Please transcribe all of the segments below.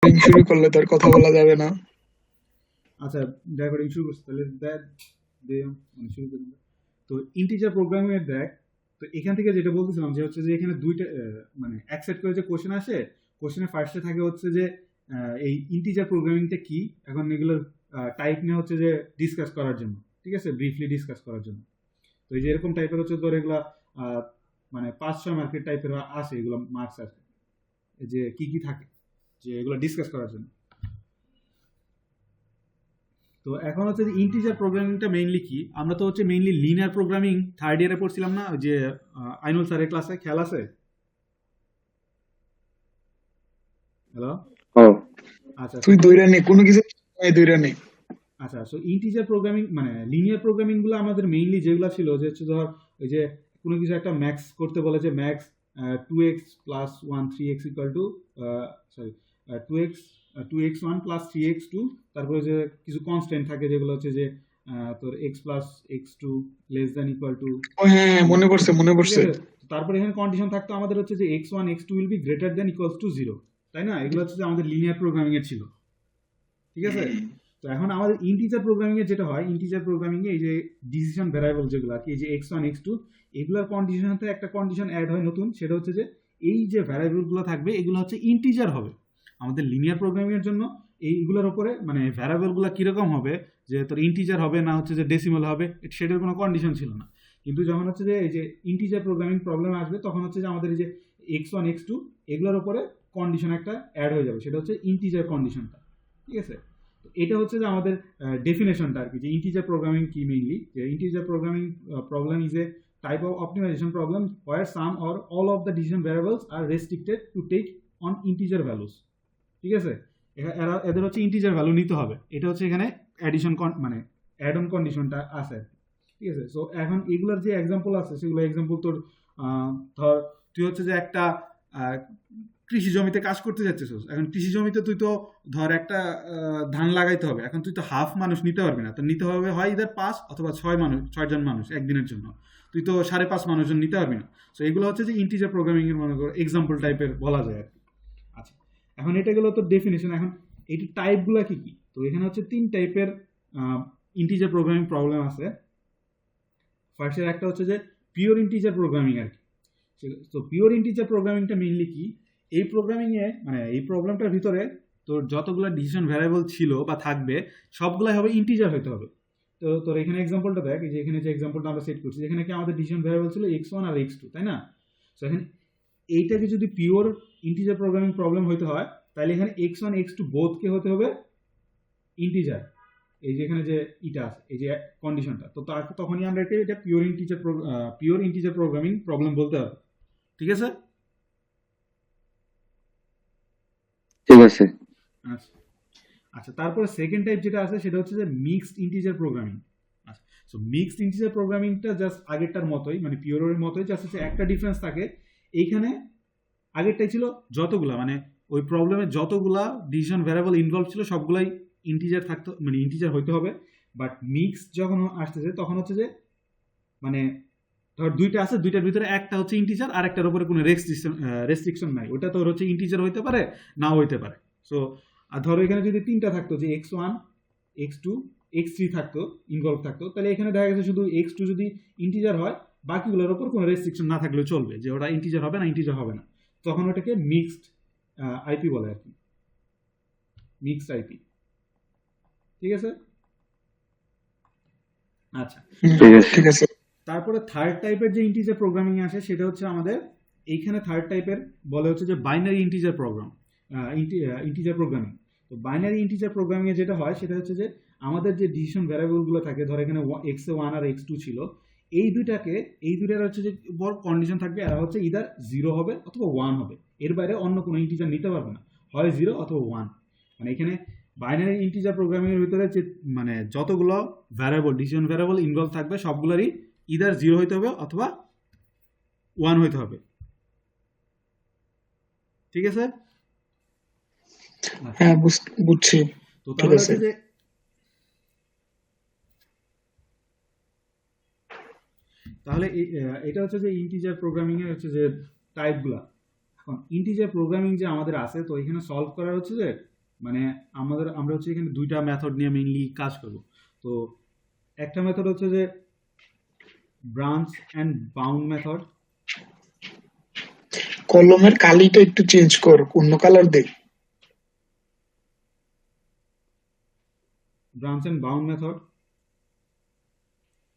Recording শুরু করলে তো আর কথা বলা যাবে না। আচ্ছা, রেকর্ডিং শুরু করছি, তাহলে দেখ মানে শুরু করি। তো ইন্টিজার প্রোগ্রামিং এর দেখ, তো এখান থেকে যেটা বলতেছিলাম যে হচ্ছে যে এখানে দুইটা মানে এক সেট করে যে কোশ্চেন আসে, কোশ্চেনের ফার্স্টে থাকে হচ্ছে যে এই ইন্টিজার প্রোগ্রামিংটা কি, এখন এগুলোর টাইপ নিয়ে হচ্ছে যে ডিসকাস করার জন্য, ঠিক আছে, ব্রিফলি ডিসকাস করার জন্য। তো এই যে এরকম টাইপের হচ্ছে তোর এগুলা মানে 5-6 মার্কের টাইপের আসে, এগুলো মার্কস আসে যে কি কি থাকে, যে এগুলো ডিসকাস করার জন্য। তো এখন হচ্ছে যে ইন্টিজার প্রোগ্রামিংটা মেইনলি কি, আমরা তো হচ্ছে মেইনলি লিনিয়ার প্রোগ্রামিং থার্ড ইয়ারে পড়ছিলাম না, ওই যে আইনুল স্যারের ক্লাসে, খেয়াল আছে? হ্যালো। ও আচ্ছা তুই দৈরা নেই কোনো কিছু, দৈরা নেই। আচ্ছা, সো ইন্টিজার প্রোগ্রামিং মানে লিনিয়ার প্রোগ্রামিং গুলো আমাদের মেইনলি যেগুলো ছিল যে হচ্ছে ধর ওই যে কোনো কিছু একটা ম্যাক্স করতে বলে, যে max 2x plus 1 3x equal to sorry 2x 2x1 plus 3x2, তারপরে যে কিছু কনস্ট্যান্ট থাকে যেগুলো হচ্ছে যে তোর x plus x2 less than equal to, ও হ্যাঁ হ্যাঁ, মনে পড়ছে মনে ঠিক পড়ছে। আছে। তারপরে এখানে কন্ডিশন থাকতো আমাদের হচ্ছে যে x1 x2 will be greater than equals to 0, তাই না? এগুলো হচ্ছে যে আমাদের লিনিয়ার প্রোগ্রামিং এর ছিল, ঠিক আছে। তো এখন আমাদের ইন্টিজার প্রোগ্রামিং এ যেটা হয়, ইন্টিজার প্রোগ্রামিং এ এই যে ডিসিশন ভ্যারিয়েবল যেগুলো আর কি, এই যে x1 x2, এগুলোর কন্ডিশনের সাথে একটা কন্ডিশন অ্যাড হয় নতুন, সেটা হচ্ছে যে এই যে ভ্যারিয়েবল গুলো থাকবে এগুলো হচ্ছে ইন্টিজার হবে। আমাদের লিনিয়ার প্রোগ্রামিং এর জন্য এইগুলোর উপরে মানে ভ্যারিয়েবল গুলো কিরকম হবে, যে তোর ইন্টিজার হবে না হচ্ছে যে ডেসিমাল হবে, সেটার কোনো কন্ডিশন ছিল না। কিন্তু যখন হচ্ছে যে এই যে ইন্টিজার প্রোগ্রামিং প্রবলেম আসবে, তখন হচ্ছে যে আমাদের এই যে x1 x2 এগুলোর উপরে কন্ডিশন একটা অ্যাড হয়ে যাবে, সেটা হচ্ছে ইন্টিজার কন্ডিশনটা, ঠিক আছে। এটা হচ্ছে যে আমাদের ডেফিনেশনটা আর কি, যে ইন্টিজার প্রোগ্রামিং কি মেইনলি, যে integer programming problem is a type of optimisation problem where some or all of the decision variables are restricted to take on integer values, ঠিক আছে। এদের হচ্ছে ইন্টিজার ভ্যালু নিতে হবে, এটা হচ্ছে এখানে অ্যাডিশন মানে অ্যাড অন কন্ডিশনটা আছে, ঠিক আছে। সো এখন এগুলোর যে এক্সাম্পল আছে সেগুলো এক্সাম্পল তোর ধর তুই হচ্ছে যে একটা কৃষি জমিতে কাজ করতে যাচ্ছিস, এখন কৃষি জমিতে তুই তো ধর একটা ধান লাগাইতে হবে, এখন তুই তো হাফ মানুষ নিতে পারবি না, তো নিতে হবে হয় ইদার 5 অথবা 6 জন মানুষ একদিনের জন্য, তুই তো 5.5 মানুষজন নিতে পারবি না। সো এগুলো হচ্ছে যে ইন্টিজার প্রোগ্রামিং এর মনে করো এক্সাম্পল টাইপের বলা যায় আর কি। আচ্ছা, এখন এটা গেলো তোর ডেফিনেশন। এখন এটি টাইপগুলো কি কি, তো এখানে হচ্ছে 3 টাইপের ইন্টিজার প্রোগ্রামিং প্রবলেম আছে। ফার্স্টের একটা হচ্ছে যে পিওর ইন্টিজার প্রোগ্রামিং আর কি। তো পিওর ইন্টিজার প্রোগ্রামিংটা মেইনলি কি, এই প্রোগ্রামিংয়ে মানে এই প্রবলেমটার ভিতরে তোর যতগুলো ডিসিশন ভ্যারিয়েবল ছিল বা থাকবে সবগুলাই হবে ইন্টিজার হতে হবে। তো তোর এখানে এক্সাম্পলটা দেখ, যে এখানে যে এক্সাম্পলটা আমরা সেট করছি, যেখানে কি আমাদের ডিসিশন ভ্যারিয়েবল ছিল x1 আর x2, তাই না? তো এখানে এইটাকে যদি পিওর ইন্টিজার প্রোগ্রামিং প্রবলেম হইতে হয়, তাহলে এখানে x1 x2 বোথকে হতে হবে ইন্টিজার, এই যে এখানে যে ইটা আছে এই যে কন্ডিশনটা, তো তখনই আমরা এটা পিওর ইন্টিজার প্রোগ্রামিং প্রবলেম বলতে হবে, ঠিক আছে। ঠিক আছে। আচ্ছা আচ্ছা, তারপরে সেকেন্ড টাইপ যেটা আছে সেটা হচ্ছে যে মিক্সড ইন্টিজার প্রোগ্রামিং। আচ্ছা, সো মিক্সড ইন্টিজার প্রোগ্রামিংটা জাস্ট আগেরটার মতোই, মানে পিওরের মতোই, জাস্ট হচ্ছে একটা ডিফারেন্স থাকে এইখানে। আগেরটাই ছিল যতগুলা মানে ওই প্রবলেমে যতগুলা ডিসিশন ভ্যারিয়েবল ইনভলভ ছিল সবগুলাই ইন্টিজার থাকতো, মানে ইন্টিজার হইতে হবে। বাট মিক্স যখন আসতেছে তখন হচ্ছে যে মানে ধর দুইটা আছে, দুইটার ভিতরে একটা হচ্ছে ইন্টিজার আর একটার উপরে কোনো রেস্ট্রিকশন নাই, ওটা তোর হচ্ছে ইন্টিজার হইতে পারে নাও হইতে পারে। সো আর ধরো এখানে যদি তিনটা থাকতো, যে x1 x2 x3 থাকতো, ইনভলভ থাকতো, তাহলে এখানে দেখা গেছে শুধু x2 যদি ইন্টিজার হয়, বাকিগুলোর উপর কোনো রেস্ট্রিকশন না থাকলেও চলবে, যে ওটা ইন্টিজার হবে না ইন্টিজার হবে না, তখন ওটাকে মিক্সড আইপি বলে আর কি, মিক্সড আইপি, ঠিক আছে। আচ্ছা, ঠিক আছে। তারপরে থার্ড টাইপের যে ইন্টিজার প্রোগ্রামিং আসে সেটা হচ্ছে আমাদের এইখানে থার্ড টাইপের বলে হচ্ছে যে binary integer program, integer programming. তো বাইনারি ইন্টিজার প্রোগ্রামিং এ যেটা হয় সেটা হচ্ছে যে আমাদের যে ডিসিশন ভ্যারিয়েবলগুলো থাকে, ধর এখানে x1 আর x2 ছিল, এই দুইটার হচ্ছে যে বড় কন্ডিশন থাকবে, এরা হচ্ছে ইদার 0 হবে অথবা 1 হবে, এর বাইরে অন্য কোনো ইন্টিজার নিতে পারবে না, হয় 0 অথবা 1। মানে এখানে বাইনারি ইন্টিজার প্রোগ্রামিং এর ভিতরে যে মানে যতগুলো ভ্যারিয়েবল ডিসিশন ভ্যারিয়েবল ইনভলভ থাকবে সবগুলোরই ইদার 0 হইতে হবে অথবা 1 হইতে হবে, ঠিক আছে। হ্যাঁ বুঝছি। তো ঠিক তাহলে আছে। হচ্ছে যে তাহলে এটা হচ্ছে যে ইন্টিজার প্রোগ্রামিং এর হচ্ছে যে টাইপগুলা। এখন ইন্টিজার প্রোগ্রামিং যে আমাদের আছে, তো এখানে সলভ করার হচ্ছে যে মানে আমরা হচ্ছে এখানে দুইটা মেথড নিয়ে মেইনলি কাজ করব। তো একটা মেথড হচ্ছে যে ব্রাঞ্চ অ্যান্ড বাউন্ড মেথড। কলমের কালিটা একটু চেঞ্জ কর, অন্য কালার দে। ব্রাঞ্চ অ্যান্ড বাউন্ড মেথড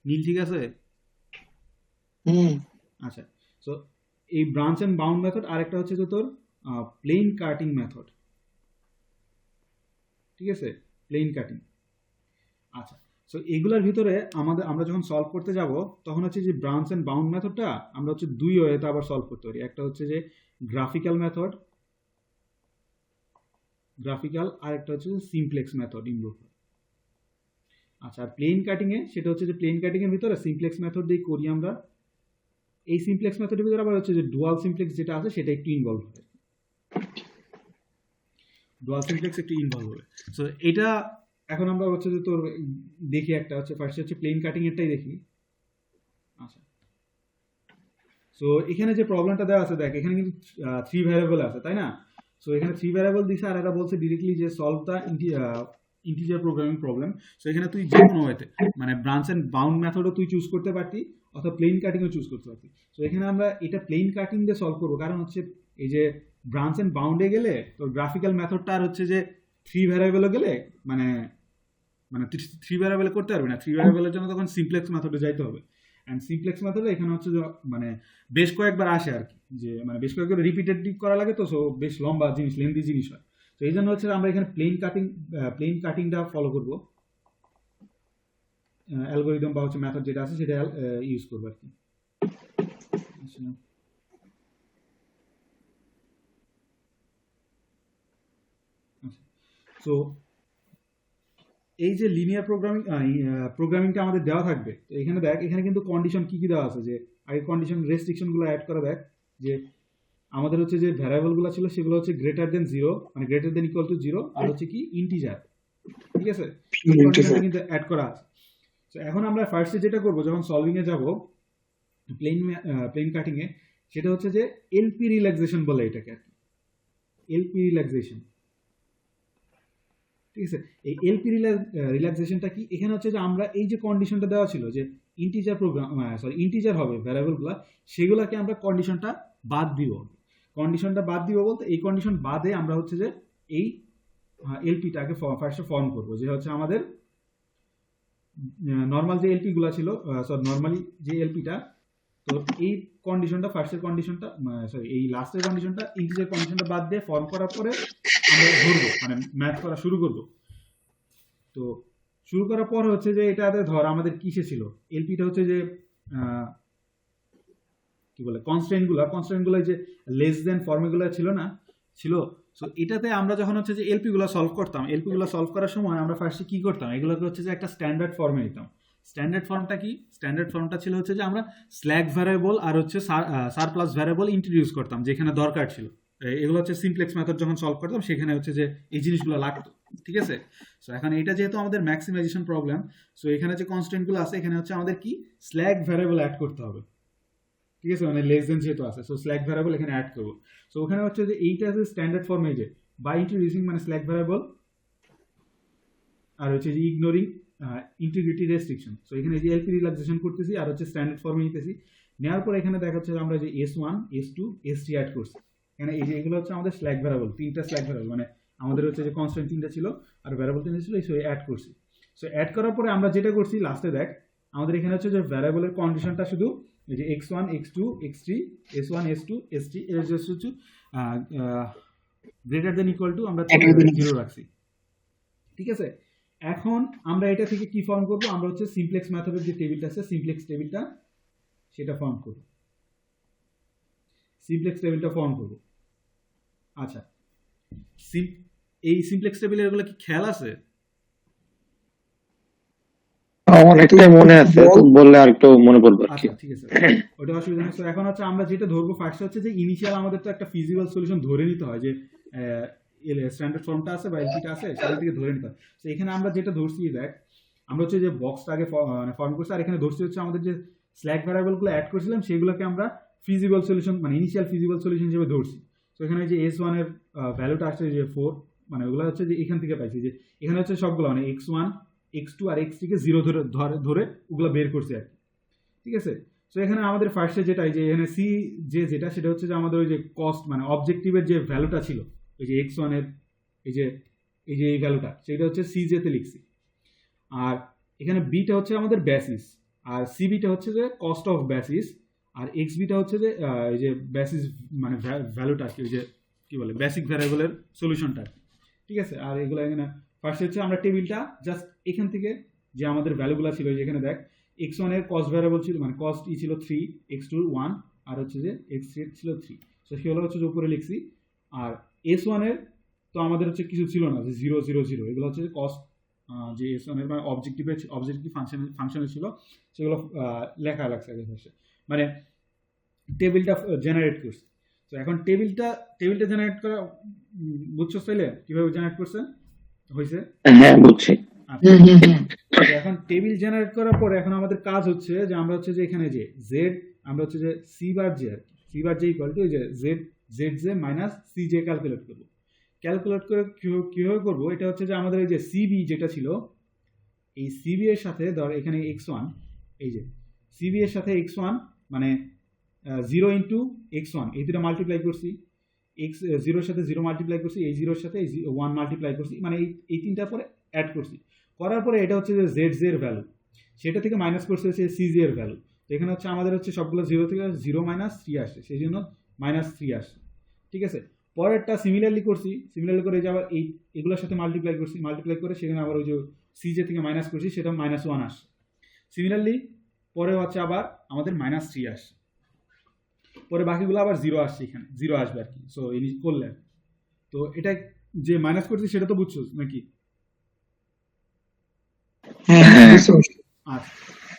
নীল ঠিক আছে? হুম। আচ্ছা, সো এই ব্রাঞ্চ অ্যান্ড বাউন্ড মেথড, আরেকটা হচ্ছে যে তোর প্লেন কাটিং মেথড। ঠিক আছে, প্লেন কাটিং। আচ্ছা, সো এগুলোর ভিতরে আমরা যখন সলভ করতে যাব তখন হচ্ছে যে ব্রাঞ্চ অ্যান্ড বাউন্ড মেথডটা আমরা হচ্ছে দুই ওয়েতে আবার সলভ করতে পারি। একটা হচ্ছে যে গ্রাফিক্যাল মেথড, আর একটা হচ্ছে সিমপ্লেক্স মেথড ইনভোক। আচ্ছা, আর প্লেন কাটিং এ সেটা হচ্ছে যে প্লেন কাটিং এর ভিতরে সিমপ্লেক্স মেথড দিয়ে করি আমরা। এই সিমপ্লেক্স মেথডের ভিতরে আবার হচ্ছে যে ডুয়াল সিমপ্লেক্স যেটা আছে সেটা একটু ইনভলভ হবে। ডুয়াল সিমপ্লেক্স একটু ইনভলভ হবে। সো এটা এখন আমরা হচ্ছে যে তোর দেখি, একটা হচ্ছে ফার্স্ট হচ্ছে প্লেন কাটিং এরটাই দেখি। আচ্ছা, সো এখানে যে প্রবলেমটা দেওয়া আছে দেখ, এখানে কিন্তু 3 ভ্যারিয়েবল আছে, তাই না? সো এখানে 3 ভ্যারিয়েবল দিছে, আর এটা বলছে ডিরেক্টলি যে solve the integer programming problem. So এখানে তুই যে কোনো ওয়েতে মানে ব্রাঞ্চ এন্ড বাউন্ড মেথডও তুই চুজ করতে পারতি, অথবা প্লেন কাটিংও চুজ করতে পারতি। সো এখানে আমরা এটা প্লেন কাটিং দিয়ে সলভ করবো, কারণ হচ্ছে এই যে ব্রাঞ্চ এন্ড বাউন্ডে গেলে তোর গ্রাফিক্যাল মেথডটা আর হচ্ছে যে 3 ভ্যারিয়েবলে গেলে মানে মানে তুই 3 ভ্যারিয়েবলে করতে পারবি না। 3 ভ্যারিয়েবলের জন্য তখন সিমপ্লেক্স মেথডে যাইতে হবে। অ্যান্ড সিমপ্লেক্স মেথডে এখানে হচ্ছে যে মানে বেশ কয়েকবার আসে আর কি, যে মানে বেশ কয়েকবার রিপিটেডলি করা লাগে, তো সো বেশ লম্বা জিনিস, লেন্দি জিনিস হয়। তো এই জন্য হচ্ছে আমরা এখানে প্লেন কাটিংটা ফলো করবো, অ্যালগোরিদম বা হচ্ছে মেথড যেটা আছে সেটা ইউজ করবো আর কি। সো এই যে লিনিয়ার প্রোগ্রামিংটা আমাদের দেওয়া থাকবে, তো এখানে দেখ, এখানে কিন্তু কন্ডিশন কি কি দেওয়া আছে, যে আগে কন্ডিশন রেস্ট্রিকশনগুলো অ্যাড করা দেখ, যে আমাদের হচ্ছে যে ভ্যারিয়েবলগুলো ছিল সেগুলো হচ্ছে গ্রেটার দেন 0, মানে গ্রেটার দেন ইকুয়াল টু 0, আর হচ্ছে কি ইন্টিজার। ঠিক আছে, এই কন্ডিশনটা কিন্তু অ্যাড করা আছে। তো এখন আমরা ফার্স্টে যেটা করব যখন সলভিং এ যাব প্লেন কাটিং এ, সেটা হচ্ছে যে এলপি রিল্যাক্সেশন বলে এটাকে আর কি, এলপি রিল্যাক্সেশন। ঠিক আছে, এই এলপি রিল্যাক্সেশনটা কি, এখানে হচ্ছে যে আমরা এই যে কন্ডিশনটা দেওয়া ছিল যে ইন্টিজার হবে ভ্যারিয়েবলগুলো, সেগুলোকে আমরা কন্ডিশনটা বাদ দিব। কন্ডিশনটা বাদ দিব বলতে এই কন্ডিশন বাদে আমরা হচ্ছে যে এই এলপিটাকে ফার্স্টে ফর্ম করবো, যে হচ্ছে আমাদের নর্মাল যে এলপি গুলা ছিল, নর্মালি যে এলপিটা, তো এই কন্ডিশনটা ফার্স্টের কন্ডিশনটা এই লাস্টের কন্ডিশনটা ইন্টিজার কন্ডিশনটা বাদ দিয়ে ফর্ম করার পরে আমরা ধরবো, মানে ম্যাথ করা শুরু করব। তো শুরু করার পর হচ্ছে যে এটাতে ধর আমাদের কিসে ছিল, এলপিটা হচ্ছে যে কি বলে কনস্ট্যান্ট গুলো যে লেস দেন ফর্মুলা ছিল না, ছিল। সো এটাতে আমরা যখন হচ্ছে যে এলপি গুলো সলভ করতাম, এলপি গুলো সলভ করার সময় আমরা ফার্স্টে কি করতাম, এগুলোকে হচ্ছে যে একটা স্ট্যান্ডার্ড ফর্মে নিতাম। স্ট্যান্ডার্ড ফর্মটা কি, স্ট্যান্ডার্ড ফর্মটা ছিল হচ্ছে যে আমরা স্ল্যাক ভ্যারিয়েবল আর হচ্ছে সারপ্লাস ভ্যারিয়েবল ইন্ট্রোডিউস করতাম যেখানে দরকার ছিল। এগুলো হচ্ছে সিমপ্লেক্স মেথড যখন সলভ করতাম সেখানে হচ্ছে যে এই জিনিসগুলো লাগতো। ঠিক আছে, সো এখন এটা যেহেতু আমাদের ম্যাক্সিমাইজেশন প্রবলেম, সো এখানে যে কনস্ট্যান্টগুলো আছে এখানে হচ্ছে আমাদের কি স্ল্যাক ভ্যারিয়েবল অ্যাড করতে হবে। ঠিক আছে, মানে লেস দেন যেহেতু আছে, সো স্ল্যাক ভ্যারিয়েবল এখানে অ্যাড করবো। সো ওখানে হচ্ছে যে এইটা আছে স্ট্যান্ডার্ড ফর্মে, যে বাই ইন্ট্রোডিউসিং মানে স্ল্যাক ভ্যারিয়েবল, আর হচ্ছে যে ইগনোরিং ইন্টিগ্রিটি রেস্ট্রিকশন। সো এখানে যে এলপি রিল্যাক্সেশন করতেছি আর হচ্ছে স্ট্যান্ডার্ড ফর্মে নিতেছি। নেওয়ার পর এখানে দেখা যাচ্ছে আমরা যে S1 S2 S3 অ্যাড করছি। এখানে এই যে এগুলো হচ্ছে আমাদের স্ল্যাক ভ্যারিয়েবল, তিনটা স্ল্যাক ভ্যারিয়েবল, মানে আমাদের হচ্ছে যে কনস্ট্যান্ট তিনটা ছিল আর ভ্যারিয়েবল তিনটা ছিল, এই অ্যাড করছি। সো অ্যাড করার পরে আমরা যেটা করছি লাস্টে দেখ, আমাদের এখানে হচ্ছে যে ভ্যারিয়েবলের কন্ডিশনটা শুধু এই যে x1 x2 x3 S1 S2 S3 এর জাস্ট হচ্ছে গ্রেটার দেন ইকুয়াল টু আমরা 0 রাখছি। ঠিক আছে, এখন আমরা এটা থেকে কি ফর্ম করব, আমরা হচ্ছে সিমপ্লেক্স মেথডের যে টেবিলটা আছে, সিমপ্লেক্স টেবিলটা সেটা ফর্ম করব, সিমপ্লেক্স টেবিলটা ফর্ম করব। আচ্ছা, এই সিমপ্লেক্স টেবিলের এগুলো কি খেয়াল আছে? অনেকটাই মনে আছে, বললে আর একটু মনে পড়বে আর কি। আচ্ছা ঠিক আছে, ওটা অসুবিধা নেই। এখন হচ্ছে আমরা যেটা ধরবো ফার্স্ট হচ্ছে যে ইনিশিয়াল আমাদের তো একটা ফিজিবল সলিউশন ধরে নিতে হয়, যে স্ট্যান্ডার্ড ফর্মটা আছে বা এলপিটা আছে সেটা থেকে ধরে নিতে হয়। তো এখানে আমরা যেটা ধরছি দেখ, আমরা হচ্ছে যে বক্সটা আগে ফর্ম করছি, আর এখানে ধরছি হচ্ছে আমাদের যে স্ল্যাক ভ্যারিয়েবলগুলো অ্যাড করেছিলাম সেগুলোকে আমরা ফিজিবল সলিউশন মানে ইনিশিয়াল ফিজিবল সলিউশন হিসেবে ধরছি। তো এখানে যে S1 এর ভ্যালুটা আসছে যে 4, মানে ওগুলো হচ্ছে যে এখান থেকে পাইছি, যে এখানে হচ্ছে সবগুলো মানে x1 x2 আর x3 কে 0 ধরে ধরে ধরে ওগুলো বের করছি আর কি। ঠিক আছে, তো এখানে আমাদের ফার্স্টে যেটা এই যে এখানে সি যেটা সেটা হচ্ছে যে আমাদের ওই যে কস্ট মানে অবজেক্টিভের যে ভ্যালুটা ছিল ওই যে x1 এর এই যে এই ভ্যালুটা সেটা হচ্ছে সি তে লিখছি। আর এখানে বিটা হচ্ছে আমাদের বেসিস, আর সিবিটা হচ্ছে যে কস্ট অফ বেসিস, আর এক্স বিটা হচ্ছে যে এই যে বেসিস মানে ভ্যালুটা কি ওই যে কি বলে বেসিক ভ্যারিয়েবলের সলিউশনটা। ঠিক আছে, আর এগুলো এখানে ফার্স্ট হচ্ছে আমরা টেবিলটা জাস্ট এখান থেকে যে আমাদের ভ্যালুগুলো ছিল যেখানে দেখ x1 এর কস্ট ভ্যারিয়েবল ছিল মানে কস্ট ছিল 3, x2 1, আর হচ্ছে যে x3 ছিল 3, তো সেগুলো হচ্ছে যে উপরে লিখছি। আর s1 এর তো আমাদের হচ্ছে কিছু ছিল না, যে 0 0 0 এগুলো হচ্ছে কস্ট যে s1 এর মানে অবজেক্টিভ ফাংশনে ছিল সেগুলো লেখা লাগছে আগে ফার্স্টে, মানে টেবিলটা জেনারেট করছে। তো এখন টেবিলটা জেনারেট করা বুঝছো তাইলে কিভাবে জেনারেট করছে হয়েছে? হ্যাঁ বুঝছি। আচ্ছা, তো এখন টেবিল জেনারেট করার পরে এখন আমাদের কাজ হচ্ছে যে আমরা হচ্ছে যে এখানে যে জেড আমরা হচ্ছে যে সি বার জে আর কি, c bar j equal to ওই যে z j minus c j calculate করবো। ক্যালকুলেট করে কিভাবে করবো, এটা হচ্ছে যে আমাদের এই যে সিবি যেটা ছিল এই সিবি এর সাথে ধর এখানে x1 এই যে সিবি এর সাথে x1 মানে 0 ইন্টু x1 এই দুটো মাল্টিপ্লাই করছি, x 0 এর সাথে 0 মাল্টিপ্লাই করছি, এই 0 এর সাথে এই 1 মাল্টিপ্লাই করছি, মানে এই তিনটার পরে অ্যাড করছি, করার পরে এটা হচ্ছে যে জেড জে এর ভ্যালু, সেটা থেকে মাইনাস করছে হচ্ছে সি জে এর ভ্যালু। তো এখানে হচ্ছে আমাদের হচ্ছে সবগুলো 0 থেকে 0 মাইনাস 3 আসছে, সেই জন্য মাইনাস 3 আসছে। ঠিক আছে, পরেরটা সিমিলারলি করছি, সিমিলারলি করে যে আবার এগুলোর সাথে মাল্টিপ্লাই করছি, মাল্টিপ্লাই করে সেখানে আবার ওই যে সি জে থেকে মাইনাস করছি, সেটা মাইনাস 1 আসছে। সিমিলারলি পরে হচ্ছে আবার আমাদের মাইনাস 3 আসছে, পরে বাকিগুলো আবার 0 আসছে, এখানে 0 আসবে আর কি। সো এই করলে তো এটা যে মাইনাস করছি সেটা তো বুঝছো নাকি? আচ্ছা,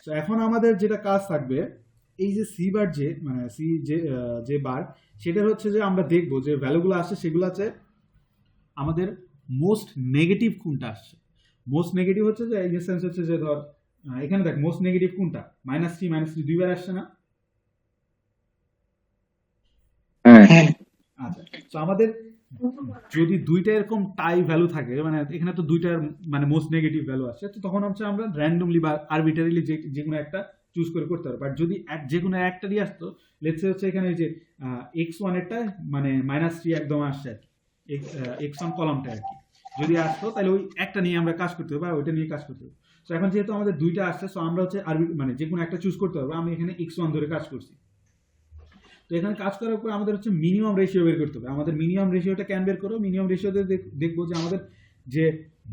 তো এখন আমাদের যেটা কাজ থাকবে এই যে সি বার যে মানে সি যে বার সেটা হচ্ছে যে আমরা দেখবো যে ভ্যালুগুলো আসছে সেগুলো আছে আমাদের মোস্ট নেগেটিভ কোনটা আসছে। মোস্ট নেগেটিভ হচ্ছে যে এই সেন্স হচ্ছে যে ধর এখানে দেখ মোস্ট নেগেটিভ কোনটা -3 দুইবার আসছে না? আচ্ছা, তো আমাদের যদি দুইটা এরকম টাই ভ্যালু থাকে মানে এখানে তো দুইটার মানে মোস্ট নেগেটিভ ভ্যালু আসছে, তো তখন হচ্ছে আমরা র্যান্ডমলি বা আরবিটারিলি যে কোনো একটা চুজ করে করতে পারবো। বাট যদি যে কোনো একটারই আসতো, লেটস সে হচ্ছে এখানে যে x1 এরটা মানে -3 একদম আসছে আর কি, x1 কলামটা আর কি যদি আসতো তাহলে ওই একটা নিয়ে আমরা কাজ করতে হবে বা ওইটা নিয়ে কাজ করতে হবে। তো এখন যেহেতু আমাদের দুইটা আসছে, তো আমরা হচ্ছে মানে যে কোনো একটা চুজ করতে পারবো। আমি এখানে x1 ধরে কাজ করছি। তো এখানে কাজ করার পর আমাদের হচ্ছে মিনিমাম রেশিও বের করতে হবে। আমাদের মিনিমাম রেশিওটা কেন বের করবো, মিনিমাম রেশিওতে দেখবো যে আমাদের যে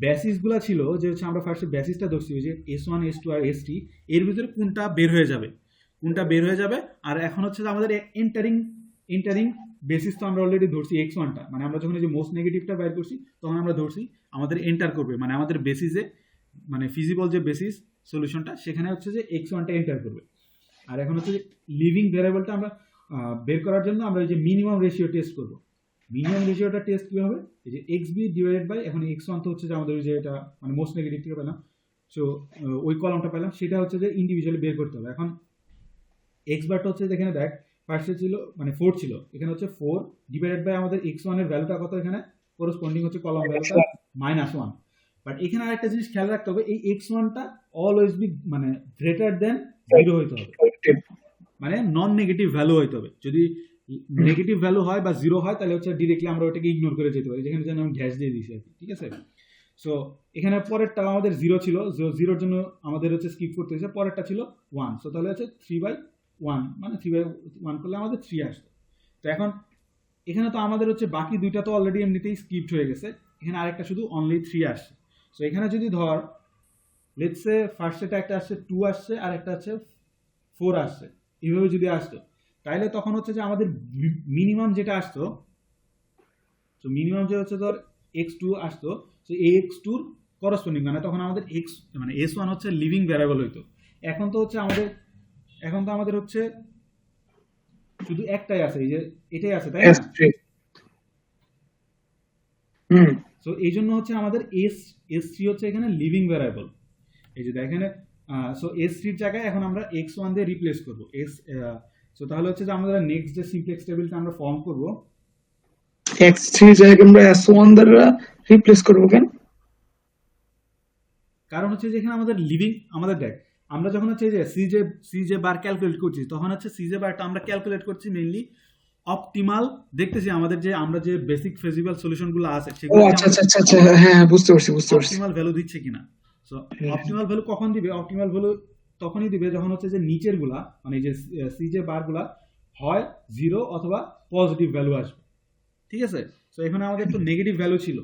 বেসিসগুলো ছিল, যে হচ্ছে আমরা ফার্স্টে বেসিসটা ধরছি যে S1 S2 আর S3, এর ভিতরে কোনটা বের হয়ে যাবে। আর এখন হচ্ছে যে আমাদের এন্টারিং বেসিস তো আমরা অলরেডি ধরছি x1টা, মানে আমরা যখন এই যে মোস্ট নেগেটিভটা বের করছি তখন আমরা ধরছি আমাদের এন্টার করবে, মানে আমাদের বেসিসে মানে ফিজিবল যে বেসিস সলিউশনটা সেখানে হচ্ছে যে x1টা এন্টার করবে। আর এখন হচ্ছে যে লিভিং ভ্যারিয়েবলটা আমরা বের করার জন্য আমরা এই যে মিনিমাম রেশিও টেস্ট করব। মিনিমাম রেশিওটা টেস্ট কি হবে, এই যে xb ডিভাইডেড বাই এখন x1 তো হচ্ছে যে আমাদের যে এটা মানে মোস্ট নেগেটিভ থেকে পেলাম, সো ওই কলামটা পেলাম, সেটা হচ্ছে যে ইন্ডিভিজুয়ালি বের করতে হবে। এখন x বারটা হচ্ছে এখানে দেখ ফার্স্টে ছিল মানে 4 ছিল, এখানে হচ্ছে 4 ডিভাইডেড বাই আমাদের x1 এর ভ্যালুটা কত, এখানে করসপন্ডিং হচ্ছে কলাম ভ্যালুটা -1। বাট এখানে আরেকটা জিনিস খেয়াল রাখতে হবে, এই x1টা অলওয়েজ বি মানে গ্রেটার দেন 0 হইতে হবে, মানে নন নেগেটিভ ভ্যালু হইতে হবে। যদি নেগেটিভ ভ্যালু হয় বা 0 হয় তাহলে হচ্ছে ডিরেক্টলি আমরা ওটাকে ইগনোর করে যেতে পারি, যেখানে যেন আমি গ্যাস দিয়ে দিয়েছি আর কি। ঠিক আছে, সো এখানে পরেরটা আমাদের 0 ছিল, 0-এর জন্য আমাদের হচ্ছে স্কিপ করতে হয়েছে, পরেরটা ছিল 1, সো তাহলে হচ্ছে 3/1 মানে 3/1 করলে আমাদের 3 আসতো। তো এখন এখানে তো আমাদের হচ্ছে বাকি দুইটা তো অলরেডি এমনিতেই স্কিপড হয়ে গেছে, এখানে আরেকটা শুধু অনলি 3 আসছে। সো এখানে যদি ধর লেটস সে ফার্স্টেটা একটা আসছে 2 আসছে আর একটা আছে 4 আসছে, এইভাবে যদি আসতো তাহলে তখন হচ্ছে যে আমাদের মিনিমাম যেটা আসতো, তো মিনিমাম যে হচ্ছে ধর x2 আসতো, তো এই x2-র করসপন্ডিং মানে তখন আমাদের x মানে s1 হচ্ছে লিভিং ভ্যারিয়েবল হইতো। এখন তো আমাদের হচ্ছে শুধু একটাই আছে, এই যে এটাই আছে, তাই না? সো এই জন্য হচ্ছে আমাদের s3 হচ্ছে এখানে লিভিং ভ্যারিয়েবল। এই যে দেখেন, সো s3-র জায়গায় এখন আমরা x1 দিয়ে রিপ্লেস করব। সো তাহলে হচ্ছে যে আমাদের নেক্সট যে সিমপ্লেক্স টেবিলটা আমরা ফর্ম করব, x3 জায়গায় আমরা s1 দ্বারা রিপ্লেস করবো কেন? কারণ হচ্ছে যে এখানে আমাদের লিভিং আমাদের দেখ আমরা যখন হচ্ছে যে সিজে বার ক্যালকুলেট করছি তখন হচ্ছে সিজে বারটা আমরা ক্যালকুলেট করছি মেইনলি অপটিমাল দেখতেছি আমাদের যে আমরা যে বেসিক ফিজিবল সলিউশন গুলো আছে ও সেগুলো আচ্ছা আচ্ছা আচ্ছা আচ্ছা, হ্যাঁ বুঝতে পারছি বুঝতে পারছি। অপটিমাল ভ্যালু দিচ্ছে কিনা। সো হ্যাঁ। অপটিমাল ভ্যালু কখন দিবে? অপটিমাল ভ্যালু তখনই দিবে যখন হচ্ছে যে নিচের গুলা মানে যে সিজে বার গুলা হয় 0 অথবা পজিটিভ ভ্যালু আসবে। ঠিক আছে, তো এখানে আমাদের তো নেগেটিভ ভ্যালু ছিল,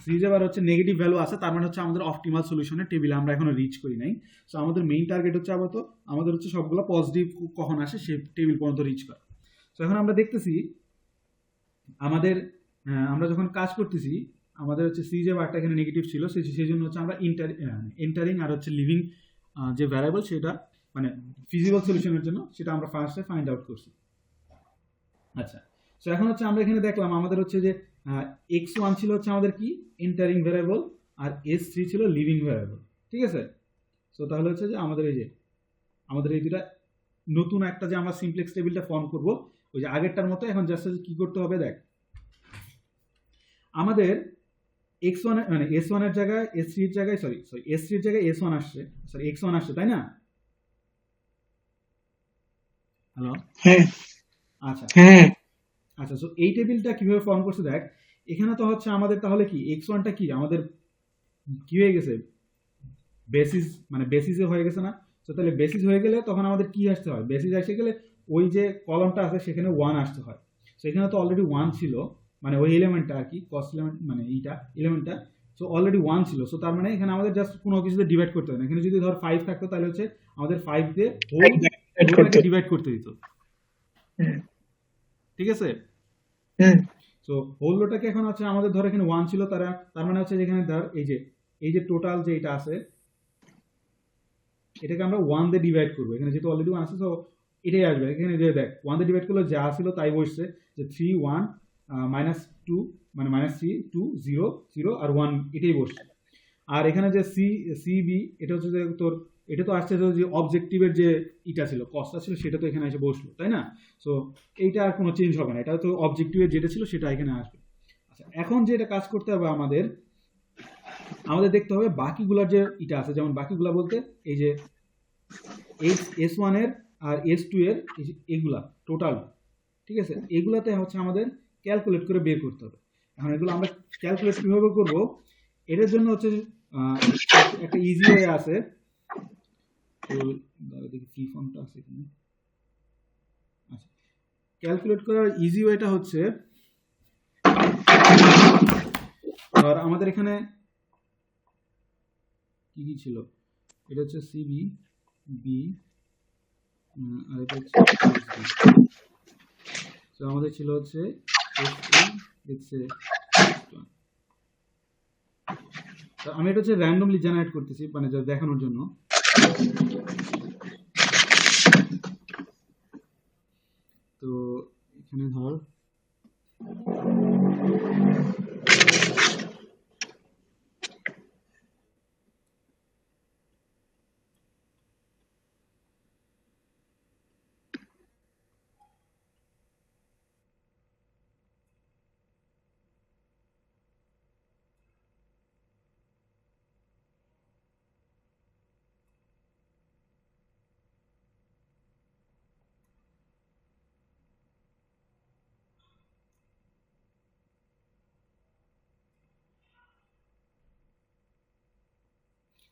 সিরিজে বার হচ্ছে নেগেটিভ ভ্যালু আছে, তার মানে হচ্ছে আমাদের অপটিমাল সলিউশনের টেবিলে আমরা এখনো রিচ করি নাই। সো আমাদের মেইন টার্গেট হচ্ছে আপাতত আমাদের হচ্ছে সবগুলো পজিটিভ কখন আসে সেই টেবিল পর্যন্ত রিচ করা। তো এখন আমরা দেখতেছি আমাদের আমরা যখন কাজ করতেছি আমাদের হচ্ছে সিরিজে বারটা এখানে নেগেটিভ ছিল, সেই জন্য হচ্ছে আমরা এন্টারিং আর হচ্ছে লিভিং যে ভ্যারিয়েবল সেটা মানে ফিজিবল সলিউশনের জন্য সেটা আমরা ফার্স্টে ফাইন্ড আউট করছি। আচ্ছা, তো এখন হচ্ছে আমরা এখানে দেখলাম আমাদের হচ্ছে যে x1 ছিল হচ্ছে আমাদের কি এন্টারিং ভ্যারিয়েবল আর s3 ছিল লিভিং ভ্যারিয়েবল। ঠিক আছে, সো তাহলে হচ্ছে যে আমাদের এই দুটা নতুন একটা যে আমরা সিমপ্লেক্স টেবিলটা ফর্ম করব ওই যে আগেরটার মতো এখন জাস্ট কি করতে হবে দেখ, আমাদের x1 মানে s1 এর জায়গায় s3 এর জায়গায় সরি s3 এর জায়গায় s1 আসছে, সরি x1 আসছে, তাই না? হ্যালো, হ্যাঁ আচ্ছা হ্যাঁ আচ্ছা, সো এই টেবিলটা কিভাবে ফর্ম করছে দেখ, এখানে তো হচ্ছে আমাদের তাহলে কি x1টা কি আমাদের কি হয়ে গেছে বেসিস মানে বেসিসে হয়ে গেছে না? তো তাহলে বেসিস হয়ে গেলে তখন আমাদের কি আসতে হয়, বেসিস এসে গেলে ওই যে কলমটা আছে সেখানে 1 আসতে হয়। সো এখানে তো অলরেডি 1 ছিল মানে ওই এলিমেন্টটা আর কি কস্ট এলিমেন্ট মানে এইটা এলিমেন্টটা, সো অলরেডি 1 ছিল। সো তার মানে এখানে আমাদের জাস্ট কোনো কিছুতে ডিভাইড করতে হয় না। এখানে যদি ধর 5 থাকতো তাহলে হচ্ছে আমাদের 5 দিয়ে হোলটাকে ডিভাইড করতে দিত। ঠিক আছে, সো হোল রোটাকে এখন হচ্ছে আমাদের ধর এখানে 1 ছিল, তার মানে হচ্ছে যেখানে ধর এই যে টোটাল যে এটা আছে এটাকে আমরা 1 দিয়ে ডিভাইড করবো, এখানে যেহেতু অলরেডি 1 আছে তো এটাই আসবে। এখানে যে দেখ 1 দিয়ে ডিভাইড করলে যা ছিল তাই বসছে, যে 3 1 -2 মানে -3 2 0 0 আর 1 এটাই বসছে। আর এখানে যে সি বি এটা হচ্ছে যে তোর এটা তো আসছে যে অবজেক্টিভের যে ইটা ছিল কস্টটা ছিল সেটা তো এখানে এসে বসলো, তাই না? সো এইটা আর কোনো চেঞ্জ হবে না, এটা তো অবজেক্টিভের যেটা ছিল সেটা এখানে আসবে। আচ্ছা, এখন যেটা কাজ করতে হবে আমাদের দেখতে হবে বাকিগুলার যে ইটা আছে, যেমন বাকিগুলা বলতে এই যে S1 এর আর S2 এর এগুলা টোটাল, ঠিক আছে, এগুলাতে হচ্ছে আমাদের ক্যালকুলেট করে বের করতে হবে। এখন এগুলো আমরা ক্যালকুলেট কিভাবে করব, এটার জন্য হচ্ছে একটা ইজি ওয়ে আছে। তো দেখি কি ফর্মটা আছে এখানে। আচ্ছা, ক্যালকুলেট করার ইজি ওয়েটা হচ্ছে আর আমাদের এখানে কি কি ছিল, এটা হচ্ছে সিবি বি আর এটা হচ্ছে তো আমাদের ছিল হচ্ছে আমি এটা হচ্ছে র্যান্ডমলি জেনারেট করতেছি মানে যা দেখানোর জন্য। তো এখানে ধর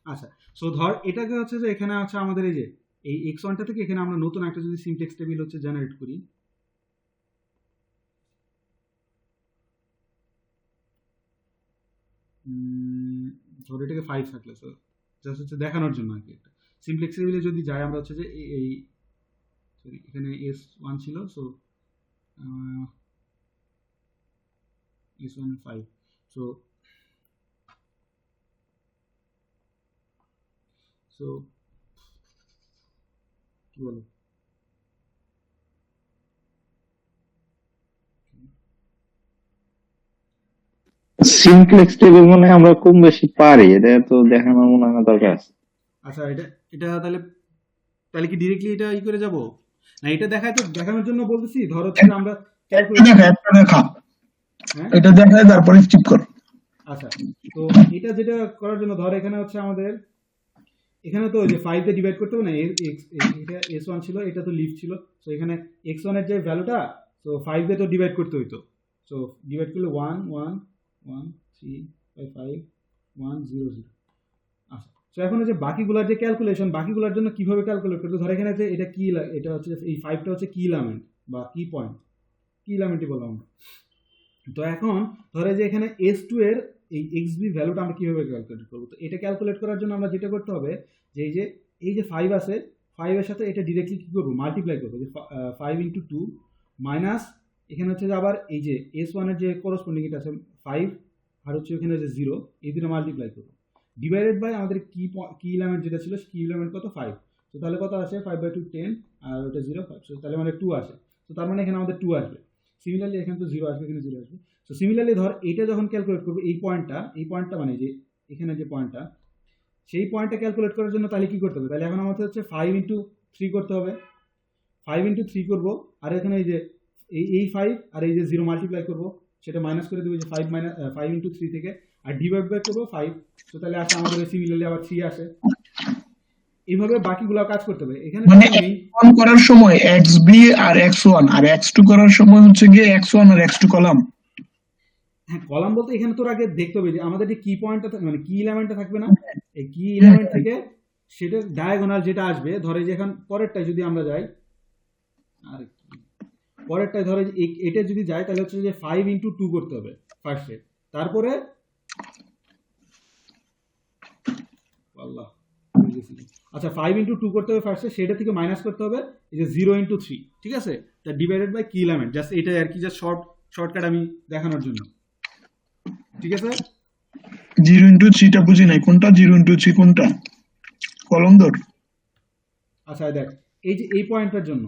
আচ্ছা, সো ধর এটাকে হচ্ছে যে এখানে আছে আমাদের এই যে এই x1টা থেকে এখানে আমরা নতুন একটা যদি সিমপ্লেক্স টেবিল হচ্ছে জেনারেট করি, ধর এটাকে 5 থাকলে সো জাস্ট হচ্ছে দেখানোর জন্য আর কি একটা সিমপ্লেক্স টেবিলে যদি যাই আমরা হচ্ছে যে এই সরি এখানে S1 ছিল, সো S1 5, সো সো কি বলো সিমপ্লেক্স টেবিল মানে আমরা কম বেশি পারি, এটা তো দেখানোর মনে হয় না দরকার আছে। আচ্ছা, এটা তাহলে তাহলে কি ডিরেক্টলি এটা ই করে যাব না, এটা দেখানোর জন্য বলতেছি। ধর হচ্ছে যে আমরা দেখা হ্যাঁ এটা দেখায় তারপরে স্কিপ কর। আচ্ছা, তো এটা যেটা করার জন্য ধর এখানে হচ্ছে আমাদের এখানে তো ওই যে 5 দিয়ে ডিভাইড করতে হবে না, এটা s1 ছিল, এটা তো লিভ ছিল, সো এখানে x1 এর যে ভ্যালুটা, তো 5 দিয়ে তো ডিভাইড করতে হইতো, সো ডিভাইড করলে 1 1 1 3 5 1 0 0। আচ্ছা, তো এখন এই যে বাকিগুলোর যে ক্যালকুলেশন, বাকিগুলোর জন্য কিভাবে ক্যালকুলেট করতে, ধর এখানে যে এটা কি, এটা হচ্ছে এই 5টা হচ্ছে কি এলিমেন্ট বা কি পয়েন্ট, কি এলিমেন্টই বললাম আমরা। তো এখন ধরে যে এখানে S2 এর এই xb ভ্যালুটা আমরা কিভাবে ক্যালকুলেট করব, তো এটা ক্যালকুলেট করার জন্য আমরা যেটা করতে হবে যে এই যে 5 আছে, 5 এর সাথে এটা ডিরেক্টলি কি করব, মাল্টিপ্লাই করব, যে 5 ইনটু 2 মাইনাস এখানে হচ্ছে যে আবার এই যে S1 এর যে করসপন্ডিং এটা আছে 5 আর হচ্ছে এখানে যে 0, এই দুটো মাল্টিপ্লাই করব, ডিভাইডেড বাই আমাদের কি এলিমেন্ট যেটা ছিল, কি এলিমেন্ট কত 5, তো তাহলে কত আসে 5/2 10 আর ওটা 0 5, so তাহলে মানে 2 আসে, তো তার মানে এখানে আমাদের 2 আসবে। সিমিলারলি এখানে তো 0 আসবে, এখানে 0 আসবে। সো সিমিলারলি ধর এটা যখন ক্যালকুলেট করবে এই পয়েন্টটা মানে যে এখানে যে পয়েন্টটা, সেই পয়েন্টটা ক্যালকুলেট করার জন্য তাহলে কি করতে হবে, তাহলে এখন আমাদের হচ্ছে 5 ইন্টু 3 করতে হবে, 5 ইন্টু 3 করবো, আর এখানে এই যে এই 5 আর এই যে 0 মাল্টিপ্লাই করবো, সেটা মাইনাস করে দেবো যে 5 ইন্টু 3 থেকে, আর ডিভাইড বাই করবো 5, তো তাহলে আসে আমাদের সিমিলারলি আবার 3 আসে। এইভাবে বাকিগুলো কাজ করতে হবে। এখানে মানে আমি x1 করার সময় xb আর x1 আর x2 করার সময় হচ্ছে গিয়ে x1 আর x2 কলাম। হ্যাঁ, কলাম বলতে এখানে তোর আগে দেখতে হবে যে আমাদের যে কি পয়েন্টটা মানে কি এলিমেন্টটা থাকবে না, এই কি এলিমেন্ট থেকে সেটা ডায়াগোনাল যেটা আসবে, ধরে যে এখন পরেরটায় যদি আমরা যাই, আর পরেরটায় ধরে যে এটা যদি যায় তাহলে হচ্ছে যে 5 ইন্টু 2 করতে হবে ফার্স্টে, তারপরে আল্লাহ ভুলে গেছি। আচ্ছা, 5 ইন্টু 2 করতে হবে ফার্স্টে, সেটা থেকে মাইনাস করতে হবে এই যে 0 ইন্টু 3, ঠিক আছে, তা ডিভাইডেড বাই কি এলিমেন্ট, জাস্ট এটাই আর কি, জাস্ট শর্টকাট আমি দেখানোর জন্য, ঠিক আছে। 0 ইন্টু 3টা বুঝি নাই, কোনটা 0 ইন্টু 3 কোনটা, কলম ধর। আচ্ছা দেখ, এই যে এই পয়েন্টটার জন্য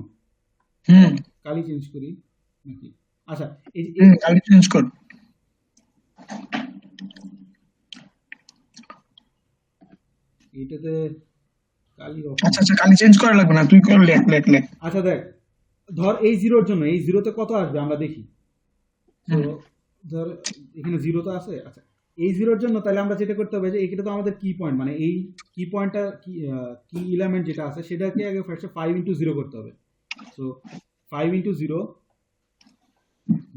হুম কালি চেঞ্জ করি নাকি, আচ্ছা এই যে কালি চেঞ্জ কর। এইটাতে কালি আচ্ছা আচ্ছা, কালি চেঞ্জ করা লাগবে না, তুই কর, লেখ লেখ লেখ। আচ্ছা দেখ, ধর এই জিরোর জন্য এই জিরোতে কত আসবে আমরা দেখি, তো ধর এখানে জিরো তো আছে। আচ্ছা, এই জিরোর জন্য তাহলে আমরা যেটা করতে হবে যে এটা তো আমাদের কি পয়েন্ট, মানে এই কি পয়েন্টটা কি এলিমেন্ট যেটা আছে সেটাকে আগে ফার্স্টে 5 ইন্টু 0 করতে হবে, সো 5 ইন্টু 0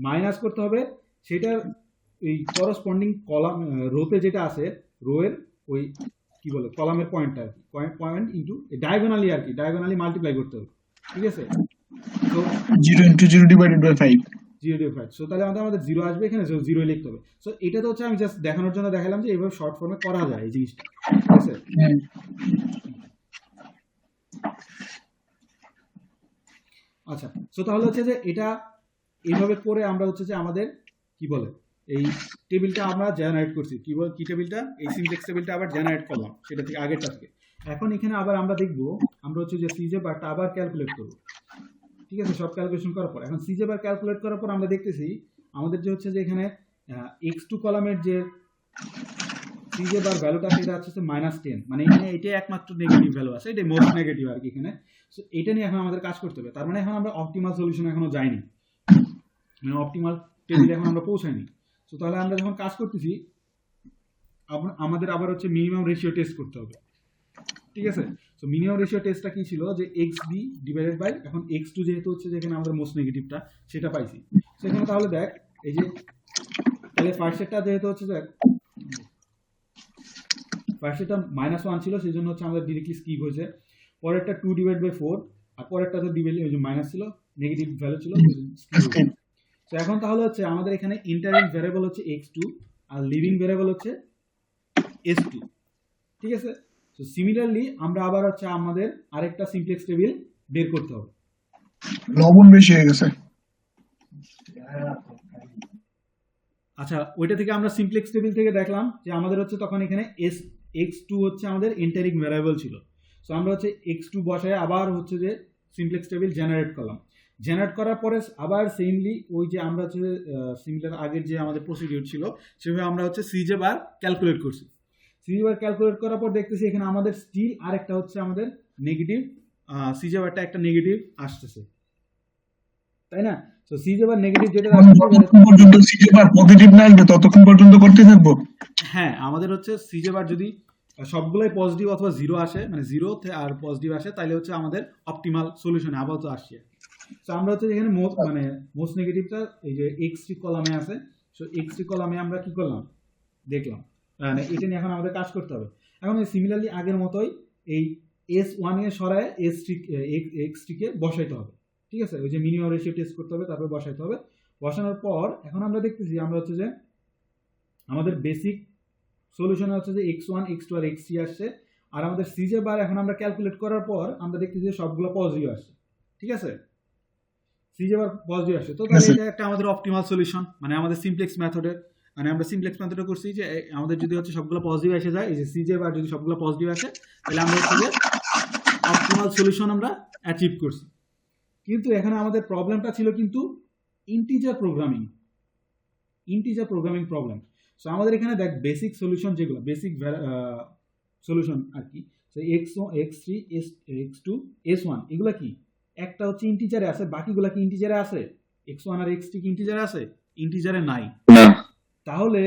মাইনাস করতে হবে সেটার এই করসপন্ডিং কলাম রোতে যেটা আছে, রোয়ের ওই কি বলে কলামের পয়েন্টটা আর কি, পয়েন্ট ইন্টু ডায়াগোনালি আর কি, ডায়াগোনালি মাল্টিপ্লাই করতে হবে, ঠিক আছে। তো 0 ইন্টু 0 ডিভাইডেড বাই 5। 0.5, সো তাহলে আমাদের 0 আসবে, এখানে 0 লিখতে হবে। সো এটা তো হচ্ছে আমি জাস্ট দেখানোর জন্য দেখালাম যে এইভাবে শর্ট ফর্মে করা যায় এই জিনিসটা, ঠিক আছে। আচ্ছা, সো তাহলে হচ্ছে যে এটা এইভাবে করে আমরা হচ্ছে যে আমাদের কি বলে এই টেবিলটা আমরা জেনারেট করছি, কি টেবিলটা, এই সিমপ্লেক্স টেবিলটা আবার জেনারেট করলাম সেটা থেকে আগেরটা থেকে। এখন এখানে আবার আমরা দেখবো, আমরা হচ্ছে যে সিজে বারটা আবার ক্যালকুলেট করবো, ঠিক আছে, সব ক্যালকুলেশন করার পর এখন সিজে বার ক্যালকুলেট করার পর আমরা দেখতেছি আমাদের যে হচ্ছে যে এখানে x2 কলামের যে সিজে বার ভ্যালুটা সেটা হচ্ছে -10, মানে এখানে এটাই একমাত্র নেগেটিভ ভ্যালু আছে, এটা মোস্ট নেগেটিভ আর কি এখানে। সো এটা নিয়ে এখন আমাদের কাজ করতে হবে, তার মানে এখন আমরা অপটিমাল সলিউশন এখনো যাইনি, মানে অপটিমাল টেবিলে এখন আমরা পৌঁছাইনি। সো তাহলে আমরা যখন কাজ করতেছি আমাদের আবার হচ্ছে মিনিমাম রেশিও টেস্ট করতে হবে, ঠিক আছে। সো মিনিমাম রেশিও টেস্টটা কি ছিল যে xb ডিভাইডেড বাই এখন x2 যেহেতু হচ্ছে যেখানে আমাদের মোস্ট নেগেটিভটা সেটা পাইছি, সেখানে তাহলে দেখ এই যে তাহলে ফার্স্টেরটা যেহেতু হচ্ছে দেখ ফার্স্টেরটা -1 ছিল, সেই জন্য হচ্ছে আমাদের ডিরেক্টলি স্কিপ হয়েছে, পরেরটা 2 ডিভাইড বাই 4, আর পরেরটা তো ডিভাইড ওই যে মাইনাস ছিল, নেগেটিভ ভ্যালু ছিল, স্কিপ। তো এখন তাহলে হচ্ছে আমাদের এখানে ইন্টারিম ভ্যারিয়েবল হচ্ছে x2 আর লিভিং ভ্যারিয়েবল হচ্ছে s2, ঠিক আছে। তো সিমিলারলি আমরা আবার হচ্ছে আমাদের আরেকটা সিমপ্লেক্স টেবিল বের করতে হবে। লবণ বেশি হয়ে গেছে। আচ্ছা, ওইটা থেকে আমরা সিমপ্লেক্স টেবিল থেকে দেখলাম যে আমাদের হচ্ছে তখন এখানে x2 হচ্ছে আমাদের এন্টারিং ভ্যারিয়েবল ছিল, সো আমরা হচ্ছে x2 বসায় আবার হচ্ছে যে সিমপ্লেক্স টেবিল জেনারেট করলাম, জেনারেট করার পরে আবার সেমলি ওই যে আমরা হচ্ছে সিমিলার আগের যে আমাদের প্রসিডিউর ছিল সেভাবে আমরা হচ্ছে সিজে বার ক্যালকুলেট করছি। সিজে বার ক্যালকুলেট করার পর দেখতেছি এখানে আমাদের স্টিল আরেকটা হচ্ছে আমাদের নেগেটিভ, সিজে বারটা একটা নেগেটিভ আসতেছে, তাই না? তো সি জেবার নেগেটিভ যেটা মানে আসবে যতক্ষণ পর্যন্ত সিজে বার পজিটিভ না আসবে ততক্ষণ পর্যন্ত করতে থাকবো। হ্যাঁ, আমাদের হচ্ছে সি জেবার যদি সবগুলাই পজিটিভ অথবা জিরো আসে, মানে জিরো আর পজিটিভ আসে, তাহলে হচ্ছে আমাদের অপটিমাল সলিউশনে আপাতত আসছে। তো আমরা হচ্ছে এখানে মানে মোস্ট নেগেটিভটা এই যে এক্স3 কলামে আছে। সো এক্স3 কলামে আমরা কি করলাম দেখলাম, মানে এটা নিয়ে এখন আমাদের কাজ করতে হবে। এখন সিমিলারলি আগের মতোই এই S1 এ সরায় X3 কে বসাইতে হবে। ঠিক আছে, ওই যে মিনিমাম রেশিও টেস্ট করতে হবে, তারপর বসাইতে হবে। বসানোর পর এখন আমরা দেখতেছি আমরা হচ্ছে যে আমাদের বেসিক সলিউশন হচ্ছে যে x1 x2 আর x3 আসছে, আর আমাদের সিজে বার এখন আমরা ক্যালকুলেট করার পর আমরা দেখতেছি যে সবগুলো পজিটিভ আসছে। ঠিক আছে, সিজে বার পজিটিভ আসছে, তো তাহলে এটা একটা আমাদের অপটিমাল সলিউশন, মানে আমাদের সিমপ্লেক্স মেথডে, মানে আমরা সিমপ্লেক্স মেথডে করছি যে আমাদের যদি হচ্ছে সবগুলো পজিটিভ এসে যায়, এই যে সিজে বার যদি সবগুলো পজিটিভ আসে, তাহলে আমরা হচ্ছে যে অপটিমাল সলিউশন আমরা অ্যাচিভ করছি। কিন্তু এখানে আমাদের প্রবলেমটা ছিল কিন্তু ইন্টিজার প্রোগ্রামিং প্রবলেম। সো আমাদের এখানে দেখ বেসিক সলিউশন যেগুলো বেসিক সলিউশন আর কি, সো x3 x2 s1 এগুলা কি একটা হচ্ছে ইন্টিজারে আছে, বাকিগুলা কি ইন্টিজারে আছে? x1 আর x3 কি ইন্টিজারে আছে? ইন্টিজারে নাই। না, তাহলে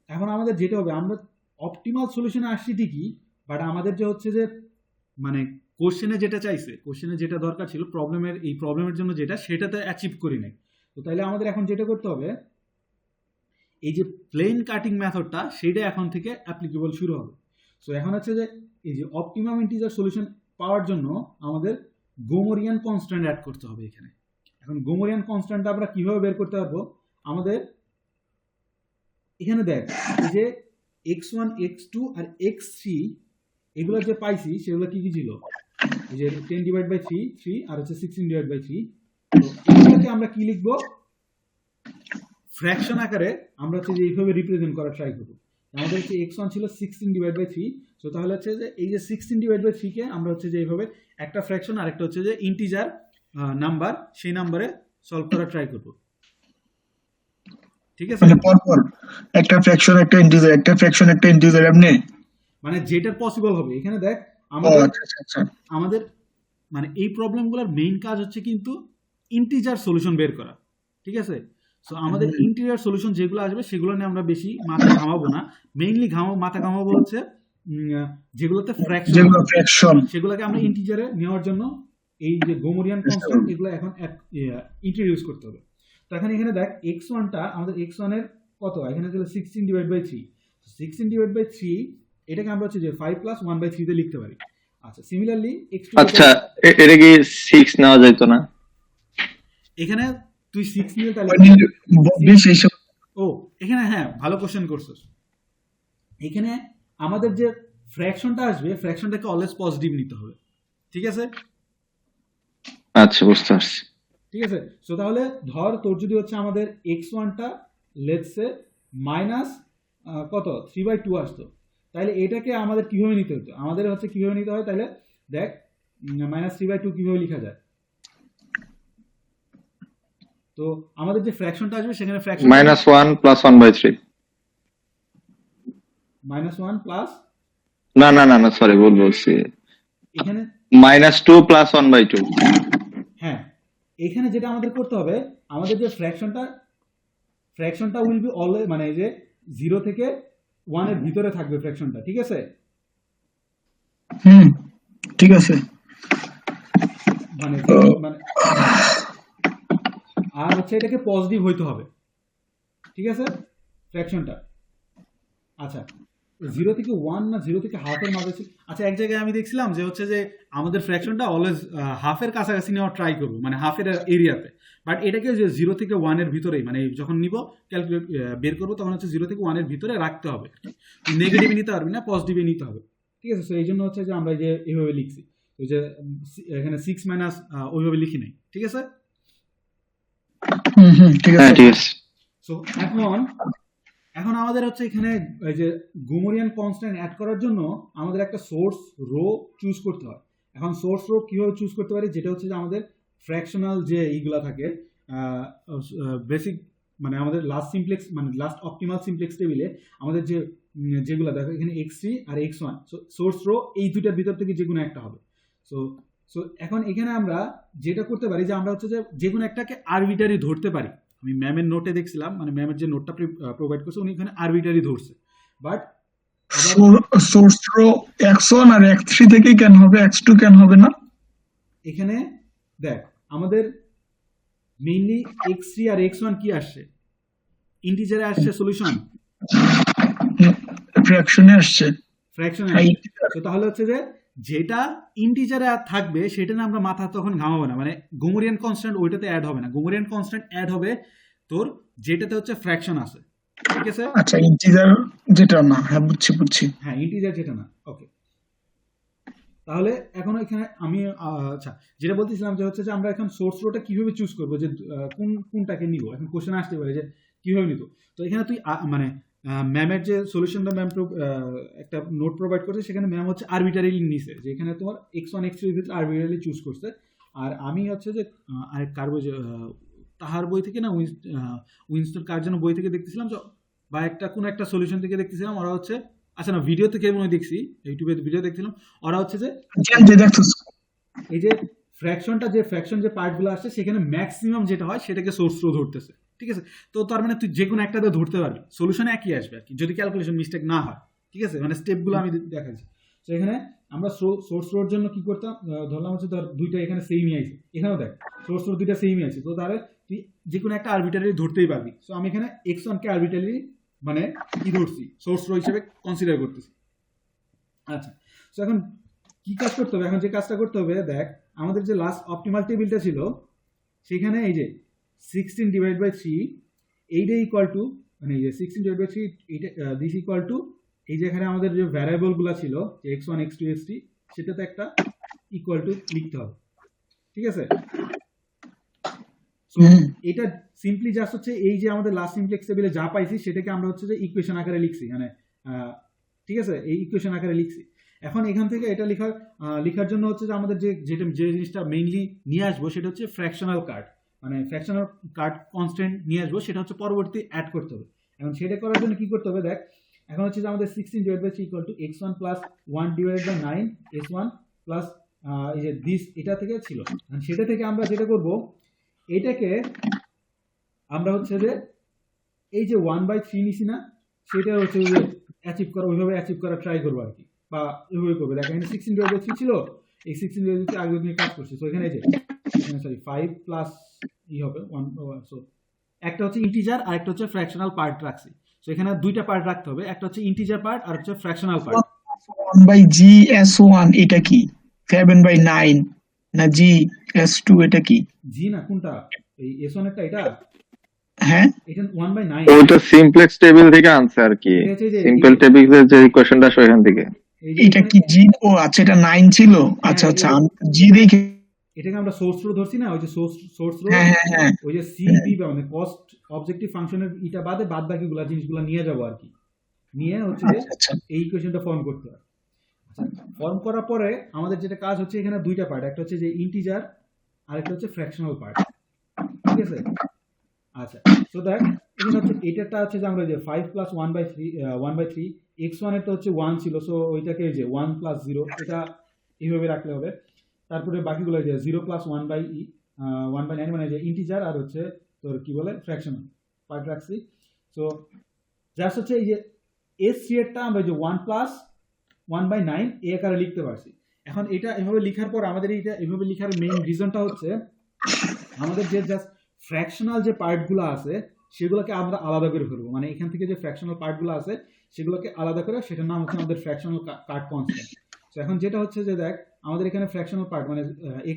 এখন আমাদের যেটা হবে, আমরা অপটিমাল সলিউশনে আসছি ঠিকই, বাট আমাদের যে হচ্ছে যে মানে কোশ্চেনে যেটা চাইছে, কোশ্চেনে যেটা দরকার ছিল এই প্রবলেমের জন্য যেটা, সেটাতে অ্যাচিভ করি নাই। তো তাইলে আমাদের এখন যেটা করতে হবে, এই যে প্লেন কাটিং মেথডটা সেটা এখন থেকে অ্যাপ্লিকেবল শুরু হবে। সো এখন হচ্ছে যে এই যে অপটিমাম ইন্টিজার সলিউশন পাওয়ার জন্য আমাদের গোমোরিয়ান কনস্ট্যান্ট অ্যাড করতে হবে এখানে। এখন গোমোরিয়ান কনস্ট্যান্টটা আমরা কিভাবে বের করতে পারবো? আমাদের এখানে দেখ এই যে x1 x2 আর x3 এগুলো যে পাইছি সেগুলো কি কি ছিল, এই যে 10/3 আর হচ্ছে 16/3। তো এগুলোকে আমরা কি লিখবো? ফ্র্যাকশন আকারে আমরা হচ্ছে যে এইভাবে রিপ্রেজেন্ট করার ট্রাই করবো। আমাদের হচ্ছে x1 ছিল 16/3, সো তাহলে হচ্ছে যে এই যে 16/3 কে আমরা হচ্ছে যে এইভাবে একটা ফ্র্যাকশন আর একটা হচ্ছে যে ইন্টিজার নাম্বার, সেই নাম্বারে সলভ করার ট্রাই করবো। ঠিক আছে, মানে পরপর একটা ফ্র্যাকশন একটা ইন্টিজার, একটা ফ্র্যাকশন একটা ইন্টিজার এমনি। মানে যেটার পসিবল হবে। এখানে দেখ ও আমাদের আচ্ছা আচ্ছা আচ্ছা। আমাদের মানে এই প্রবলেমগুলোর মেইন কাজ হচ্ছে কিন্তু ইন্টিজার সলিউশন বের করা। ঠিক আছে, সো আমাদের ইন্টিজার সলিউশন যেগুলো আসবে সেগুলো নিয়ে আমরা বেশি মাথা ঘামাবো না। মেইনলি মাথা ঘামাবো হচ্ছে যেগুলোতে যেগুলো ফ্র্যাকশন সেগুলোকে আমরা ইন্টিজারে নেওয়ার জন্য এই যে গোমোরিয়ান কনস্ট্যান্ট এগুলো এখন ইন্ট্রোডিউস করতে হবে। তো এখানে দেখ x1টা আমাদের x1 এর কত, এখানে ছিল 16/3। 16/3 এটাকে আমরা হচ্ছে যে 5 + 1/3 তে লিখতে পারি। আচ্ছা, সিমিলারলি x2, আচ্ছা এটা কি 6 নেওয়া যাইতো না? এখানে তুই 6 নিলে তাহলে বেশ এইসব। ও এখানে হ্যাঁ, ভালো কোশ্চেন করছিস। এখানে আমাদের যে ফ্র্যাকশনটা আসবে, ফ্র্যাকশনটাকে অলওয়েজ পজিটিভ নিতে হবে। ঠিক আছে, আচ্ছা বুঝতে পারছি। ঠিক আছে। সো তাহলে ধর তোর যদি হচ্ছে আমাদের x1টা লেটস সে মাইনাস কত 3/2 আসতো, তাহলে এটাকে আমাদের কিভাবে নিতে হতো? আমাদের হচ্ছে কিভাবে নিতে হয়, তাহলে দেখ -3/2 কিভাবে লেখা যায়। তো আমাদের যে ফ্র্যাকশনটা আসবে সেখানে ফ্র্যাকশন -1 + 1/3। -1 প্লাস, না সরি ভুল বলছি, এখানে -2 + 1/2। হ্যাঁ, এখানে যেটা আমাদের করতে হবে, আমাদের যে ফ্র্যাকশনটা উইল বি অলওয়েজ, মানে যে 0 থেকে 1 এর ভিতরে থাকবে ফ্র্যাকশনটা। ঠিক আছে, ঠিক আছে। মানে মানে আর হচ্ছে এটাকে পজিটিভ হইতে হবে। ঠিক আছে, ফ্র্যাকশনটা। আচ্ছা, 0 থেকে 1 না 0 থেকে হাফের মাঝে ছিল। আচ্ছা, এক জায়গায় আমি দেখছিলাম যে হচ্ছে যে আমাদের ফ্র্যাকশনটা অলওয়েজ হাফের কাছাকাছি নেওয়ার ট্রাই করবো, মানে হাফের এরিয়াতে। বাট এটাকে যে 0 থেকে 1 এর ভিতরেই, মানে যখন নিব ক্যালকুলেট বের করবো তখন হচ্ছে 0 থেকে 1 এর ভিতরে রাখতে হবে। নেগেটিভে নিতে পারবি না, পজিটিভে নিতে হবে। ঠিক আছে, তো এই জন্য হচ্ছে যে আমরা যে এইভাবে লিখছি, ওই যে এখানে 6 মাইনাস ওইভাবে লিখি নাই। ঠিক আছে, ঠিক হ্যাঁ আছে। ঠিক আছে। সো এখন আমাদের হচ্ছে এখানে এই যে গোমোরিয়ান কনস্ট্যান্ট অ্যাড করার জন্য আমাদের একটা সোর্স রো চুজ করতে হয়। এখন সোর্স রো কিভাবে চুজ করতে পারি, যেটা হচ্ছে যে আমাদের ফ্র্যাকশনাল যে এইগুলা থাকে বেসিক, মানে আমাদের লাস্ট সিমপ্লেক্স, মানে লাস্ট অপটিমাল সিমপ্লেক্স টেবিলে আমাদের যে যেগুলো দেখো এখানে x3 আর x1, সো সোর্স রো এই দুইটার ভিতর থেকে যে কোনো একটা হবে। সো সো এখন এখানে আমরা যেটা করতে পারি যে আমরা হচ্ছে যে কোনো একটাকে আরবিটারি ধরতে পারি। আমি ম্যামের নোটে দেখছিলাম, মানে ম্যামের যে নোটটা প্রোভাইড করছে উনি এখানে আরবিটারি ধরছে, বাট আবার সোর্স রো x1 আর x3 থেকেই কেন হবে, x2 কেন হবে না? এখানে দেখ আমাদের মেইনলি x3 আর x1 কি আসছে, ইন্টিজারে আসছে সলিউশন, ফ্র্যাকশনে আসছে। ফ্র্যাকশনে হ্যাঁ, আসছে। তো তাহলে হচ্ছে যে যেটা ইন্টিজারে থাকবে সেটা না আমরা মাথা তখন ঘামাবো না, মানে গোমোরিয়ান কনস্ট্যান্ট ওইটাতে অ্যাড হবে না, গোমোরিয়ান কনস্ট্যান্ট অ্যাড হবে তোর যেটাতে হচ্ছে ফ্র্যাকশন আছে, ঠিক আছে? আচ্ছা, ইন্টিজার যেটা না, হ্যাঁ বুঝছি। হ্যাঁ, ইন্টিজার যেটা না, ওকে। তাহলে এখন এখানে আমি আচ্ছা যেটা বলতেছিলাম যে হচ্ছে যে আমরা এখন সোর্স রোটা কিভাবে চুজ করবো, যে কোনটাকে নিব, এখন কোশ্চেন আসতে পারে যে কিভাবে নিব। তো এখানে তুই মানে ম্যামের যে সলিউশনটা ম্যাম একটা নোট প্রোভাইড করছে, সেখানে ম্যাম হচ্ছে আরবিটারিলি নিছে, যে এখানে তোমার x1 x2 এর ভিতরে আরবিটারিলি চুজ করছে। আর আমি হচ্ছে যে আরেক কার বই তাহার বই থেকে না, উইনস্টন কার যেন বই থেকে দেখতেছিলাম, বা কোনো একটা সলিউশন থেকে দেখতেছিলাম, ওরা হচ্ছে আচ্ছা না ভিডিও থেকে মনে হয় দেখছি, ইউটিউবে ভিডিও দেখছিলাম, ওরা হচ্ছে যে এই যে ফ্র্যাকশন যে পার্টগুলো আসছে সেখানে ম্যাক্সিমাম যেটা হয় সেটাকে সোর্স রো ধরতেছে, ঠিক আছে? তো তার মানে তুই যে কোনো একটাতে ধরতে পারবি, সলিউশন একই আসবে আর কি, যদি ক্যালকুলেশন মিস্টেক না হয়, ঠিক আছে? মানে স্টেপগুলো আমি দেখাচ্ছি। তো এখানে আমরা সোর্স রোর জন্য কি করতাম, ধরলাম হচ্ছে ধর দুইটা এখানে সেমই আছে, এখানেও দেখ সোর্স রো দুইটা সেমই আছে, তো তাহলে তুই যে কোনো একটা আরবিটারি ধরতেই পারবি। সো আমি এখানে x1 কে আরবিটারি মানে কি ধরছি, সোর্স রো হিসেবে কনসিডার করতেছি। আচ্ছা, তো এখন কি কাজ করতে হবে, এখন যে কাজটা করতে হবে দেখ, আমাদের যে লাস্ট অপটিমাল টেবিলটা ছিল সেখানে এই যে 16/3 এইটা ইকুয়াল টু, মানে এই যে 16/3 এইটা দিস ইকুয়াল টু এই যে এখানে আমাদের যে ভ্যারিয়েবল গুলো ছিল যে x1 x2 x3 সেটাতে একটা ইকুয়াল টু লিখতে হবে, ঠিক আছে? So, এটা সিম্পলি জাস্ট হচ্ছে এই যে আমাদের লাস্ট সিমপ্লেক্স টেবিলে যা পাইছি সেটাকে আমরা হচ্ছে যে ইকুয়েশন আকারে লিখছি, মানে ঠিক আছে, এই ইকুয়েশন আকারে লিখছি। এখন এখান থেকে এটা লেখার জন্য হচ্ছে যে আমাদের যে জিনিসটা মেইনলি নিয়ে আসবো সেটা হচ্ছে ফ্র্যাকশনাল কার্ড, মানে ফ্র্যাকশনাল কার্ড কনস্ট্যান্ট নিয়ে আসবো, সেটা হচ্ছে পরবর্তী অ্যাড করতে হবে। এখন সেটা করার জন্য কি করতে হবে দেখ, এখন হচ্ছে যে আমাদের 16/3 equal to x1 plus 1/9 s1 plus এই যে দিস এটা থেকে ছিল, সেটা থেকে আমরা যেটা করব এটাকে আমরা হচ্ছে যে এই যে 1/3 নিছি না, সেটা হচ্ছে যে অ্যাচিভ করা, ওইভাবে অ্যাচিভ করা ট্রাই করবো আর কি, বা ওইভাবে করবে। দেখেন এখানে 16/3 ছিল, এই 16/3 আগে নিয়ে কাজ করছি। তো এখানে যে সরি 5 প্লাস ই হবে 1, সো একটা হচ্ছে ইন্টিজার আর একটা হচ্ছে ফ্র্যাকশনাল পার্ট রাখছি। সো এখানে দুইটা পার্ট রাখতে হবে, একটা হচ্ছে ইন্টিজার পার্ট আর হচ্ছে ফ্র্যাকশনাল পার্ট। 1/GS1 এটা কি 7/9 না GS2 এটা কি? জি না, কোনটা? এই S1 এরটা, এটা হ্যাঁ, এটা 1/9, ওইটা সিমপ্লেক্স টেবিল থেকে আনছে আর কি, এটা হচ্ছে যে সিম্পল টেবিলের যে ইকুয়েশনটা সেখান থেকে। এই যে এটা কি জি? ও আচ্ছা, এটা 9 ছিল। আচ্ছা আচ্ছা, আমি জি দেখে এটাকে আমরা সোর্স রো ধরছি না, ওই যে সোর্স রো, হ্যাঁ হ্যাঁ হ্যাঁ ওই যে সিপি মানে কস্ট অবজেক্টিভ ফাংশনের এটা বাদে বাদ বাকিগুলা জিনিসগুলো নিয়ে যাবো আর কি, নিয়ে হচ্ছে যে আচ্ছা আচ্ছা এই ইকুয়েশনটা ফর্ম করতে হয়। ফর্ম করার পরে আমাদের যেটা কাজ হচ্ছে এখানে দুইটা পার্ট, একটা হচ্ছে যে ইন্টিজার আর একটা হচ্ছে ফ্র্যাকশনাল পার্ট, ঠিক আছে? আচ্ছা, সো দ্যাট এখানে হচ্ছে এটাটা হচ্ছে যে আমরা যে 5 প্লাস 1/3 x1 এর তো হচ্ছে 1 ছিল, সো ওইটাকে যে 1 প্লাস 0 এটা এইভাবে রাখলে হবে। তারপরে বাকিগুলো যে 0 প্লাস 1/9 মানে যে ইন্টিজার আর হচ্ছে তোর কি বলে ফ্র্যাকশনাল পার্ট রাখছি। সো জাস্ট হচ্ছে এই যে s3 এরটা আমরা যে 1 প্লাস 1/9 এই আকারে লিখতে পারছি। এখন এটা এভাবে লেখার পর আমাদের এটা এভাবে লেখার মেইন রিজনটা হচ্ছে আমাদের যে জাস্ট ফ্র্যাকশনাল যে পার্টগুলো আছে সেগুলোকে আমরা আলাদা করে ফেলবো, মানে এখান থেকে যে ফ্র্যাকশনাল পার্টগুলো আছে সেগুলোকে আলাদা করে, সেটার নাম হচ্ছে আমাদের ফ্র্যাকশনাল কার্ড কনস্ট্যান্ট। তো এখন যেটা হচ্ছে যে দেখ আমাদের এখানে ফ্র্যাকশনাল পার্ট মানে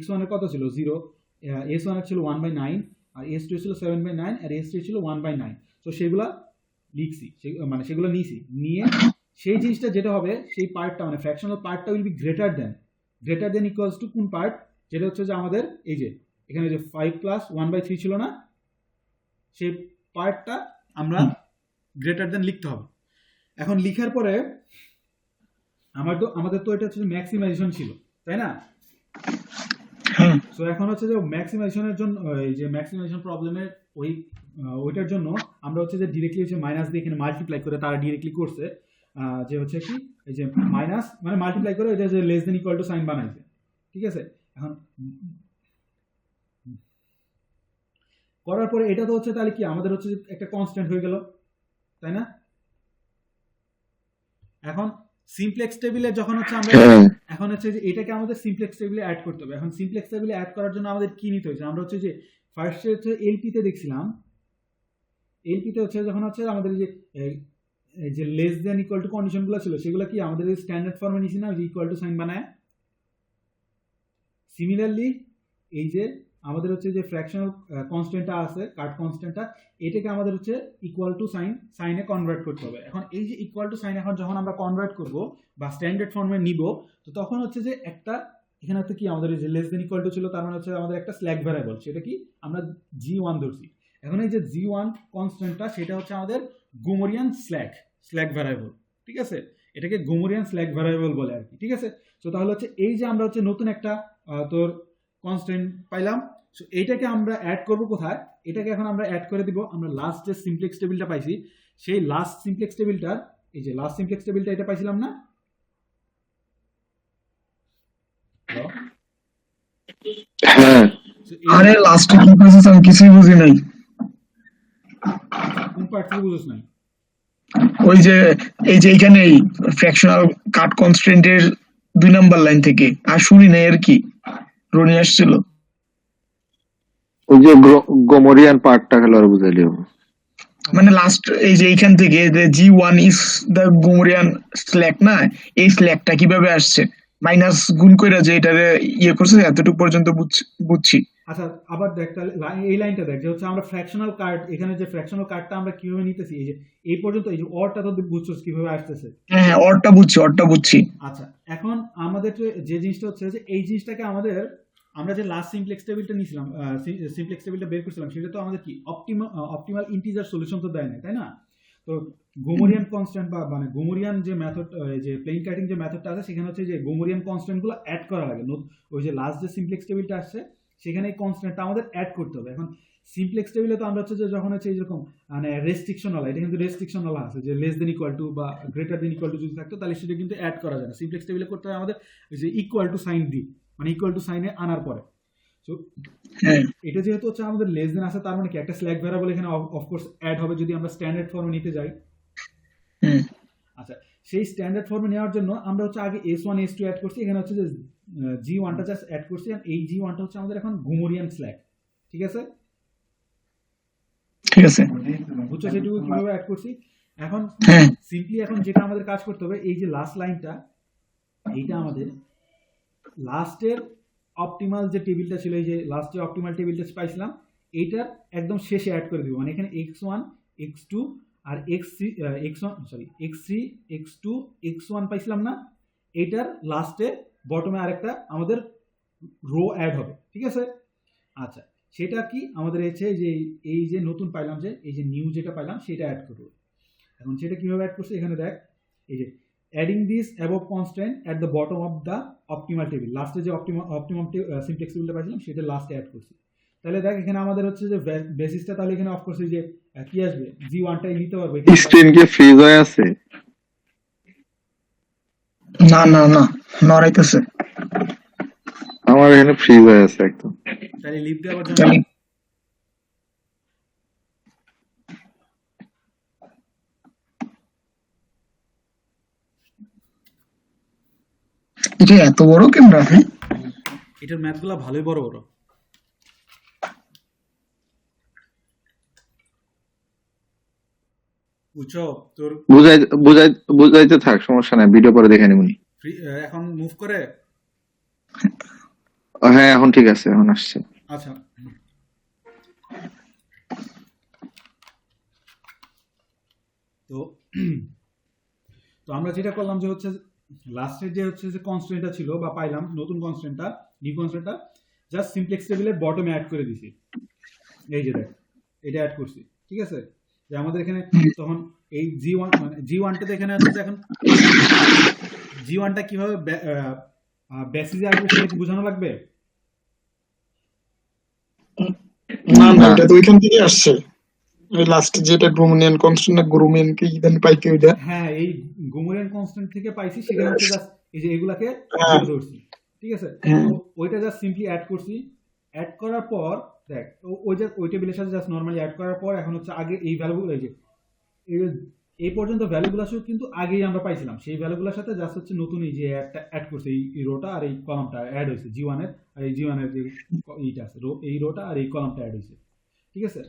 x1 এর কত ছিল 0, s1 এর ছিল 1/9 আর s2 ছিল 7/9 আর s3 ছিল 1/9। তো সেগুলা লিখছি, মানে সেগুলো নিয়ে সেই জিনিসটা যেটা হবে সেই পার্টটা মানে ফ্র্যাকশনাল পার্টটা will be greater than equals two কোন পার্ট, যেটা হচ্ছে যে আমাদের এই যে এখানে যে 5 প্লাস 1/3 ছিল না, সেই পার্টটা আমরা গ্রেটার দেন লিখতে হবে। এখন লিখার পরে আমাদের তো এটা হচ্ছে ম্যাক্সিমাইজেশন ছিল, তাই না? সো এখন হচ্ছে যে ম্যাক্সিমাইজেশনের জন্য এই যে ম্যাক্সিমাইজেশন প্রবলেমের ওইটার জন্য আমরা হচ্ছে যে ডিরেক্টলি হচ্ছে মাইনাস দিয়ে এখানে মাল্টিপ্লাই করে তারা ডিরেক্টলি করছে, যে হচ্ছে কি এই যে মাইনাস মানে মাল্টিপ্লাই করে এটা যে less than equal to sign বানাইছে, ঠিক আছে? এখন করার পরে এটা তো হচ্ছে তাহলে কি আমাদের হচ্ছে যে একটা কনস্ট্যান্ট হয়ে গেল, তাই না? এখন সিমপ্লেক্স টেবিলে যখন হচ্ছে আমরা হ্যাঁ এখন হচ্ছে যে এটাকে আমাদের সিমপ্লেক্স টেবিলে অ্যাড করতে হবে। এখন সিমপ্লেক্স টেবিলে অ্যাড করার জন্য আমাদের কি নিতে হয়েছে? আমরা হচ্ছে যে ফার্স্টে হচ্ছে এলপিতে দেখছিলাম, এলপিতে হচ্ছে যখন হচ্ছে আমাদের এই যে লেস দেন ইকুয়াল টু কন্ডিশনগুলো ছিল সেগুলো কি আমাদের স্ট্যান্ডার্ড ফর্মে নিছি না, ইকুয়াল টু সাইন বানায়। সিমিলারলি এই যে আমাদের হচ্ছে যে ফ্র্যাকশনাল কনস্ট্যান্টটা আছে, কাট কনস্ট্যান্টটা, এটাকে আমাদের হচ্ছে ইকুয়াল টু সাইনে কনভার্ট করতে হবে। এখন এই যে ইকুয়াল টু সাইন এখন যখন আমরা কনভার্ট করব বা স্ট্যান্ডার্ড ফর্মে নিব, তো তখন হচ্ছে যে একটা এখানে হচ্ছে কি আমাদের এই যে লেস দেন ইকুয়াল টু ছিল, তার মানে হচ্ছে আমাদের একটা স্ল্যাক ভ্যারিয়েবল, সেটা কি আমরা G1 ধরছি। এখন এই যে G1 কনস্ট্যান্টটা সেটা হচ্ছে আমাদের গোমোরিয়ান স্ল্যাক ভ্যারিয়েবল, ঠিক আছে? এটাকে গোমোরিয়ান স্ল্যাক ভ্যারিয়েবল বলে আর কি, ঠিক আছে? তো তাহলে হচ্ছে এই যে আমরা হচ্ছে নতুন একটা তোর কনস্ট্যান্ট পাইলাম, সো এইটাকে আমরা অ্যাড করব কোথায়? এটাকে এখন আমরা অ্যাড করে দিব আমরা লাস্ট যে সিমপ্লেক্স টেবিলটা পাইছি, সেই লাস্ট সিমপ্লেক্স টেবিলটার এই যে লাস্ট সিমপ্লেক্স টেবিলটা এটা পাইছিলাম না? Hello? হ্যাঁ So, আরে লাস্টে কি বলছিস আমি কিছুই বুঝি নাই। কোন পার্ট থেকে বুঝছ নাই? ওই যে এই যে এখানে এই ফ্র্যাকশনাল কাট কনস্ট্যান্টের 2 নাম্বার লাইন থেকে আর শুনি নাই আর কি, রনি আসছিল। ওই যে গোমোরিয়ান পার্টটা খেলো আর বুঝাইলি হবে। মানে লাস্ট এই যে এইখান থেকে যে G1 ইজ দ্য গোমোরিয়ান স্ল্যাক না, এই স্ল্যাকটা কিভাবে আসছে মাইনাস গুণ কইরা যে এটারে ইয়ে করছে এতটুকু পর্যন্ত বুঝছি। আচ্ছা আবার দেখ তাহলে এই লাইনটা দেখ যে হচ্ছে আমরা ফ্র্যাকশনাল কার্ড, এখানে যে ফ্র্যাকশনাল কার্ডটা আমরা কিভাবে নিতেছি, এই যে এই পর্যন্ত এই যে অরটা তো বুঝছস কিভাবে আসতেছে। হ্যাঁ অরটা বুঝছি। আচ্ছা এখন আমাদের যে জিনিসটা হচ্ছে যে এই জিনিসটাকে আমাদের আমরা যে লাস্ট সিমপ্লেক্স টেবিলটা নিয়েছিলাম, সিমপ্লেক্স টেবিলটা বের করছিলাম, সেটা তো আমাদের কি অপটিমাল ইন্টিজার সলিউশন তো দেয় না, তাই না? তো গোমোরিয়ান কনস্ট্যান্ট বা মানে গোমোরিয়ান যে মেথড, যে প্লেন কাটিং যে মেথডটা আছে সেখানে হচ্ছে যে গোমোরিয়ান কনস্ট্যান্টগুলো অ্যাড করা লাগে। ওই যে লাস্ট যে সিমপ্লেক্স টেবিলটা আসছে সেখানে এই কনস্ট্যান্টটা আমাদের অ্যাড করতে হবে। এখন সিমপ্লেক্স টেবিলে তো আমরা হচ্ছে যে যখন হচ্ছে এরকম মানে রেস্ট্রিকশন ওয়ালা, এটা কিন্তু রেস্ট্রিকশন ওয়ালা আছে যে লেস দেন ইকুয়াল টু বা গ্রেটার দেন ইকুয়াল টু যদি থাকতো তাহলে সেটা কিন্তু অ্যাড করা যায় না। সিমপ্লেক্স টেবিলে করতে হয় আমাদের ওই যে ইকুয়াল টু সাইন দিই, মানে ইকুয়াল টু সাইনে আনার পরে। সো হ্যাঁ এটা যেহেতু হচ্ছে আমাদের লেস দেন আছে, তার মানে কি একটা স্ল্যাক ভ্যারিয়েবল এখানে অফকোর্স অ্যাড হবে যদি আমরা স্ট্যান্ডার্ড ফর্মে নিতে যাই। হুম আচ্ছা সেই স্ট্যান্ডার্ড ফর্মে নেওয়ার জন্য আমরা হচ্ছে আগে S1 S2 অ্যাড করছি, এখানে হচ্ছে যে G1টা জাস্ট অ্যাড করছি, আর এই G1টা হচ্ছে আমাদের এখন গোমোরিয়ান স্ল্যাক, ঠিক আছে? ঠিক আছে। বুঝছো সেটুকু কিভাবে অ্যাড করছি? এখন হ্যাঁ সিম্পলি এখন যেটা আমাদের কাজ করতে হবে, এই যে লাস্ট লাইনটা, এইটা আমাদের লাস্টের অপটিমাল যে টেবিলটা ছিল, এই যে লাস্টে অপটিমাল টেবিলটা পাইছিলাম, এইটার একদম শেষে অ্যাড করে দিব। মানে এখানে x1 x2 আর x3 x1 sorry x3 x2 x1 পাইছিলাম না, এইটার লাস্টে বটমে আরেকটা আমাদের রো অ্যাড হবে, ঠিক আছে? আচ্ছা সেটা কি আমাদের হচ্ছে যে এই যে নতুন পাইলাম, যে এই যে নিউ যেটা পাইলাম সেটা অ্যাড করব। এখন সেটা কিভাবে অ্যাড করছি এখানে দেখ, এই যে adding this above constant at the bottom of the optimal table, লাস্টে যে অপটিমাম সিমপ্লেক্স টেবিলটা পাইছিলাম সেটা লাস্টে অ্যাড করছি। তাহলে দেখ এখানে আমাদের হচ্ছে যে বেসিসটা, তাহলে এখানে অফকোর্স এই যে কি আসবে, G1টাই নিতে পারবে। স্ক্রিন কি ফ্রিজ হয়ে আছে? না নড়াইতেছে। আমার এখানে ফ্রিজ হয়ে আছে একদম। তাহলে লিভ দেওয়ার জন্য তাহলে এটা এত বড় ক্যামেরা? হ্যাঁ এটার ম্যাথগুলো ভালোই বড় বড়। বুঝছো তোর বুঝাইতে থাক, সমস্যা নাই, ভিডিও পরে দেখে নিবনি। এখন মুভ করে। হ্যাঁ এখন ঠিক আছে, এখন আসছে। আচ্ছা তো তো আমরা যেটা করলাম যে হচ্ছে লাস্টের যে হচ্ছে যে কনস্ট্যান্টটা ছিল বা পাইলাম নতুন কনস্ট্যান্টটা, নিউ কনস্ট্যান্টটা জাস্ট সিমপ্লেক্স টেবিলের বটমে অ্যাড করে দিছি। এই যে দেখ এটা অ্যাড করছি, ঠিক আছে? যে আমাদের এখানে তখন এই G1 মানে G1টাতে এখানে আছে যে এখন G1টা কিভাবে বেসিসে আসবে সেটা কি বোঝানো লাগবে? না এটা তো ওইখান থেকে আসছে, ওই লাস্ট যেটা গ্রোমিয়ান কনস্ট্যান্ট না গ্রোমিয়ান কি জানি পাইতে ওইটা। হ্যাঁ এই গোমোরিয়ান কনস্ট্যান্ট থেকে পাইছি, সেখানে হচ্ছে জাস্ট এই যে এগুলাকে হ্যাঁ। ধরছি। ঠিক আছে? হ্যাঁ। তো ওইটা জাস্ট সিম্পলি অ্যাড করছি। অ্যাড করার পর দেখ ওই টেবিলের সাথে জাস্ট নর্মালি অ্যাড করার পর এখন হচ্ছে আগে এই ভ্যালুগুলো এই যে এই- এই পর্যন্ত ভ্যালুগুলো কিন্তু আগেই আমরা পাইছিলাম, সেই ভ্যালুগুলোর সাথে জাস্ট হচ্ছে নতুন এই যে অ্যাড করছে, এই রোটা আর এই কলামটা অ্যাড হয়েছে জি1 এর, আর এই জি1 এর যে এইটা আছে এই রোটা আর এই কলামটা অ্যাড হয়েছে। ঠিক আছে?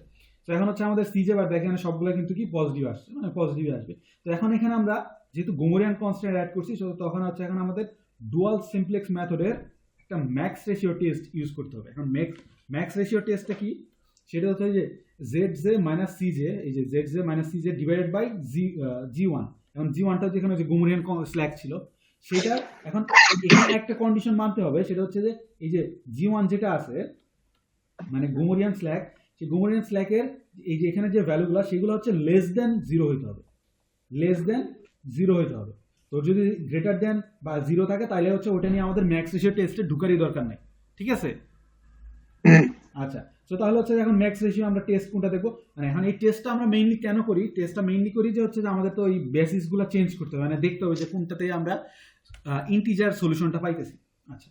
তো এখন হচ্ছে আমাদের সিজে বার দেখেন সবগুলো কিন্তু কি পজিটিভ আসছে, মানে পজিটিভ আসবে। তো এখন এখানে আমরা যেহেতু গোমোরিয়ান কনস্ট্যান্ট অ্যাড করছি, তখন হচ্ছে এখন আমাদের ডুয়াল সিমপ্লেক্স মেথডের একটা ম্যাক্স রেশিও টেস্ট ইউজ করতে হবে। এখন ম্যাক্স রেশিও টেস্টটা কি, সেটা হচ্ছে যে z j minus c j, এই যে z j minus c j divided by g one. এখন জি ওয়ানটা যেখানে যে গোমোরিয়ান স্ল্যাক ছিল সেটা এখন এখানে একটা কন্ডিশন মানতে হবে, সেটা হচ্ছে যে এই যে জি ওয়ান যেটা আছে মানে গোমোরিয়ান স্ল্যাক, সেই গোমোরিয়ান স্ল্যাকের এই যে এখানে যে ভ্যালুগুলো সেগুলো হচ্ছে লেস দেন জিরো হইতে হবে, লেস দেন জিরো হইতে হবে। তো যদি গ্রেটার দেন বা জিরো থাকে তাহলে হচ্ছে ওটা নিয়ে আমাদের ম্যাক্স রেশিও টেস্টে ঢুকারই দরকার নেই। ঠিক আছে? আচ্ছা, তো তাহলে হচ্ছে এখন ম্যাক্স রেশিও আমরা টেস্ট কোনটা দেখবো, মানে এখন এই টেস্টটা আমরা মেইনলি কেন করি, টেস্টটা মেইনলি করি যে হচ্ছে যে আমাদের তো এই বেসিসগুলো চেঞ্জ করতে হবে, মানে দেখতে হবে যে কোনটাতে আমরা ইন্টিজার সলিউশনটা পাইতেছি। আচ্ছা,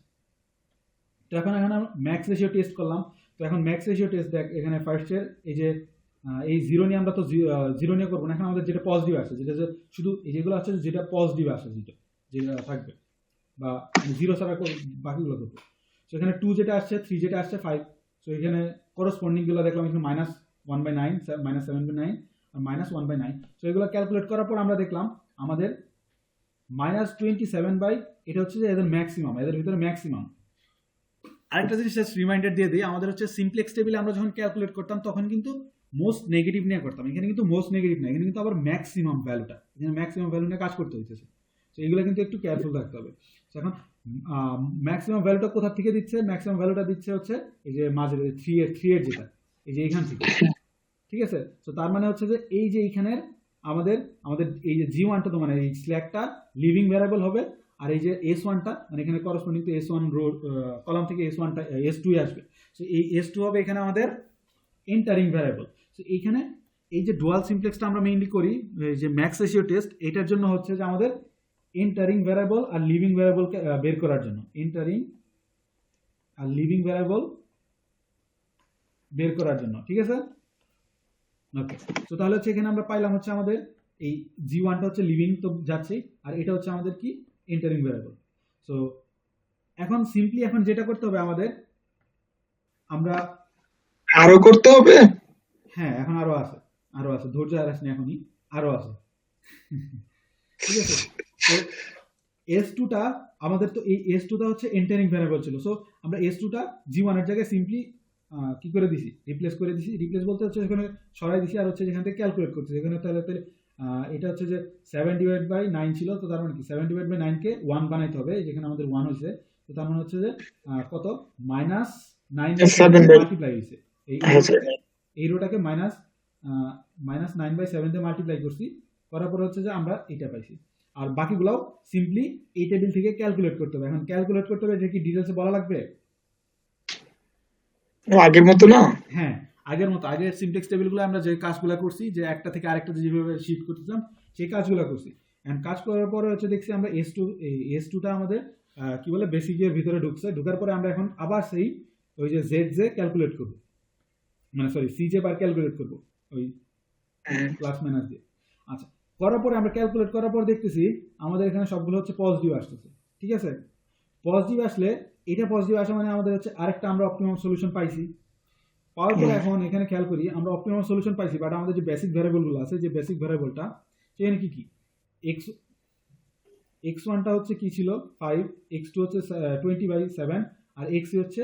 তো এখন আমরা ম্যাক্স রেশিও টেস্ট করলাম। তো এখন ম্যাক্স রেশিও টেস্ট দেখ এখানে ফার্স্টের এই যে এই জিরো নিয়ে আমরা তো জিরো নিয়ে করবো না, এখন আমাদের যেটা পজিটিভ আসে, যেটা যে শুধু এই যেগুলো আছে যেটা পজিটিভ আসে যেটা থাকবে, বা জিরো ছাড়া বাকিগুলো করবো। তো এখানে 2 যেটা আসছে, 3 যেটা আসছে, 5। সো এখানে করসপন্ডিং গুলো দেখলাম এখানে -1/9, -7/9 আর -1/9। সো এগুলো ক্যালকুলেট করার পর আমরা দেখলাম আমাদের -27 এটা হচ্ছে যে এদের ম্যাক্সিমাম, এদের ভিতরে ম্যাক্সিমাম। আরেকটা জিনিস জাস্ট রিমাইন্ডার দিয়ে দিই, আমাদের হচ্ছে সিমপ্লেক্স টেবিলে আমরা যখন ক্যালকুলেট করতাম তখন কিন্তু মোস্ট নেগেটিভ নিয়ে করতাম, এখানে কিন্তু মোস্ট নেগেটিভ না, এখানে কিন্তু আবার ম্যাক্সিমাম ভ্যালুটা, এখানে ম্যাক্সিমাম ভ্যালু নিয়ে কাজ করতে হইতেছে। তো এগুলো কিন্তু একটু কেয়ারফুল থাকতে হবে। এখন ম্যাক্সিমাম ভ্যালুটা কোথা থেকে দিচ্ছে, ম্যাক্সিমাম ভ্যালুটা দিচ্ছে হচ্ছে এই যে মাঝের 3 এর যেটা এই যে এইখান থেকে। ঠিক আছে? তো তার মানে হচ্ছে যে এই যে এইখানের আমাদের আমাদের এই যে জি ওয়ানটা তো মানে এই স্ল্যাকটা লিভিং ভ্যারিয়েবল হবে, আর এই যে এস ওয়ানটা মানে এখানে corresponding to s one row column থেকে এস ওয়ানটা এস টু আসবে। তো এই এস টু হবে এখানে আমাদের এন্টারিং ভ্যারিয়েবল। তো এইখানে এই যে ডুয়াল সিমপ্লেক্সটা আমরা মেইনলি করি যে ম্যাক্স রেশিও টেস্ট, এটার জন্য হচ্ছে যে আমাদের এন্টারিং ভ্যারিয়েবল আর লিভিং ভ্যারিয়েবলকে বের করার জন্য, এন্টারিং আর লিভিং ভ্যারিয়েবল বের করার জন্য। ঠিক আছে? ওকে, তো তাহলে হচ্ছে এখানে আমরা পাইলাম হচ্ছে আমাদের এই জি ওয়ানটা হচ্ছে লিভিং তো যাচ্ছে, আর এটা হচ্ছে আমাদের কি এন্টারিং ভ্যারিয়েবল। সো এখন সিম্পলি এখন যেটা করতে হবে আমাদের, আমরা আরো করতে হবে। হ্যাঁ এখন আরো আছে, ধৈর্য আর আসেনি এখনই, আরো আছে। ঠিক আছে? তো এস টুটা আমাদের তো এই এস টুটা হচ্ছে এন্টারিং ভ্যারিয়েবল ছিল, সো আমরা এস টুটা জি ওয়ানের জায়গায় সিম্পলি কি করে দিছি, রিপ্লেস করে দিছি। রিপ্লেস বলতে হচ্ছে এখানে সরাই দিছি, আর হচ্ছে যেখান থেকে ক্যালকুলেট করতেছি এখানে তাহলে এটা হচ্ছে যে 7/9 ছিল, তো তার মানে কি 7/9 কে 1 বানাইতে হবে, যেখানে আমাদের 1 হয়েছে, তো তার মানে হচ্ছে যে কত -9/7 মাল্টিপ্লাই হয়েছে, এই রোটাকে -9/7 দিয়ে মাল্টিপ্লাই করছি, করার পর হচ্ছে যে আমরা এটা পাইছি। আর বাকিগুলোও সিম্পলি এই টেবিল থেকে ক্যালকুলেট করতে হবে। এখন ক্যালকুলেট করতে হবে, এটা কি ডিটেলসে বলা লাগবে? আগের মতো না। হ্যাঁ, আগের মতো, আগের সিমপ্লেক্স টেবিলগুলো আমরা যে কাজগুলো করছি, যে একটা থেকে আরেকটাতে যেভাবে শিফট করতেছিলাম সেই কাজগুলো করছি। এখন কাজ করার পরে হচ্ছে দেখছি আমরা এস টুটা আমাদের কি বলে বেসিকের ভিতরে ঢুকছে, ঢুকার পরে আমরা এখন আবার সেই ওই যে জেড জে ক্যালকুলেট করবো, মানে সরি সি জে বার ক্যালকুলেট করবো ওই প্লাস মাইনাস দিয়ে। আচ্ছা, করার পরে আমরা ক্যালকুলেট করার পর দেখতেছি আমাদের এখানে সবগুলো হচ্ছে পজিটিভ আসতেছে। ঠিক আছে? পজিটিভ আসলে এটা পজিটিভ আসা মানে আমাদের হচ্ছে আরেকটা আমরা অপটিমাম সলিউশন পাইছি। পাওয়ার পরে এখন এখানে খেয়াল করি আমরা অপটিমাম সলিউশন পাইছি, বাট আমাদের যে বেসিক ভ্যারিয়েবলগুলো আছে, যে বেসিক ভ্যারিয়েবলটা সেখানে কি কি, এক্স ওয়ানটা হচ্ছে কি ছিল 5, এক্স টু হচ্ছে 20/7, আর এক্স হচ্ছে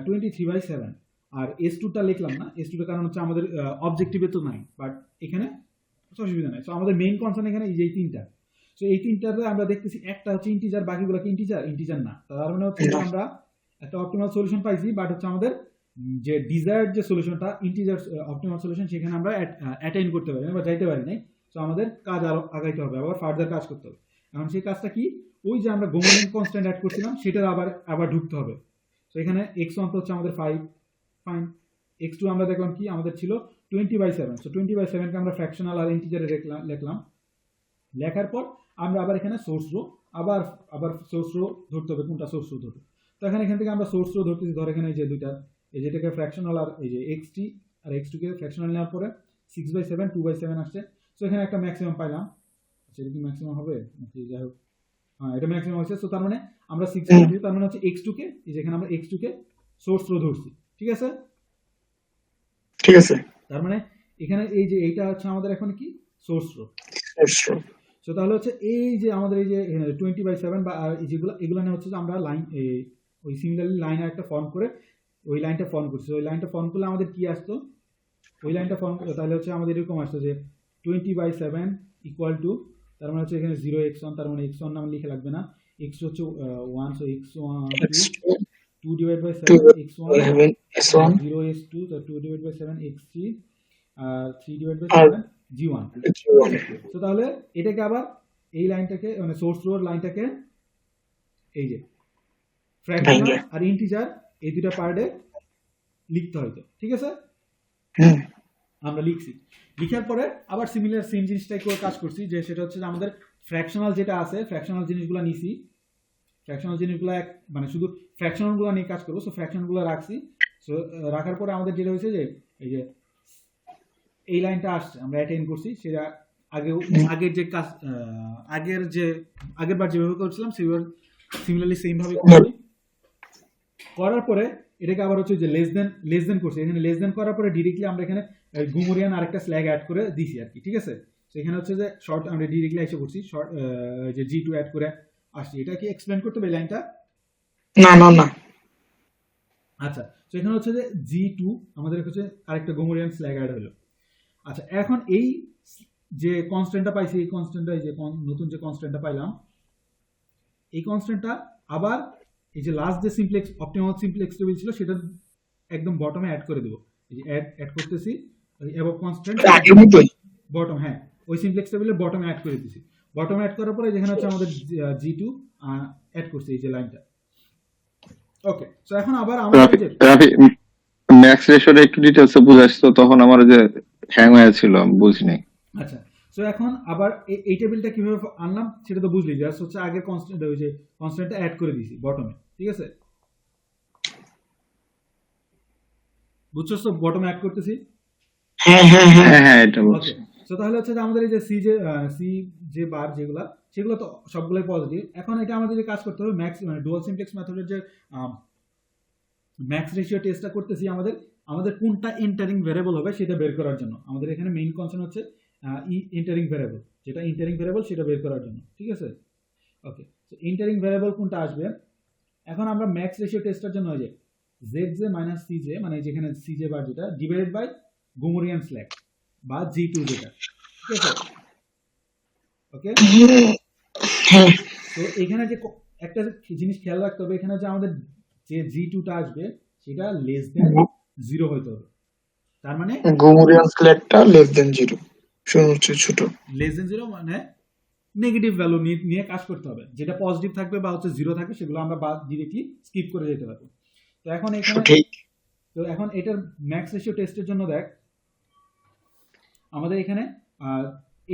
23/7। আর এস টুটা লিখলাম না, এস টুটা কারণ হচ্ছে আমাদের অবজেক্টিভে তো নাই, বাট এখানে অসুবিধা নাই। সো আমাদের মেইন কনসার্ন এখানে এই যে তিনটা। সো এই তিনটাতে আমরা দেখতেছি একটা হচ্ছে ইন্টিজার, বাকিগুলো কি ইন্টিজার না। তার মানে হচ্ছে আমরা একটা অপটিমাল সলিউশন পাইছি, বাট হচ্ছে আমাদের যে ডিজায়ার্ড যে সলিউশনটা ইন্টিজার অপটিমাল সলিউশন, সেখানে আমরা অ্যাটেইন করতে পারি না বা যাইতে পারি নাই। সো আমাদের কাজ আরো আগাইতে হবে, আবার ফার্দার কাজ করতে হবে। এখন সেই কাজটা কি, ওই যে আমরা গোমোরিয়ান কনস্ট্যান্ট অ্যাড করছিলাম সেটার আবার ঢুকতে হবে। তো এখানে এক্স ওয়ান তো হচ্ছে আমাদের 5, ফাইন। এক্স টু আমরা দেখলাম কি আমাদের ছিল 20/7, সো 20/7 কে আমরা ফ্র্যাকশনাল আর ইন্টিজারে লিখলাম। লেখার পর আমরা আবার এখানে সোর্স রো আবার আবার সোর্স রো ধরতে হবে, কোনটা সোর্স রো ধরবে। তো এখান থেকে আমরা সোর্স রো ধরতেছি, ধর এখানে এই যে দুইটা, এই যেটাকে ফ্র্যাকশনাল আর এই যে এক্স টি আর এক্স টু কে ফ্র্যাকশনাল নেওয়ার পরে 6/7 2/7 আসছে। সো এখানে একটা ম্যাক্সিমাম পাইলাম, সেটা কি ম্যাক্সিমাম হবে নাকি যাই হোক, হ্যাঁ এটা ম্যাক্সিমাম হয়েছে। সো তার মানে আমরা 6 ধরছি, তার মানে হচ্ছে x2 কে, এই যে এখানে আমরা x2 কে সোর্স রো ধরছি, ঠিক আছে। ঠিক আছে। তার মানে এখানে এই যে এইটা হচ্ছে আমাদের এখন কি সোর্স রো। সো তাহলে হচ্ছে এই যে আমাদের এই যে 20/7 বা আর এই যেগুলো এগুলো নিয়ে হচ্ছে যে আমরা লাইন ওই সিমিলারলি লাইন একটা ফর্ম করে ওই লাইনটা ফর্ম করছি। ওই লাইনটা ফর্ম করলে আমাদের কি আসতো, ওই লাইনটা ফর্ম তাহলে হচ্ছে আমাদের এরকম আসতো যে 20/7 ইকুয়াল টু, তার মানে হচ্ছে এখানে 0x1, তার মানে x1 নাম লিখে লাগবে না, x হচ্ছে 1, সো x1 2/7 x1 0x2, তো 2/7 x3 আর 3/7 g1। তো তাহলে এটাকে আবার এই লাইনটাকে মানে সোর্স রোর লাইনটাকে এই যে ফ্র্যাকশনাল আর ইন্টিজার এই দুটো পার্টে লিখতে হয়তো, ঠিক আছে। আমরা লিখছি, লিখার পরে আবার সিমিলার সেম জিনিসটাই করে কাজ করছি, যে সেটা হচ্ছে যে আমাদের ফ্র্যাকশনাল যেটা আছে ফ্র্যাকশনাল জিনিসগুলো নিছি, ফ্র্যাকশনাল জিনিসগুলো মানে শুধু ফ্র্যাকশনালগুলো নিয়ে কাজ করবো। সো ফ্র্যাকশনগুলো রাখছি। সো রাখার পরে আমাদের যেটা হয়েছে যে এই যে এই লাইনটা আসছে আমরা অ্যাটেইন করছি, সেটা আগের যে কাজ আগের বার যেভাবে করছিলাম সেইভাবে সিমিলারলি সেম ভাবে করছি। করার পরে এটাকে আবার হচ্ছে যে লেস দেন করছি, এখানে লেস দেন করার পরে ডিরেক্টলি আমরা এখানে গুমরিয়ান আরেকটা স্ল্যাগ অ্যাড করে দিছি আর কি, ঠিক আছে। তো এখানে হচ্ছে যে শর্ট আমরা ডিরেক্টলি এসে করছি শর্ট যে G2 অ্যাড করে আসছি। এটা কি এক্সপ্লেন করতে হবে এই লাইনটা? না। আচ্ছা, তো এখানে হচ্ছে যে G2 আমাদের হচ্ছে আরেকটা গুমরিয়ান স্ল্যাগ অ্যাড হলো। আচ্ছা, এখন এই যে কনস্ট্যান্টটা পাইছি, এই কনস্ট্যান্টটা এই যে নতুন যে কনস্ট্যান্টটা পাইলাম, এই কনস্ট্যান্টটা আবার এই যে লাস্ট যে সিমপ্লেক্স অপটিমাল সিমপ্লেক্স টেবিল ছিল সেটা একদম বটমে অ্যাড করে দেব। এই যে অ্যাড করতেছি অ্যাবভ কনস্ট্যান্ট বটম, হ্যাঁ ওই সিমপ্লেক্স টেবিলের বটমে অ্যাড করে দিয়েছি। বটমে অ্যাড করার পরে যেখানে হচ্ছে আমাদের G2 অ্যাড করছি এই যে লাইনটা। ওকে, সো এখন আবার আমরা যে ম্যাক্স রেশিওটা একটু ডিটেইলসে বুঝাইছ, তো তখন আমার যে হ্যাং হয়েছিল আমি বুঝিনি। আচ্ছা, সো এখন আবার এই টেবিলটা কিভাবে আনলাম সেটা তো বুঝলি, জাস্ট হচ্ছে আগের কনস্ট্যান্ট ওই যে কনস্ট্যান্টটা অ্যাড করে দিয়েছি বটমে, ঠিক আছে। বুঝছো তো বটমে অ্যাড করতেছি? হ্যাঁ এটা বুঝছি। সো তাহলে হচ্ছে যে আমাদের এই যে সি যে বার যেগুলো সেগুলো তো সবগুলোই পজিটিভ। এখন এটা আমাদের যে কাজ করতে হবে ম্যাক্স মানে ডুয়াল সিমপ্লেক্স মেথডের যে ম্যাক্স রেশিও টেস্টটা করতেছি, আমাদের কোনটা এন্টারিং ভ্যারিয়েবল হবে সেটা বের করার জন্য। আমাদের এখানে মেইন কনসার্ন হচ্ছে এন্টারিং ভ্যারিয়েবল, যেটা এন্টারিং ভ্যারিয়েবল সেটা বের করার জন্য, ঠিক আছে। ওকে, সো এন্টারিং ভ্যারিয়েবল কোনটা আসবে, এখন আমরা ম্যাক্স রেশিও টেস্টের জন্য যে ZJ মাইনাস CJ মানে যেখানে CJ বার যেটা ডিভাইডেড বাই গুমরিয়ান স্ল্যাগ বা G2 যেটা, ঠিক আছে। ওকে, তো এখানে যে একটা জিনিস খেয়াল রাখতে হবে, এখানে যে আমাদের যে G2টা আসবে সেটা লেস দেন 0 হইতে হবে। তার মানে গুমরিয়ান স্ল্যাগটা লেস দেন 0, ছোট লেস দেন 0 মানে নেগেটিভ ভ্যালু নিয়ে কাজ করতে হবে। যেটা পজিটিভ থাকবে বা হচ্ছে 0 থাকবে সেগুলো আমরা বাদ ডিরেক্টলি স্কিপ করে যেতে পারবো। তো এখন এখানে এখন এটার ম্যাক্স রেশিও টেস্টের জন্য দেখ আমাদের এখানে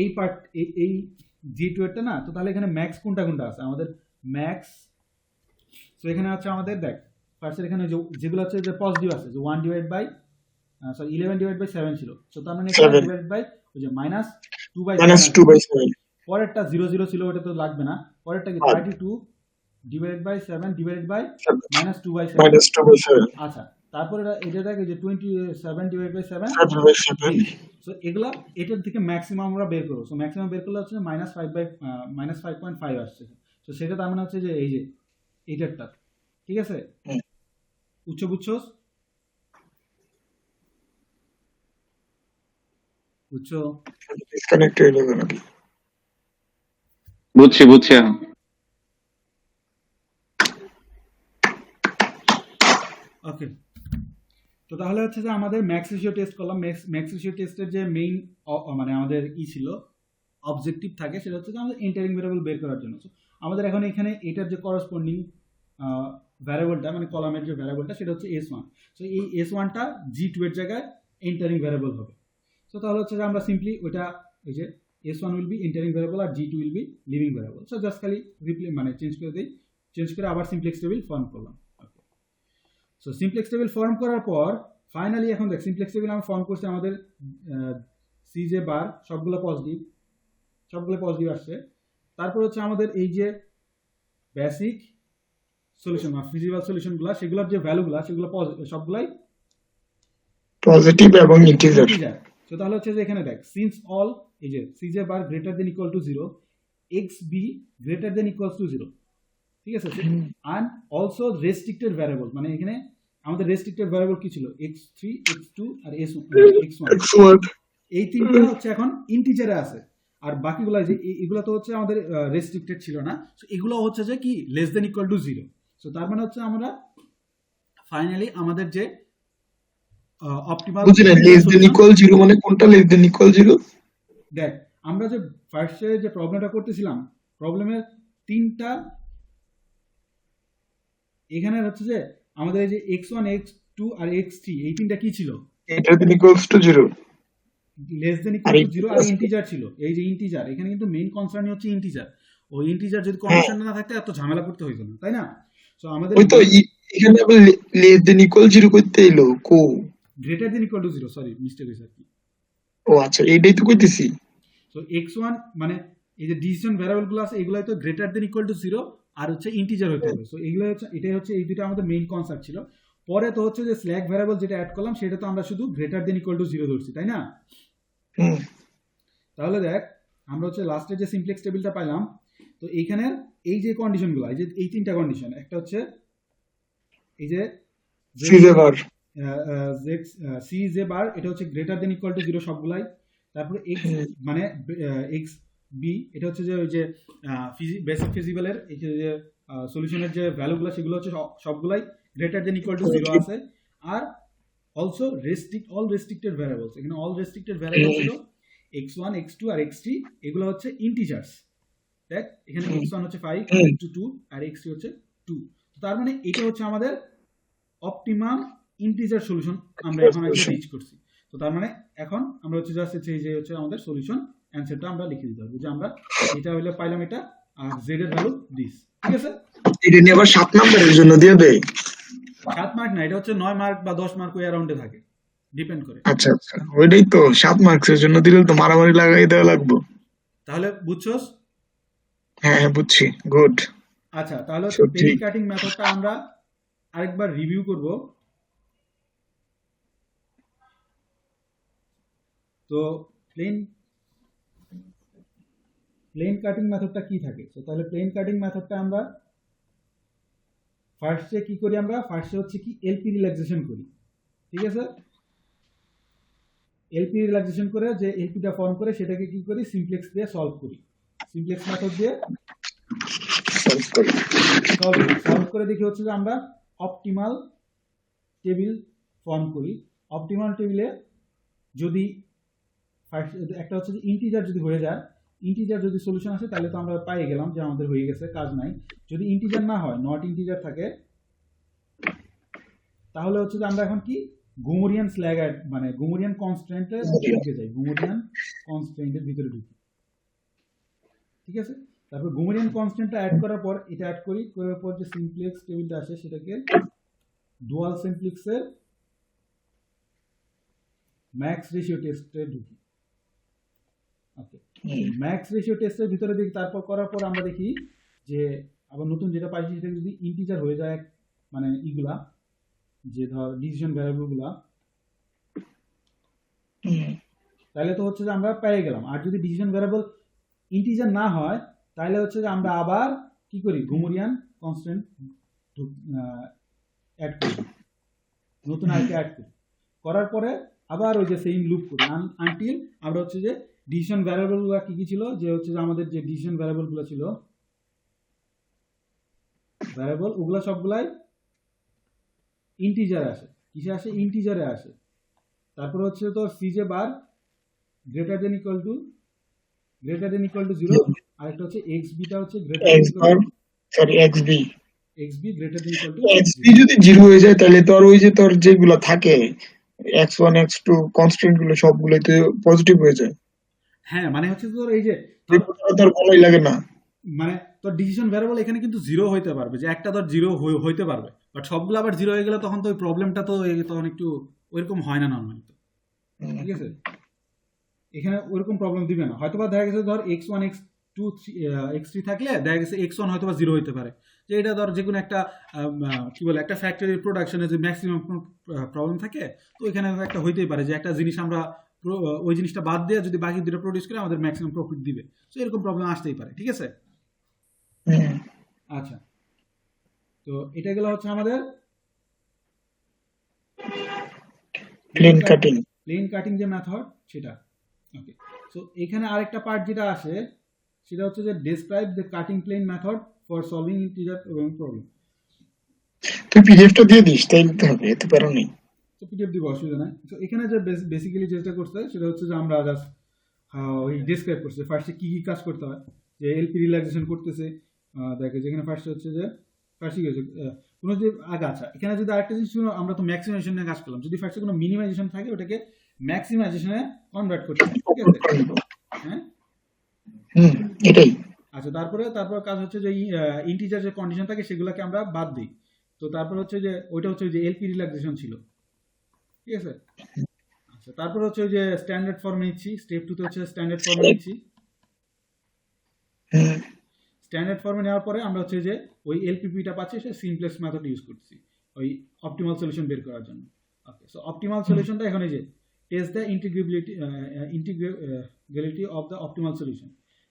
এই পার্ট এই G2 এরটা না, তো তাহলে এখানে ম্যাক্স কোনটা আছে আমাদের ম্যাক্স। তো এখানে হচ্ছে আমাদের দেখ ফার্স্টের এখানে যেগুলো হচ্ছে যে পজিটিভ আছে যে 1 ডিভাইড বাই 11/7 ছিল। তো তার মানে এখানে ডিভাইড বাই ওই যে -2/7 পরেরটা 0 ছিল, ওটা তো লাগবে না। পরেরটা কি 32 ডিভাইডেড বাই 7 ডিভাইডেড বাই -2/7। আচ্ছা, তারপরে এটা দেখে যে 27 ডিভাইড বাই 7। সো এগুলা এটার থেকে ম্যাক্সিমাম আমরা বের করব। সো ম্যাক্সিমাম বের করলে হচ্ছে -5.5 আসছে। তো সেটা তার মানে হচ্ছে যে এই যে এইটারটা, ঠিক আছে। বুঝছস? বুঝছো? ডিসকানেক্ট হয়ে গেল নাকি? বুঝছি ওকে, তো তাহলে হচ্ছে যে আমাদের ম্যাক্স রেশিও টেস্ট করলাম। ম্যাক্স রেশিও টেস্টের যে মেইন মানে আমাদের ছিল অবজেক্টিভ থাকে সেটা হচ্ছে যে আমাদের এন্টারিং ভ্যারিয়েবল বের করার জন্য। আমাদের এখন এখানে এটার যে করসপন্ডিং ভ্যারিয়েবলটা মানে কলামের যে ভ্যারিয়েবলটা সেটা হচ্ছে S1। সো এই S1টা G2 এর জায়গায় এন্টারিং ভ্যারিয়েবল হবে। সো তাহলে হচ্ছে যে আমরা সিম্পলি ওইটা ওই যে s1 will be entering variable R g2 will be leaving variable. So just খালি মানে চেঞ্জ করে আবার সিমপ্লেক্স টেবিল ফর্ম করলাম। সো সিমপ্লেক্স টেবিল ফর্ম করার পর ফাইনালি এখন দেখ সিমপ্লেক্স টেবিল আমরা ফর্ম করছি, আমাদের সিজে বার সবগুলো পজিটিভ আসছে। তারপর হচ্ছে আমাদের এই যে বেসিক সলিউশন বা ফিজিক্যাল সলিউশনগুলো, সেগুলোর যে ভ্যালুগুলো সেগুলো সবগুলাই পজিটিভ এবং ইন্টিজার। তো তাহলে হচ্ছে যে এখানে দেখ সিন্স অল এই যে CJ bar greater than equal to 0, X B greater than equals to 0, ঠিক আছে। অ্যান্ড অলসো রেস্ট্রিক্টেড ভ্যারিয়েবল, মানে এখানে আমাদের রেস্ট্রিক্টেড ভ্যারিয়েবল কি ছিল, x3 x2 আর x1, এই তিনটা হচ্ছে এখন ইন্টিজারে আছে। আর বাকিগুলো যে এগুলো তো হচ্ছে আমাদের রেস্ট্রিক্টেড ছিল না, সো এগুলো হচ্ছে যে কি less than equal to 0। So তার মানে হচ্ছে আমরা ফাইনালি আমাদের যে অপটিমাল লেস দেন ইকুয়াল 0 মানে কোনটা লেস দেন ইকুয়াল 0? দেখ আমরা যে ফার্স্টে যে প্রবলেমটা করতেছিলাম, প্রবলেমের তিনটা এখানে হচ্ছে যে আমাদের এই যে x1 x2 আর x3 এই তিনটা কি ছিল, এটা than equals to 0, less than equal to 0 আর ইন্টিজার ছিল। এই যে ইন্টিজার, এখানে কিন্তু মেইন কনসার্ন হচ্ছে ইন্টিজার। ওই ইন্টিজার যদি কনসার্ন না থাকতে এত ঝামেলা করতে হইতো না, তাই না? সো আমাদের ওই তো এখানে আবার লেস দেন ইকুয়াল 0 করতে এলো কো, greater than equal to 0, sorry mistake হইছে আর কি। ও আচ্ছা, এইটাই তো কইতেছি। সো x1 মানে এই যে ডিসিশন ভ্যারিয়েবল গুলো আছে এগুলাই তো গ্রেটার দেন ইকুয়াল টু 0 আর হচ্ছে ইন্টিজার হতে হবে। সো এগুলো হচ্ছে, এটাই হচ্ছে এই দুটো আমাদের মেইন কনসেপ্ট ছিল। পরে তো হচ্ছে যে স্ল্যাক ভ্যারিয়েবল যেটা অ্যাড করলাম সেটা তো আমরা শুধু গ্রেটার দেন ইকুয়াল টু 0 ধরছি, তাই না? তাহলে দেখ আমরা হচ্ছে লাস্টে যে সিমপ্লেক্স টেবিলটা পাইলাম, তো এইখানে এই যে কন্ডিশনগুলো, এই যে এই তিনটা কন্ডিশন, একটা হচ্ছে এই যে সিজে বার সি জে বার এটা হচ্ছে গ্রেটার দেন ইকুয়াল টু 0 সবগুলাই। তারপরে এক্স মানে এক্স বি এটা হচ্ছে যে ওই যে বেসিক ফিজিক্যালের এই যে সলিউশনের যে ভ্যালুগুলো সেগুলো হচ্ছে সবগুলাই গ্রেটার দেন ইকুয়াল টু 0 আছে। Are also all restricted variables, এখানে অল রেস্ট্রিক্টেড ভ্যারিয়েবল ছিল x1 x2 আর x3, এগুলো হচ্ছে ইন্টিজার্স। দেখ এখানে x1 হচ্ছে 5, x2 2 আর x3 হচ্ছে 2। তো তার মানে এটা হচ্ছে আমাদের অপটিমাম ইন্টিজার সলিউশন আমরা এখন আগে রিচ করছি। তো তার মানে এখন আমরা হচ্ছে জাস্ট এই যে হচ্ছে আমাদের সলিউশন অ্যানসারটা আমরা লিখে দিতে হবে যে আমরা এটা হইলে পাইলাম এটা, আর z এর ভ্যালু দিস, ঠিক আছে। এটা নিয়ে আবার 7 নম্বরের জন্য দিয়ে দেয়। 7 মার্ক না, এটা হচ্ছে 9 মার্ক বা 10 মার্ক ওই অ্যারাউন্ডে থাকে, ডিপেন্ড করে। আচ্ছা আচ্ছা, ওইটাই তো 7 মার্কসের জন্য দিলে তো মারামারি লাগাই দেওয়া লাগবে। তাহলে বুঝছস? হ্যাঁ বুঝছি, গুড। আচ্ছা তাহলে পেন কাটিং মেথডটা আমরা আরেকবার রিভিউ করব। তো প্লেন কাটিং মেথডটা কি থাকে? তো তাহলে প্লেন কাটিং মেথডটা আমরা ফার্স্টে কি করি, আমরা ফার্স্টে হচ্ছে কি এলপি রিল্যাক্সেশন করি, ঠিক আছে। এলপি রিল্যাক্সেশন করে যে এলপিটা ফর্ম করে সেটাকে কি করি, সিমপ্লেক্স দিয়ে সলভ করি। সিমপ্লেক্স মেথড দিয়ে সলভ করে দেখি হচ্ছে যে আমরা অপটিমাল টেবিল ফর্ম করি। অপটিমাল টেবিলে যদি ফার্স্ট একটা হচ্ছে যে ইন্টিজার যদি হয়ে যায়, ইন্টিজার যদি সলিউশন আসে তাহলে তো আমরা পেয়ে গেলাম যে আমাদের হয়ে গেছে, কাজ নাই। যদি ইন্টিজার না হয়, নট ইন্টিজার থাকে, তাহলে হচ্ছে যে আমরা এখন কি গুমোরিয়ান স্ল্যাগ মানে গুমোরিয়ান কনস্ট্যান্টের ঢুকে যাই, গুমোরিয়ান কনস্ট্যান্টের ভিতরে ঢুকি, ঠিক আছে। তারপর গুমোরিয়ান কনস্ট্যান্টটা অ্যাড করার পর এটা অ্যাড করি, করার পর যে সিমপ্লেক্স টেবিলটা আসে সেটাকে ডুয়াল সিমপ্লেক্সের ম্যাক্স রেশিও টেস্টে ঢুকি। ওকে, ম্যাক্স রেশিও টেস্টের ভিতরে দেখি, তারপর করার পর আমরা দেখি যে আবার নতুন যেটা পাইছি সেটা যদি ইন্টিজার হয়ে যায়, মানে ইগুলা যে ধর ডিসিশন ভ্যারিয়েবলগুলা, তাহলে তো হচ্ছে যে আমরা পেয়ে গেলাম। আর যদি ডিসিশন ভ্যারিয়েবল ইন্টিজার না হয় তাহলে হচ্ছে যে আমরা আবার কি করি, গুমোরিয়ান কনস্ট্যান্ট অ্যাড করি, নতুন আরেকটা অ্যাড করি, করার পরে আবার ওই যে সেম লুপ করি আনটিল আমরা হচ্ছে যে ডিসিশন ভ্যারিয়েবলগুলো কি কি ছিল, যে হচ্ছে যে আমাদের যে ডিসিশন ভ্যারিয়েবলগুলো ছিল ভ্যারিয়েবল, ওগুলো সবগুলাই ইন্টিজারে আসে। কিসে আসে? ইন্টিজারে আসে। তারপর হচ্ছে তো সিজে bar greater than equal to 0, আর একটা হচ্ছে xb-টা হচ্ছে greater than equal two sorry xb greater than equal two xb যদি 0 হয়ে যায় তাহলে তোর ওই যে তোর যেগুলো থাকে x1 x2 কনস্ট্যান্ট গুলো সবগুলোই তো পজিটিভ হয়ে যায়। হ্যাঁ মানে হচ্ছে তোর এই যে এই ধর কথাটা তো আর ভালোই লাগে না। মানে তোর ডিসিশন ভ্যারিয়েবল এখানে কিন্তু জিরো হইতে পারবে, যে একটা ধর জিরো হইতে পারবে, বাট সবগুলো আবার জিরো হয়ে গেলে তখন তো ওই প্রবলেমটা তো তখন একটু ওইরকম হয় না নর্মালি তো, হুম, ঠিক আছে। এখানে ওইরকম প্রবলেম দিবে না, হয়তোবা দেখা গেছে ধর x1 x2 x3 থাকলে দেখা গেছে x1 হয়তোবা জিরো হইতে পারে, যে এটা ধর যে কোনো একটা কি বলে একটা ফ্যাক্টরির প্রোডাকশনে যে ম্যাক্সিমাম প্রবলেম থাকে, তো এখানে একটা হইতেই পারে যে একটা জিনিস আমরা ওই জিনিসটা বাদ দিয়ে যদি বাকি দুটো প্রডিউস করে আমাদের ম্যাক্সিমাম প্রফিট দিবে, তো এরকম প্রবলেম আসতেই পারে, ঠিক আছে। হুম, আচ্ছা, তো এটা গেলো হচ্ছে আমাদের plane plane cutting. Plane cutting যে মেথড সেটা। ওকে, সো এখানে আরেকটা পার্ট যেটা আসে সেটা হচ্ছে যে describe the cutting plane method for solving integer programming problem. তুই পিডিএফটা দিয়ে দিস, তাই নিতে হবে, এতে প্যারা নেই। তো পিডিএফ দিব, অসুবিধা নাই। তো এখানে যে বেসিক্যালি যেটা করতে হয় সেটা হচ্ছে যে আমরা জাস্ট ওই ডিসক্রাইব করছে ফার্স্টে কি কি কাজ করতে হয়, যে এলপি রিল্যাক্সেশন করতেছে, দেখে যেখানে ফার্স্ট হচ্ছে যে ফার্স্ট কি হচ্ছে কোনো যে আগে, আচ্ছা এখানে যদি আরেকটা জিনিস ছিল, আমরা তো ম্যাক্সিমাইজেশন নিয়ে কাজ করলাম, যদি ফার্স্টে কোনো মিনিমাইজেশন থাকে ওটাকে ম্যাক্সিমাইজেশনে কনভার্ট করতে হয়, ঠিক আছে। হ্যাঁ, হুম, এটাই। আচ্ছা তারপরে কাজ হচ্ছে যে ইন্টিজার যে কন্ডিশন থাকে সেগুলোকে আমরা বাদ দিই। তো তারপর হচ্ছে যে ওইটা হচ্ছে যে এলপি রিল্যাক্সেশন ছিল, ঠিক আছে। আচ্ছা তারপর হচ্ছে ওই যে স্ট্যান্ডার্ড ফর্মে নিচ্ছি, স্টেপ 2 তে হচ্ছে স্ট্যান্ডার্ড ফর্মে নিচ্ছি। হুম, স্ট্যান্ডার্ড ফর্মে নেওয়ার পরে আমরা হচ্ছে যে ওই এলপিপিটা পাচ্ছি, সে সিমপ্লেক্স মেথড ইউজ করছি ওই অপটিমাল সলিউশন বের করার জন্য। ওকে, সো অপটিমাল সলিউশনটা এখন এই যে test the integrability of the optimal solution.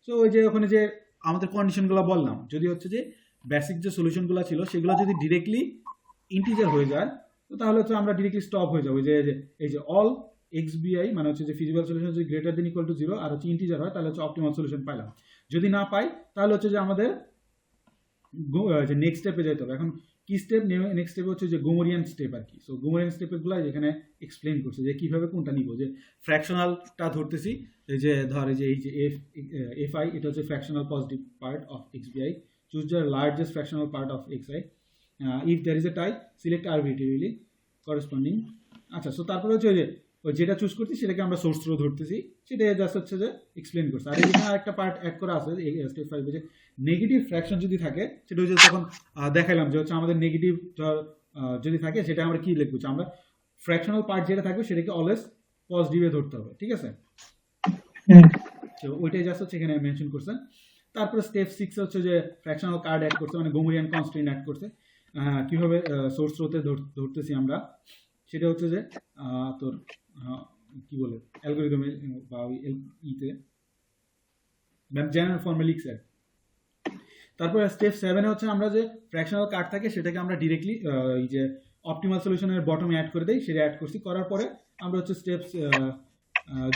So ওই যে ওখানে যে আমাদের কন্ডিশনগুলো বললাম, যদি হচ্ছে যে বেসিক যে সলিউশনগুলো ছিল সেগুলো যদি ডিরেক্টলি ইন্টিজার হয়ে যায়, তো তাহলে হচ্ছে আমরা ডিরেক্টলি স্টপ হয়ে যাবো, যে এই যে অল xbi মানে হচ্ছে যে ফিজিক্যাল সলিউশন যদি গ্রেটার দেন ইকুয়াল টু 0 আর হচ্ছে ইন্টিজার হয়, তাহলে হচ্ছে অপটিমাল সলিউশন পাইলাম। যদি না পাই তাহলে হচ্ছে যে আমাদের যে নেক্সট স্টেপে যেতে হবে। এখন কি স্টেপ, নেক্সট স্টেপ হচ্ছে যে গোমোরিয়ান স্টেপ আর কি। সো গোমোরিয়ান স্টেপগুলো এখানে এক্সপ্লেন করছে যে কিভাবে কোনটা নিব, যে ফ্র্যাকশনালটা ধরতেছি, এই যে ধর এই যে এফ আই এটা হচ্ছে fractional positive part of xbi, choose the largest fractional part of xi, if there is a tie select arbitrarily corresponding. আচ্ছা, সো তারপরে হচ্ছে ওই যেটা চুজ করছি সেটাকে আমরা সোর্স থ্রু ধরতেছি, সেটা জাস্ট হচ্ছে যে এক্সপ্লেন করছে। আর এখানে আরেকটা পার্ট অ্যাড করা আছে স্টেপ 5 যে নেগেটিভ ফ্র্যাকশন যদি থাকে, সেটা হচ্ছে তখন দেখাইলাম যে হচ্ছে আমাদের নেগেটিভ যদি থাকে সেটা আমরা কি লিখবো, আমরা ফ্র্যাকশনাল পার্ট যেটা থাকবে সেটাকে অলওয়েজ পজিটিভে ধরতে হবে, ঠিক আছে। হুম, তো ওইটাই জাস্ট হচ্ছে এখানে মেনশন করছে। তারপরে স্টেপ 6 হচ্ছে যে ফ্র্যাকশনাল কার্ড অ্যাড করছে, মানে গোমোরিয়ান কনস্ট্রেন্ট অ্যাড করছে। কিভাবে সোর্স থ্রোতে ধরতেছি আমরা, সেটা হচ্ছে যে তোর কি বলে অ্যালগরিদমে বা ওই ইতে জেনারেল ফর্মে লিখছে। তারপরে স্টেপ 7 হচ্ছে আমরা যে ফ্র্যাকশনাল কার্ড থাকে সেটাকে আমরা ডিরেক্টলি এই যে অপটিমাল সলিউশনের বটমে অ্যাড করে দেই, সেটা অ্যাড করছি। করার পরে আমরা হচ্ছে স্টেপস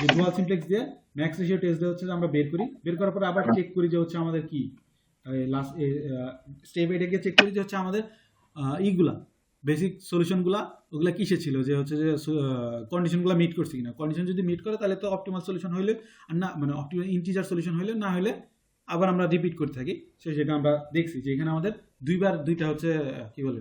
যে ডুয়াল সিমপ্লেক্স দিয়ে ম্যাক্স রেশিও টেস্ট দিয়ে হচ্ছে আমরা বের করি। বের করার পরে আবার চেক করি যে হচ্ছে আমাদের কি লাস্ট স্টেপ 8 গিয়ে চেক করি যে হচ্ছে আমাদের ইগুলা বেসিক সলিউশনগুলা ওগুলা কিসে ছিল, যে হচ্ছে যে কন্ডিশনগুলো মিট করছে কিনা। কন্ডিশন যদি মিট করে তাহলে তো অপটিমাল সলিউশন হইলে, আর না মানে অপটিমাল ইন্টিজার সলিউশন হইলে, না হলে আবার আমরা রিপিট করতে থাকি। সেটা আমরা দেখছি যে এখানে আমাদের দুইটা হচ্ছে কি বলে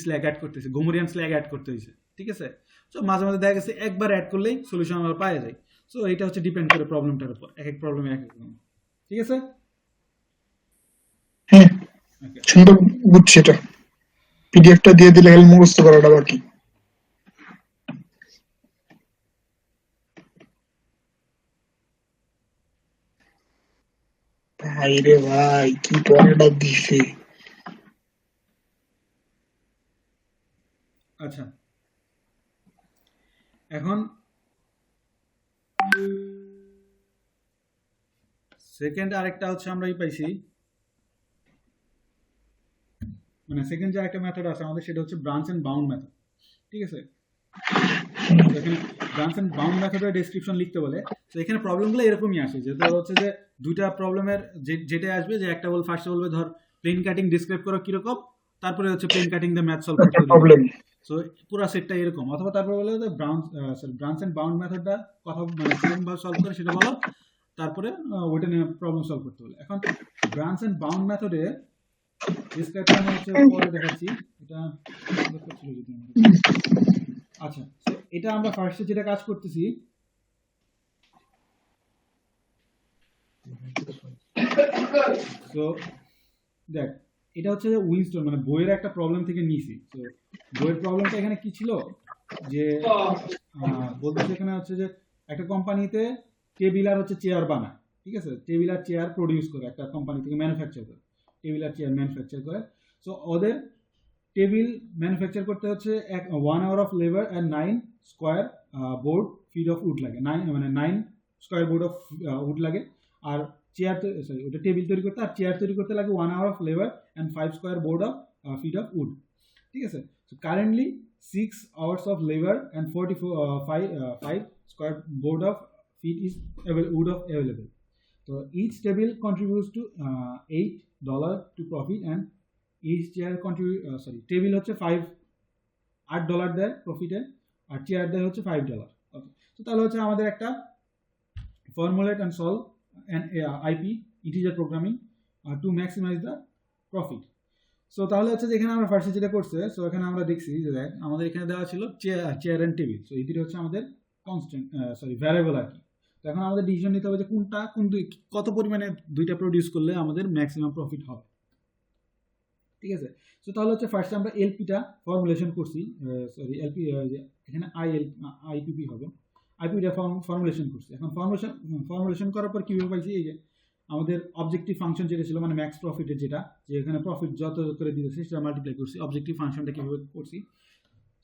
স্ল্যাগ অ্যাড করতেছে, গোমোরিয়ান স্ল্যাগ অ্যাড করতে হয়েছে, ঠিক আছে। সো মাঝে মাঝে দেখা গেছে একবার অ্যাড করলেই সলিউশন আমরা পাওয়া যায়। সো এটা হচ্ছে ডিপেন্ড করে প্রবলেমটার উপর, এক এক প্রবলেমে এক এক রকম, ঠিক আছে। হ্যাঁ, ওকে, সুন্দর বুঝছি এটা। পিডিএফটা দিয়ে দিলে হেল মুখস্থ করাটা বাকি। ভাই রে ভাই, কি পড়াটা দিছে! আচ্ছা এখন সেকেন্ড আরেকটা হচ্ছে আমরা পাইছি, মানে সেকেন্ড যে একটা মেথড আছে আমাদের সেটা হচ্ছে ব্রাঞ্চ এন্ড বাউন্ড মেথড, ঠিক আছে। তো এখানে ব্রাঞ্চ এন্ড বাউন্ড মেথডের ডেসক্রিপশন লিখতে বলে। তো এখানে প্রবলেমগুলো এরকমই আসে, যে ধর হচ্ছে যে দুইটা প্রবলেমের যেটা আসবে, যে একটা ফার্স্টে বলবে ধর প্লেন কাটিং ডিসক্রাইব করো কিরকম, তারপরে হচ্ছে plane cutting the math solve করতে হবে। প্রবলেম। সো পুরো সেটটা এরকম, অথবা তারপরে বলে যে ব্রাঞ্চ এন্ড বাউন্ড মেথডটা কথা মানে কিরকম ভাবে সলভ করে সেটা বলো, তারপরে ওইটা নিয়ে প্রবলেম সলভ করতে বলে। এখন ব্রাঞ্চ এন্ড বাউন্ড মেথডে ডিসক্রাইবটা আমি হচ্ছে পরে দেখাচ্ছি, এটা ছিল যদি আমার। আচ্ছা, তো এটা আমরা ফার্স্টে যেটা কাজ করতেছি, তো দেখ এটা হচ্ছে যে উইনস্টোন মানে বইয়ের একটা প্রবলেম থেকে নিয়েছি। তো বইয়ের প্রবলেমটা এখানে কি ছিল যে বলতেছে এখানে হচ্ছে যে একটা কোম্পানিতে টেবিল আর হচ্ছে চেয়ার বানায়, ঠিক আছে, টেবিল আর চেয়ার প্রডিউস করে একটা কোম্পানি থেকে, ম্যানুফ্যাকচার করে টেবিল আর চেয়ার ম্যানুফ্যাকচার করে। সো ওদের টেবিল ম্যানুফ্যাকচার করতে হচ্ছে 1 hour of labour and 9 square board feet of wood লাগে, 9 স্কোয়ার বোর্ড অফ উড লাগে। আর চেয়ার সরি ওটা টেবিল তৈরি করতে আর চেয়ার তৈরি করতে লাগে 1 hour of labour and 5 square board of feet of wood, ঠিক আছে। So currently 6 hours of labor and 5 square board of feet is wood of available. So each table contributes to $8 to profit and each chair contribute table হচ্ছে $8 দেয় প্রফিটে আর chair দেয় হচ্ছে $5। ওকে, তো তাহলে হচ্ছে আমাদের একটা formulate and solve an IP integer programming to maximize the profit. So তাহলে হচ্ছে যে এখানে আমরা ফার্স্টে যেটা করছে, সো এখানে আমরা দেখছি যে দেখ আমাদের এখানে দেওয়া ছিল চেয়ার অ্যান্ড টেবিল। সো এই দুটো হচ্ছে আমাদের কনস্ট্যান্ট ভ্যারিয়েবল আর কি। তো এখন আমাদের ডিসিশন নিতে হবে যে কত পরিমাণে দুইটা প্রডিউস করলে আমাদের ম্যাক্সিমাম প্রফিট হবে, ঠিক আছে। সো তাহলে হচ্ছে ফার্স্টে আমরা এলপিটা ফর্মুলেশন করছি, এলপি এখানে আইপিপি হবে, আইপিটা ফর্মুলেশন করছি। এখন ফর্মুলেশন করার পর কীভাবে পাইছি, এই যে আমাদের অবজেক্টিভ ফাংশন যেটা ছিল মানে ম্যাক্স প্রফিটের যেটা, যে এখানে প্রফিট যত করে দিতেছে সেটা মাল্টিপ্লাই করছি। অবজেক্টিভ ফাংশনটা কীভাবে করছি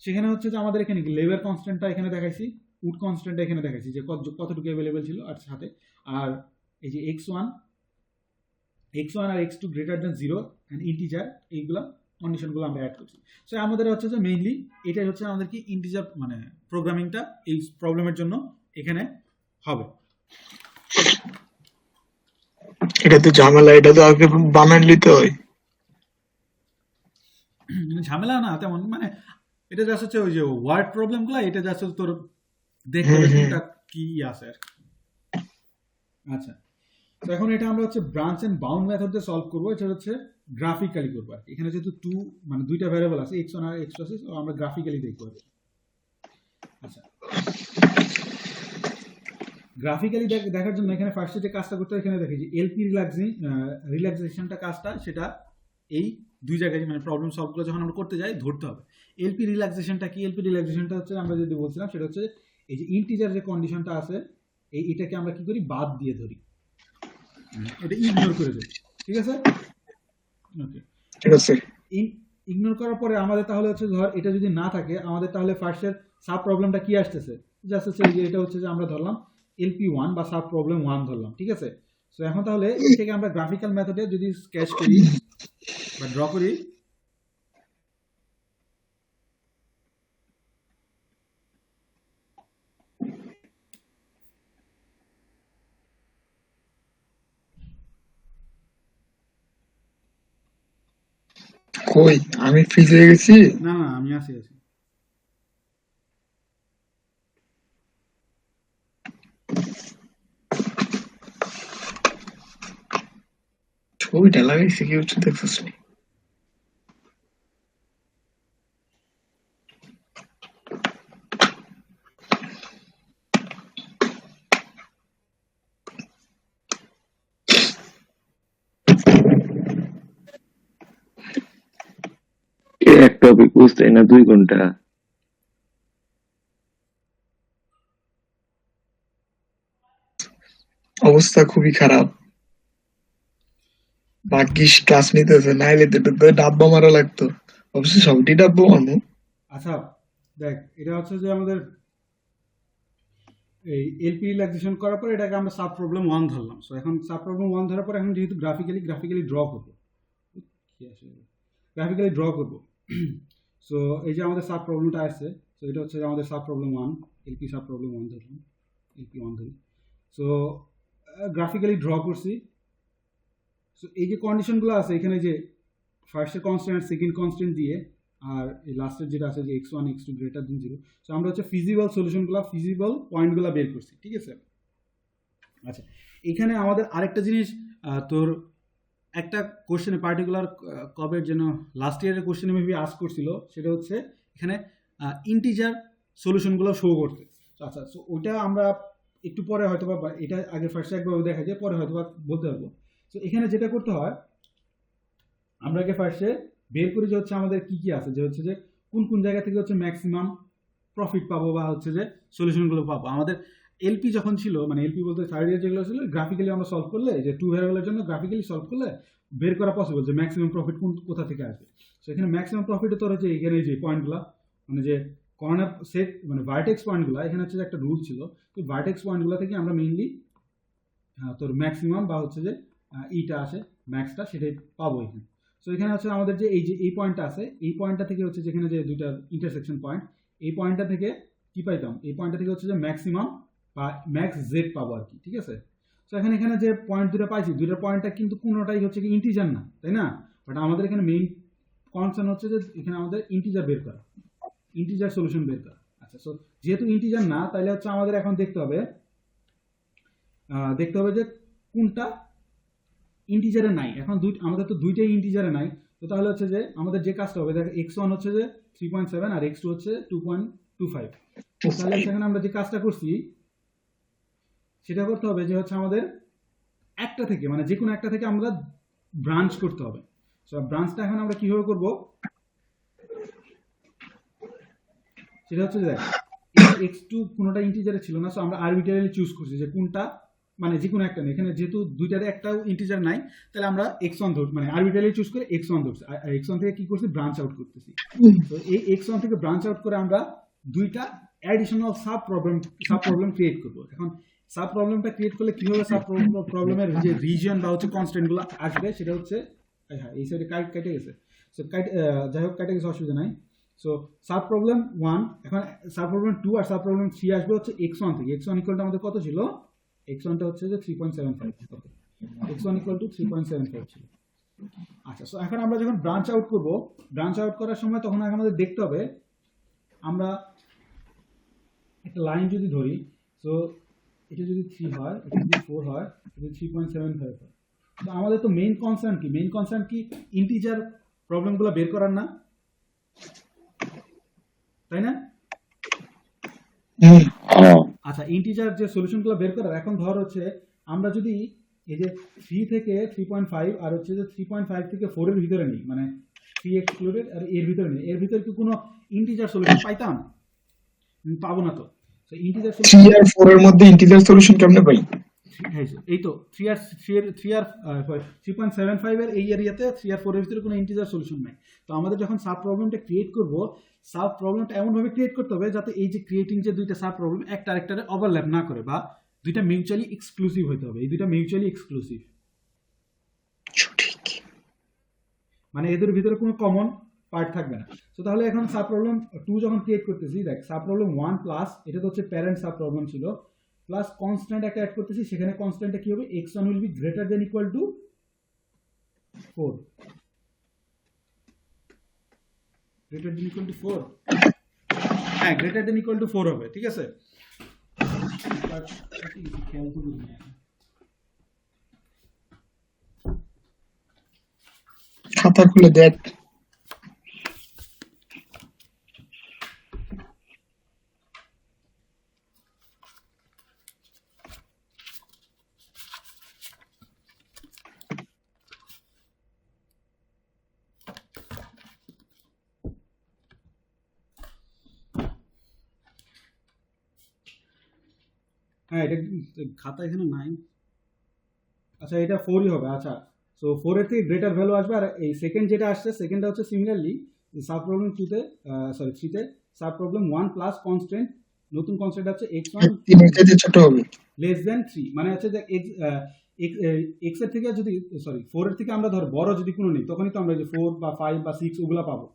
সেখানে হচ্ছে যে আমাদের এখানে লেবার কনস্ট্যান্টটা এখানে দেখাইছি, উড কনস্ট্যান্টটা এখানে দেখাইছি যে কতটুকু অ্যাভেলেবেল ছিল আর সাথে, আর এই যে x1 আর x2 greater than 0 and integer, এইগুলো কন্ডিশনগুলো আমরা অ্যাড করছি। সো আমাদের হচ্ছে যে মেইনলি এটাই হচ্ছে আমাদের কি ইন্টিজার মানে প্রোগ্রামিংটা এই প্রবলেমের জন্য এখানে হবে। এটা তো ঝামেলা, এটা তো আগে বানান নিতে হয়। ঝামেলা না তেমন, মানে এটা জাস্ট হচ্ছে ওই যে ওয়ার্ড প্রবলেমগুলো, এটা জাস্ট তোর দেখতে হবে কোনটা কি আছে আর কি। আচ্ছা, তো এখন এটা আমরা হচ্ছে ব্রাঞ্চ এন্ড বাউন্ড মেথড দিয়ে সলভ করবো। এটা হচ্ছে গ্রাফিক্যালি করবো আর কি। এখানে যেহেতু মানে দুইটা ভ্যারিয়েবল আছে x1 আর x2 আছে, তো আমরা গ্রাফিক্যালি দেখবো আর কি। আচ্ছা, গ্রাফিক্যালি দেখার জন্য এখানে ফার্স্টে যে কাজটা করতে হয় এখানে দেখি যে এলপি রিল্যাক্সেশনটা কাজটা সেটা এই দুই জায়গায় মানে প্রবলেম সলভগুলো যখন আমরা করতে যাই ধরতে হবে। এলপি রিল্যাক্সেশনটা কি? এলপি রিল্যাক্সেশনটা হচ্ছে আমরা যদি বলছিলাম সেটা হচ্ছে এই যে ইন্টিজার যে কন্ডিশনটা আছে এটাকে আমরা কি করি, বাদ দিয়ে ধরি, এটা ইগনোর করে দেই, ঠিক আছে। ওকে, ঠিক আছে। ইগনোর করার পরে আমাদের তাহলে হচ্ছে ধর এটা যদি না থাকে আমাদের তাহলে ফার্স্টের সাব প্রবলেমটা কি আসতেছে, জাস্ট হচ্ছে যে এটা হচ্ছে যে আমরা ধরলাম LP1 বা সাব প্রবলেম 1 ধরলাম, ঠিক আছে। সো এখন তাহলে এটাকে আমরা গ্রাফিক্যাল মেথডে যদি স্কেচ করি বা ড্র করি, কই আমি ফ্রিজ হয়ে গেছি। না আমি আছি। ছবিটা লাগাইছে কি হচ্ছে দেখছিস নি? এক টপিক বুঝতে না 2 ঘন্টা। অবস্থা খুবই খারাপ। ভাগ্যিস ক্লাস নিতেছে, নাইলে তো ডাব্বা মারা লাগতো। অবশ্য সবটি ডাব্বা মারবো। আচ্ছা দেখ, এটা হচ্ছে যে আমাদের এই এলপি রিল্যাক্সেশন করার পর এটাকে আমরা সাব প্রবলেম 1 ধরলাম। সো এখন সাব প্রবলেম 1 ধরার পর এখন যেহেতু গ্রাফিক্যালি ড্র করবো, সো এই যে আমাদের সাব প্রবলেমটা আসছে, সো এটা হচ্ছে আমাদের sub problem 1, LP sub problem 1 ধরলাম, এলপি 1 ধরি। সো গ্রাফিক্যালি ড্র করছি। সো এই যে কন্ডিশনগুলো আছে এখানে, যে ফার্স্টের কনস্ট্যান্ট সেকেন্ড কনস্ট্যান্ট দিয়ে আর এই লাস্টের যেটা আছে যে x1 x2 greater than 0, so আমরা হচ্ছে ফিজিবল সলিউশনগুলো, ফিজিবল পয়েন্টগুলো বের করছি, ঠিক আছে। আচ্ছা, এখানে আমাদের আরেকটা জিনিস, তোর একটা কোশ্চেনে পার্টিকুলার কবে যেন লাস্ট ইয়ারের কোশ্চেনে মেবি আস্ক করছিল, সেটা হচ্ছে এখানে ইন্টিজার সলিউশনগুলো শো করতে। আচ্ছা, সো ওইটা আমরা একটু পরে হয়তো বা এটা আগে ফার্স্টে একবার দেখা যায়, পরে হয়তো বা বলতে পারবো। তো এখানে যেটা করতে হয়, আমরা আগে ফার্স্টে বের করি যে হচ্ছে আমাদের কি কি আছে, যে হচ্ছে যে কোন কোন জায়গা থেকে হচ্ছে ম্যাক্সিমাম প্রফিট পাবো বা হচ্ছে যে সলিউশনগুলো পাবো। আমাদের এলপি যখন ছিল, মানে এলপি বলতে থার্ড ইয়ার যেগুলো ছিল, গ্রাফিক্যালি আমরা সলভ করলে, যে টু ভ্যারিয়েবলের জন্য গ্রাফিক্যালি সলভ করলে বের করা পসিবল যে ম্যাক্সিমাম প্রফিট কোথা থেকে আসবে। তো এখানে ম্যাক্সিমাম প্রফিট তো হচ্ছে এখানে যে পয়েন্টগুলো, মানে যে কর্নার সেট মানে ভার্টেক্স পয়েন্টগুলো, এখানে হচ্ছে যে একটা রুল ছিল, তো ভার্টেক্স পয়েন্টগুলো থেকে আমরা মেইনলি তোর ম্যাক্সিমাম বা হচ্ছে যে ইটা আসে ম্যাক্সটা, সেটাই পাবো এখানে। সো এখানে হচ্ছে আমাদের যে এই পয়েন্টটা আছে, এই পয়েন্টটা থেকে হচ্ছে যেখানে যে দুইটা ইন্টারসেকশন পয়েন্ট, এই পয়েন্টটা থেকে কি পাইতাম, এই পয়েন্টটা থেকে হচ্ছে যে ম্যাক্সিমাম বা ম্যাক্স জেড পাবো আর কি, ঠিক আছে। তো এখানে যে পয়েন্ট দুটো পাইছি, দুইটা পয়েন্টটা কিন্তু কোনোটাই হচ্ছে কি ইন্টিজার না, তাই না? বাট আমাদের এখানে মেইন কনসার্ন হচ্ছে যে এখানে আমাদের ইন্টিজার বের করা, ইন্টিজার সলিউশন বের করা। আচ্ছা, সো যেহেতু ইন্টিজার না, তাহলে হচ্ছে আমাদের এখন দেখতে হবে যে কোনটা ইন্টিজারে নাই। এখন আমাদের তো দুইটাই ইন্টিজারে নাই, তো তাহলে হচ্ছে যে আমাদের যে কাজটা হবে, দেখো x1 হচ্ছে যে 3.7 আর x2 হচ্ছে 2.25। তাহলে সেখানে আমরা যে কাজটা করছি সেটা করতে হবে যে হচ্ছে আমাদের একটা থেকে, মানে যে কোনো একটা থেকে আমরা ব্রাঞ্চ করতে হবে। সো ব্রাঞ্চটা এখন আমরা কিভাবে করব, সেটা হচ্ছে যে x2 কোনোটা ইন্টিজারে ছিল না, সো আমরা আরবিট্রারিলি চুজ করছি যে কোনটা, মানে যে কোনো একটা নেই, এখানে যেহেতু দুইটার একটাও ইন্টিজার নাই, তাহলে আমরা x1 ধর, মানে আরবিট্রারিলি চুজ করে x1 ধরছি, আর x1 থেকে কি করছি, ব্রাঞ্চ আউট করতেছি। তো এই x1 থেকে ব্রাঞ্চ আউট করে আমরা দুইটা অ্যাডিশনাল সাব প্রবলেম ক্রিয়েট করব। এখন সাব প্রবলেমটা ক্রিয়েট করলে কি হবে, সাব প্রবলেমের যে রিজন বা হচ্ছে কনস্ট্যান্টগুলো আসবে, সেটা হচ্ছে, হ্যাঁ এই সাইডে কেটে গেছে, সো যাই হোক কেটে গেছে, অসুবিধা নাই। সো সাব প্রবলেম 1, এখন সাব প্রবলেম 2 আর সাব প্রবলেম 3 আসবে হচ্ছে x1 থেকে। x1 ইকুয়ালটা আমাদের কত ছিল, x1টা হচ্ছে যে 3.75, ওকে, x1 ইকুয়াল টু 3.75 ছিল। আচ্ছা, সো এখন আমরা যখন ব্রাঞ্চ আউট করব, ব্রাঞ্চ আউট করার সময় তখন আমাদের দেখতে হবে, আমরা একটা লাইন যদি ধরি, সো এটা যদি 3 হয়, এটা যদি 4 হয়, এটা 3.75 হয়, তো আমাদের তো মেইন কনসার্ন কি, ইন্টিজার প্রবলেমগুলো বের করার না, তাই না? আচ্ছা, ইন্টিজার যে সলিউশনগুলো বের করার, এখন ধর হচ্ছে আমরা যদি এই যে 3 থেকে 3.5 আর হচ্ছে যে 3.5 থেকে 4 এর ভিতরে নেই, মানে 3 এক্সক্লুডেড আর এর ভিতরে নেই, এর ভিতরে কি কোনো ইন্টিজার সলিউশন পাইতাম? পাবো না তো। সো ইন্টিজার 3 আর 4 এর মধ্যে ইন্টিজার সলিউশন কেমনে পাই? এই তো 3.75 এর এই এরিয়াতে 3 আর 4 এর ভিতরে কোনো ইন্টিজার সলিউশন নাই। তো আমাদের যখন সাব প্রবলেমটা ক্রিয়েট করব, সাব প্রবলেমটা এমন ভাবে ক্রিয়েট করতে হবে যাতে এই যে ক্রিয়েটিং যে দুইটা সাব প্রবলেম একটা আরেকটারে ওভারল্যাপ না করে, বা দুইটা মিউচুয়ালি এক্সক্লুসিভ হতে হবে, এই দুইটা মিউচুয়ালি এক্সক্লুসিভ, সঠিক। মানে এদের ভিতরে কোনো কমন পার্ট থাকবে না। তো তাহলে এখন সাব প্রবলেম 2 যখন ক্রিয়েট করতেছি, দেখ সাব প্রবলেম 1 প্লাস, এটা তো হচ্ছে প্যারেন্ট সাব প্রবলেম ছিল, প্লাস কনস্ট্যান্ট একটা অ্যাড করতেছি, সেখানে কনস্ট্যান্টটা কি হবে, x1 will be greater than equal two 4, greater than equal two 4, হ্যাঁ গ্রেটার দেন ইকুয়াল টু 4 হবে, ঠিক আছে। খেয়াল তো করি না, খাতা খুলে দেখ। হ্যাঁ এটা খাতা এখানে নাই। আচ্ছা, এটা 4ই হবে। আচ্ছা, সো 4 এর থেকে গ্রেটার ভ্যালু আসবে, আর এই সেকেন্ড যেটা আসছে, সেকেন্ডটা হচ্ছে সিমিলারলি সাব প্রবলেম 2 তে, সরি 3 তে সাব প্রবলেম 1 প্লাস কনস্ট্যান্ট, নতুন কনস্ট্যান্ট আছে x1 3 এর চাইতে ছোট হবে, লেস দেন 3, মানে হচ্ছে যে x এর থেকে যদি, সরি 4 এর থেকে আমরা ধর বড় যদি কোনো নিই, তখনই তো আমরা যে 4 বা 5 বা 6 ওগুলা পাবো,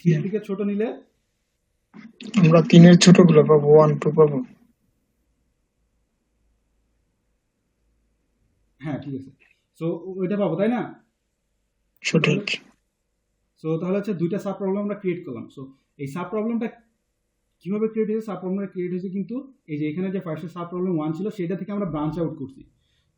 3 এর থেকে ছোট নিলে আমরা 3 এর ছোটগুলো পাবো, 1 2 পাবো। হ্যাঁ ঠিক আছে, সো ওইটা পাবো, তাই না? সঠিক। সো তাহলে হচ্ছে দুইটা সাব প্রবলেম আমরা ক্রিয়েট করলাম। সো এই সাব প্রবলেমটা কিভাবে ক্রিয়েট হয়েছে, সাব প্রবলেমটা ক্রিয়েট হয়েছে কিন্তু এই যে এখানে যে ফার্স্টে সাব প্রবলেম 1 ছিল, সেটা থেকে আমরা ব্রাঞ্চ আউট করছি,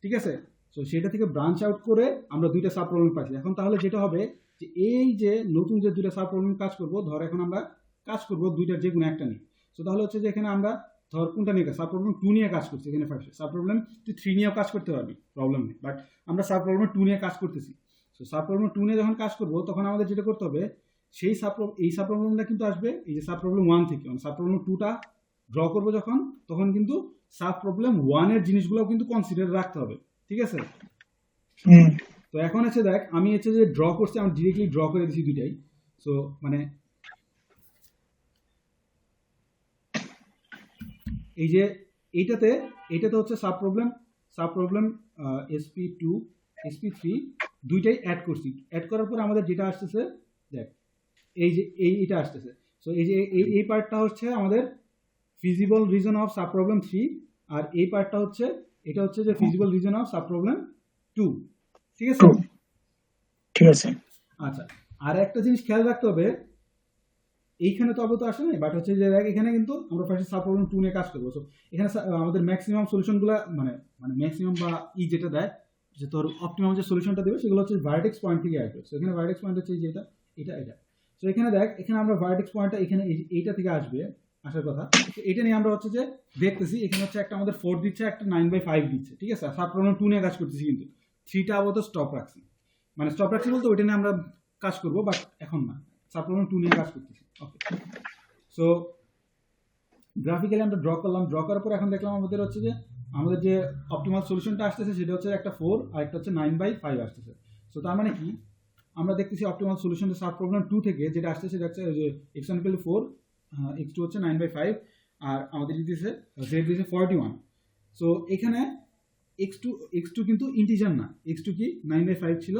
ঠিক আছে। সো সেটা থেকে ব্রাঞ্চ আউট করে আমরা দুইটা সাব প্রবলেম পাইছি। এখন তাহলে যেটা হবে যে এই যে নতুন যে দুইটা সাব প্রবলেম কাজ করব, ধর এখন আমরা কাজ করব দুইটার যে কোনো একটা নিয়ে। সো তাহলে হচ্ছে যে এখানে আমরা ধর কোনটা নিয়ে সাব প্রবলেম 2 নিয়ে কাজ করছি এখানে ফার্স্টে, সাব প্রবলেম তুই 3 নিয়েও কাজ করতে পারবি, প্রবলেম নেই, বাট আমরা সাব প্রবলেম 2 নিয়ে কাজ করতেছি। সো সাব প্রবলেম 2 নিয়ে যখন কাজ করব তখন আমাদের যেটা করতে হবে, সেই এই সাব প্রবলেমটা কিন্তু আসবে এই যে সাব প্রবলেম 1 থেকে, মানে সাব প্রবলেম 2টা ড্র করবো যখন, তখন কিন্তু সাব প্রবলেম 1 এর জিনিসগুলোও কিন্তু কনসিডার রাখতে হবে, ঠিক আছে? হুম তো এখন হচ্ছে দেখ আমি হচ্ছে যে ড্র করছি, আমি ডিরেক্টলি ড্র করে দিছি দুইটাই। সো মানে এই যে এইটাতে হচ্ছে সাব প্রবলেম SP2 SP3 দুইটাই অ্যাড করছি, অ্যাড করার পর আমাদের যেটা আসতেছে দেখ এই যে এইটা আসতেছে। সো এই যে এই পার্টটা হচ্ছে আমাদের feasible reason of sub problem 3, আর এই পার্টটা হচ্ছে এটা হচ্ছে যে feasible reason of sub problem 2, ঠিক আছে? ঠিক আছে। আচ্ছা, আর একটা জিনিস খেয়াল রাখতে হবে, এইখানে তো আপাতত আসে নাই, বাট হচ্ছে যে দেখ এখানে কিন্তু আমরা ফার্স্টে সাব প্রবলেম 2 নিয়ে কাজ করবো। সো এখানে আমাদের ম্যাক্সিমাম সলিউশনগুলো মানে মানে ম্যাক্সিমাম বা যেটা দেয় যে তোর অপটিমাম যে সলিউশনটা দেবে সেগুলো হচ্ছে ভার্টেক্স পয়েন্ট থেকে আসবে। সো এখানে ভার্টেক্স পয়েন্ট হচ্ছে যেটা এটা। সো এখানে দেখ এখানে আমরা ভার্টেক্স পয়েন্টটা এখানে এইটা থেকে আসবে, আসার কথা। তো এটা নিয়ে আমরা হচ্ছে যে দেখতেছি এখানে হচ্ছে একটা আমাদের 4 দিচ্ছে, একটা 9/5 দিচ্ছে, ঠিক আছে? সাব প্রবলেম 2 নিয়ে কাজ করতেছি, কিন্তু 3টা আপাতত স্টপ রাখছি, মানে স্টপ রাখছি বলতে ওইটা নিয়ে আমরা কাজ করবো, বাট এখন না, সাব প্রবলেম 2 নিয়ে কাজ করতেছি। ওকে, সো গ্রাফিক্যালি আমরা ড্র করলাম, ড্র করার পর এখন দেখলাম আমাদের হচ্ছে যে আমাদের যে অপটিমাল সলিউশনটা আসতেছে সেটা হচ্ছে একটা 4 আর একটা হচ্ছে 9/5 আসতেছে। সো তার মানে কি আমরা দেখতেছি অপটিমাল সলিউশনটা সাব প্রবলেম 2 থেকে যেটা আসতেছে সেটা হচ্ছে যে x1 = 4, x2 হচ্ছে 9/5, আর আমাদের দিতেছে z দিতেছে 41। সো এখানে x2 কিন্তু ইন্টিজার না, x2 কি 9/5 ছিল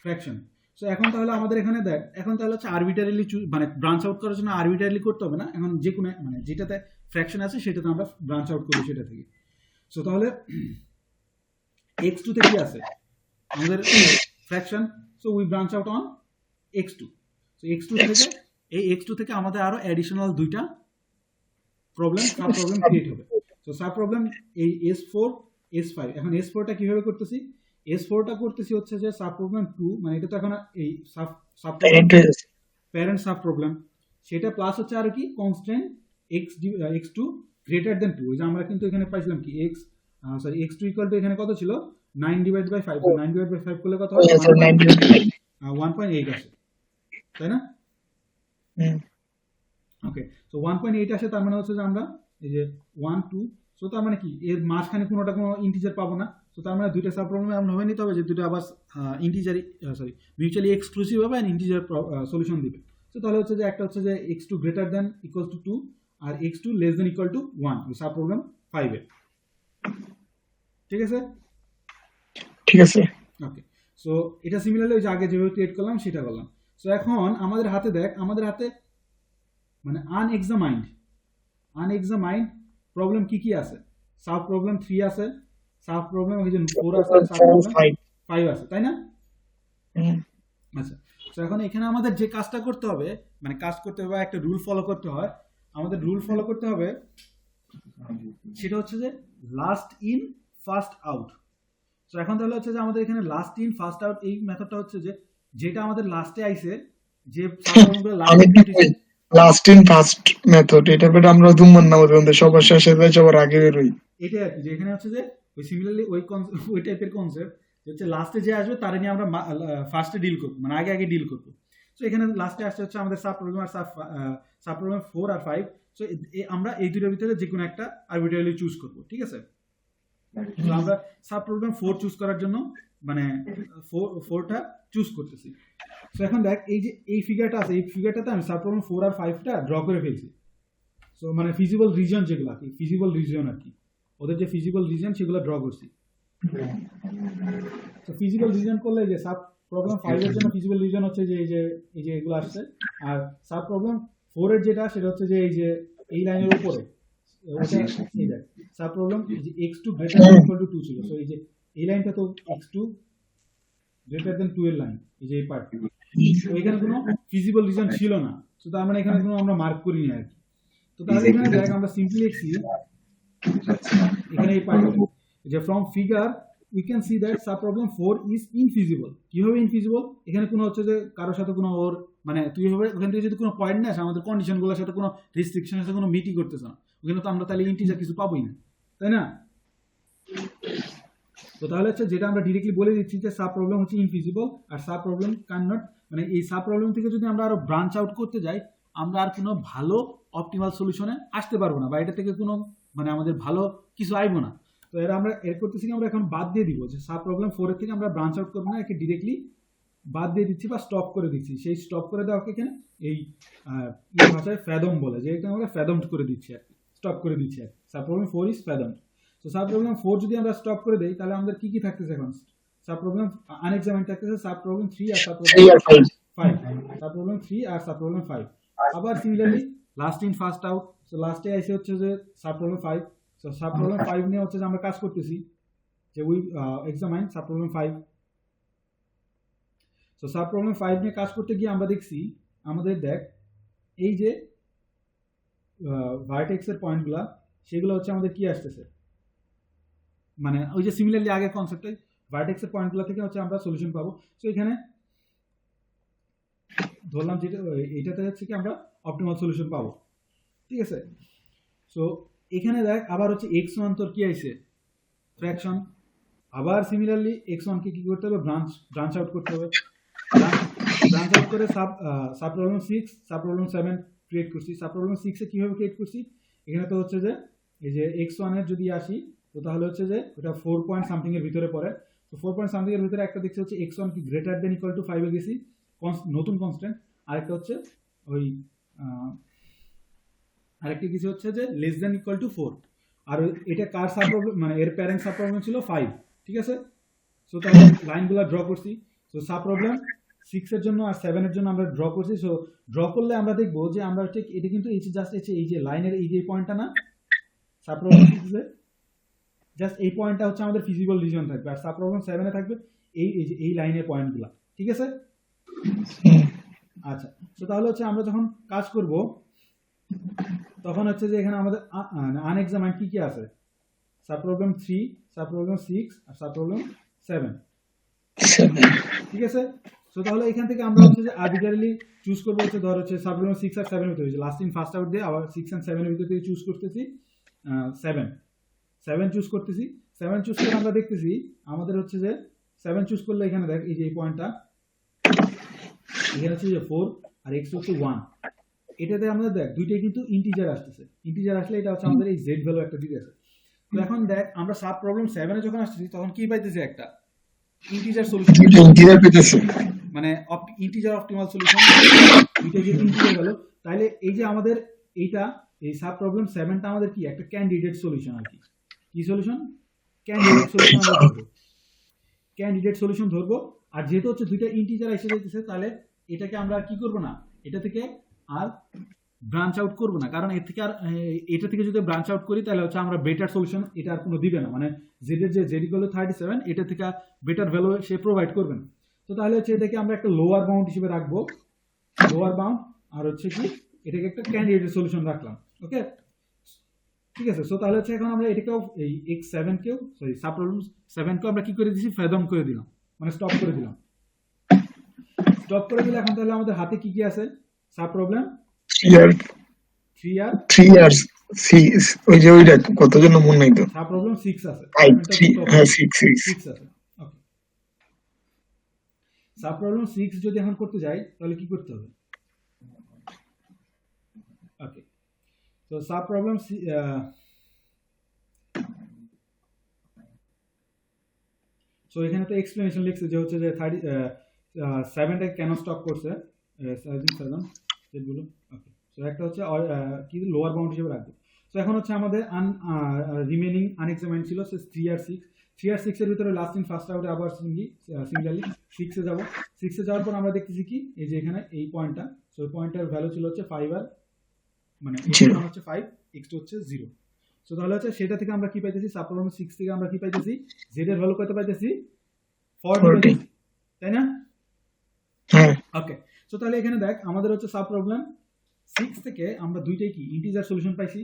ফ্র্যাকশন। সো এখন তাহলে আমাদের এখানে দেখ এখন তাহলে হচ্ছে আরবিটারিলি মানে ব্রাঞ্চ আউট করার জন্য আরবিটারিলি করতে হবে না, এখন যে কোনো মানে যেটাতে ফ্র্যাকশন আছে সেটাতে আমরা ব্রাঞ্চ আউট করবো সেটা থেকে। সো তাহলে x2 তে কি আছে আমাদের fraction, so we branch out on x2। So x2 থেকে এই x2 থেকে আমাদের আরো অ্যাডিশনাল দুইটা সাব প্রবলেম ক্রিয়েট হবে। সো সাব প্রবলেম এই S4 S5, এখন S4টা কিভাবে করতেছি, S4টা করতেছি হচ্ছে যে সাব প্রবলেম 2, মানে এটা তো এখন এই সাব প্যারেন্ট সাব প্রবলেম, সেটা প্লাস হচ্ছে আর কি কনস্ট্যান্ট x2 গ্রেটার দেন 2। এই যে আমরা কিন্তু এখানে পাইছিলাম কি x2 ইকুয়াল টু এখানে কত ছিল 9/5, 9/5 করলে কত হয় 1.8 আসে, তাই না? ওকে, সো 1.8 আসে, তার মানে হচ্ছে যে আমরা এই যে 1 2, সো তার মানে কি এর মাঝখানে কোনোটা কোনো ইন্টিজার পাবো না। সো তার মানে দুইটা সাব প্রবলেমে আমরা হয়ে নিতে হবে যে দুটো আবার ইন্টিজার মিউচুয়ালি এক্সক্লুসিভ হবে আর ইন্টিজার সলিউশন দিবে। সো তাহলে হচ্ছে যে একটা হচ্ছে যে x2 greater than equal to 2 আর x2 less than equal to 1, sub problem 5 এর, ঠিক আছে? ঠিক আছে। ওকে, সো এটা সিমিলারলি ওই যে আগে যেভাবে ক্রিয়েট করলাম সেটা করলাম। সো এখন আমাদের হাতে দেখ আমাদের হাতে মানে আনএক্সামাইন্ড প্রবলেম কি আছে, সাব প্রবলেম 3 আছে, সাব প্রবলেম 4 আছে, সাব প্রবলেম 5 আছে, তাই না? আচ্ছা, তো এখন এখানে আমাদের যে কাজটা করতে হবে, মানে কাজ করতে হবে একটা রুল ফলো করতে হয়, আমাদের রুল ফলো করতে হবে, সেটা হচ্ছে যে লাস্ট ইন ফার্স্ট আউট। তো এখন তাহলে হচ্ছে যে আমাদের এখানে লাস্ট ইন ফার্স্ট আউট এই মেথডটা হচ্ছে যে যেটা আমাদের লাস্টে আইছে, যে সাব প্রবলেমগুলো লাস্ট ইন ফার্স্ট মেথড, এটা বেটা আমরা দুমন না ওদের সবার শেষে যাই সবার আগে বেরোই, এটাই আর কি। যে এখানে হচ্ছে যে ওই সিমিলারলি ওই টাইপের কনসেপ্ট হচ্ছে লাস্টে যে আসবে তারে নিয়ে আমরা ফার্স্টে ডিল করবো, মানে আগে ডিল করবো। সো এখানে লাস্টে আসছে হচ্ছে আমাদের সাব প্রবলেম আর সাব প্রবলেম 4 আর 5। সো আমরা এই দুটোর ভিতরে যে কোনো একটা আরবিট্রারিলি চুজ করবো, ঠিক আছে? তো আমরা সাব প্রবলেম 4 চুজ করার জন্য মানে 4টা চুজ করতেছি। সো এখন দেখ এই যে এই ফিগারটা আছে, এই ফিগারটাতে আমি সাব প্রবলেম 4 আর 5টা ড্র করে ফেলছি। সো মানে ফিজিবল রিজন যেগুলো আর কি, ফিজিবল রিজন আর কি, ওদের যে ফিজিবল রিজন সেগুলো ড্র করছি। তো ফিজিবল রিজন করলে যে সাব প্রবলেম 5 এর জন্য ফিজিবল রিজন হচ্ছে যে এই যে এগুলো আসছে, আর সাব প্রবলেম 4 এর যেটা সেটা হচ্ছে যে এই লাইনের উপরে sub problem x2 greater than equal to 2 ছিল। সো এই যে এই লাইনটা তো x2 গ্রেটার দেন 2 এর লাইন, এই যে এই পার্ট, তো এখানে কোনো ফিজিবল রিজন ছিল না। সো তার মানে এখানে কোনো আমরা মার্ক করিনি আর কি। তো তাহলে এখানে দেখ আমরা সিম্পলি লিখছি এখানে এই পার্ট যে from figure we can see that sub problem 4 is infeasible. কিভাবে ইনফিজিবল? এখানে কোনো হচ্ছে যে কারোর সাথে কোনো ওর মানে তুই হবে ওখান থেকে যদি কোনো পয়েন্ট না আসে আমাদের কন্ডিশনগুলোর সাথে কোনো রেস্ট্রিকশনের সাথে কোনো মিটই করতেছে না, ওখানে তো আমরা তাহলে ইন্টিজার কিছু পাবোই না, তাই না? তো তাহলে হচ্ছে যেটা আমরা ডিরেক্টলি বলে দিচ্ছি যে সাব প্রবলেম হচ্ছে ইনফিজিবল, আর সাব প্রবলেম ক্যান নট, মানে এই সাব প্রবলেম থেকে যদি আমরা আরো ব্রাঞ্চ আউট করতে যাই আমরা আর কোনো ভালো অপটিমাল সলিউশনে আসতে পারবো না, বা এটা থেকে কোনো মানে আমাদের ভালো কিছু আইবো না। তো এর আমরা এর করতেছি আমরা এখন বাদ দিয়ে দিব যে সাব প্রবলেম 4 এর থেকে আমরা ব্রাঞ্চ আউট করবো না, একে ডিরেক্টলি বাদ দিয়ে দিচ্ছি বা স্টপ করে দিচ্ছি। সেই স্টপ করে দেওয়াকে এখানে এই ভাষায় ফ্যাদম বলে, যে এটা আমরা ফ্যাদম করে দিচ্ছি আর কি, স্টপ করে দিচ্ছি আর সাব প্রবলেম 4 ইজ ফ্যাদম। তো সাব প্রবলেম 4 যদি আমরা স্টপ করে দেই তাহলে আমাদের কি কি থাকতেছে এখন? সাব প্রবলেম আনএক্সামিন্ড থাকতেছে, সাব প্রবলেম 3 আর সাব প্রবলেম 5, সাব প্রবলেম 3 আর সাব প্রবলেম 5। আবার similarly last in first out, so লাস্টে এসে হচ্ছে যে sub problem 5। So sub problem 5 নিয়ে হচ্ছে যে আমরা কাজ করতেছি যে we examine sub problem 5। So sub problem 5 নিয়ে কাজ করতে গিয়ে আমরা দেখছি আমাদের দেখ এই যে ভার্টেক্স এর পয়েন্টগুলো সেগুলো হচ্ছে আমাদের কি আসতেছে, মানে ওই যে সিমিলারলি আগের কনসেপ্টে ভার্টেক্স এর পয়েন্টগুলো থেকে হচ্ছে আমরা সলিউশন পাবো। সো এখানে ধরলাম যেটা এইটাতে হচ্ছে কি আমরা অপটিমাল সলিউশন পাবো, ঠিক আছে? সো এখানে দেখ আবার হচ্ছে x1 তোর কি আইছে ফ্র্যাকশন, আবার সিমিলারলি x1 কে কি করতে হবে? ব্রাঞ্চ আউট করতে হবে। ব্রাঞ্চ আউট করে sub problem 6 sub problem 7 create করছি। সাব প্রবলেম 6 এ কিভাবে ক্রিয়েট করছি? এখানে তো হচ্ছে যে এই যে x1 এর যদি আসি তো তাহলে হচ্ছে যে ওটা 4 পয়েন্ট সামথিং এর ভিতরে পড়ে। তো 4 পয়েন্ট সামথিং এর ভিতরে একটা দেখছি হচ্ছে x1 কি গ্রেটার দেন ইকুয়াল টু 5 এ গেছি, নতুন কনস্ট্যান্ট। আরেকটা হচ্ছে ওই আরেকটা কিছু হচ্ছে যে লেস দেন ইকুয়াল টু 4। আর এটা কার সাব প্রবলেম, মানে এর প্যারেন্ট সাব প্রবলেম ছিল 5, ঠিক আছে? সো তাহলে লাইনগুলো ড্র করছি। সো সাব প্রবলেম 6 এর জন্য আর 7 এর জন্য আমরা ড্র করছি। সো ড্র করলে আমরা দেখবো যে আমরা ঠিক এটা কিন্তু এই জাস্ট এই যে লাইনের এই যে পয়েন্টটা না, সাব প্রবলেম 6 এ জাস্ট এই পয়েন্টটা হচ্ছে আমাদের ফিজিবল রিজন থাকবে, আর সাব প্রবলেম 7 এ থাকবে এই লাইনের পয়েন্টগুলো, ঠিক আছে? আচ্ছা, তো তাহলে হচ্ছে আমরা যখন কাজ করব তখন হচ্ছে যে এখানে আমাদের আনএক্সামাইন্ড কি কি আছে? সাব প্রবলেম 3, সাব প্রবলেম 6 আর সাব প্রবলেম 7, ঠিক আছে? সো তাহলে এখান থেকে আমরা হচ্ছে যে আরবিট্রারিলি চুজ করবো হচ্ছে ধর হচ্ছে সাব প্রবলেম 6 আর 7 এর ভিতরে, লাস্ট ইন ফার্স্ট আউট দিয়ে আবার 6 এন্ড 7 এর ভিতর থেকে চুজ করতেছি 7 চুজ করতেছি। 7 চুজ করে আমরা দেখতেছি আমাদের হচ্ছে যে 7 চুজ করলে এখানে দেখ এই যে এই পয়েন্টটা এখানে হচ্ছে যে 4 আর x হচ্ছে 1, এটাতে আমাদের দেখ দুইটাই কিন্তু ইন্টিজার আসতেছে। ইন্টিজার আসলে এটা হচ্ছে আমাদের এই z ভ্যালু একটা দিতেছে। তো এখন দেখ আমরা সাব প্রবলেম 7 এ যখন আসতেছি তখন কি পাইতেছি? একটা ইন্টিজার সলিউশন, ইন্টিজার পেতেছে, মানে ইন্টিজার অপটিমাল সলিউশন, দুইটা যে ইন্টিজার গেল। তাহলে এই যে আমাদের এইটা এই সাব প্রবলেম 7টা আমাদের কি একটা ক্যান্ডিডেট সলিউশন আর কি। কি সলিউশন? ক্যান্ডিডেট সলিউশন আমরা ধরবো, ক্যান্ডিডেট সলিউশন ধরবো। আর যেহেতু হচ্ছে দুইটা ইন্টিজার এসে যাইতেছে তাহলে এটাকে আমরা আর কি করবো না, এটা থেকে আর ব্রাঞ্চ আউট করবো না, কারণ এর থেকে আর এটা থেকে যদি ব্রাঞ্চ আউট করি তাহলে হচ্ছে আমরা বেটার সলিউশন এটা আর কোনো দিবে না, মানে জেড এর যে জেড ইকুয়াল টু 37 এটা থেকে বেটার ভ্যালু সে প্রোভাইড করবে না। তো তাহলে হচ্ছে এটাকে আমরা একটা লোয়ার বাউন্ড হিসেবে রাখবো, লোয়ার বাউন্ড, আর হচ্ছে কি এটাকে একটা ক্যান্ডিডেট সলিউশন রাখলাম, ওকে, ঠিক আছে? সো তাহলে হচ্ছে এখন আমরা এটাকেও এই x7 কেও সরি সাব প্রবলেম 7 কেও আমরা কি করে দিয়েছি? ফ্যাদম করে দিলাম, মানে স্টপ করে দিলাম। স্টপ করে দিলে এখন তাহলে আমাদের হাতে কি কি আছে? সাব প্রবলেম 3 আর 6, ওই যে ওইটা কত জন মনে নাই তো, সাব প্রবলেম 6 আছে, 5 3 হ্যাঁ 6 আছে, ওকে। সাব প্রবলেম 6 যদি এখন করতে যাই তাহলে কি করতে হবে? ওকে, তো সাব প্রবলেম সো এখানে তো এক্সপ্লেনেশন লিখছে যে হচ্ছে যে 7টা কেন স্টপ করছে, 7 সেগুলো, ওকে। সো একটা হচ্ছে কি লোয়ার বাউন্ড হিসেবে রাখবো। সো এখন হচ্ছে আমাদের রিমেনিং আনএক্সামাইন্ড ছিল 3 আর 6। 3 আর 6 এর ভিতরে লাস্ট ইন ফার্স্ট আউটে আবার সিমিলারলি 6 এ যাব। 6 এ যাওয়ার পর আমরা দেখতেছি কি এই যে এখানে এই পয়েন্টটা, সো পয়েন্টের ভ্যালু ছিল হচ্ছে 5 আর মানে x1 হচ্ছে 5, x2 হচ্ছে 0। সো তাহলে হচ্ছে সেটা থেকে আমরা কি পাইতেছি? সাব প্রবলেম 6 থেকে আমরা কি পাইতেছি? z এর ভ্যালু কত পাইতেছি? 40, তাই না? হ্যাঁ, ওকে। সো তাহলে এখানে দেখ আমাদের হচ্ছে সাব প্রবলেম 6 থেকে আমরা দুইটাই কি ইন্টিজার সলিউশন পাইছি।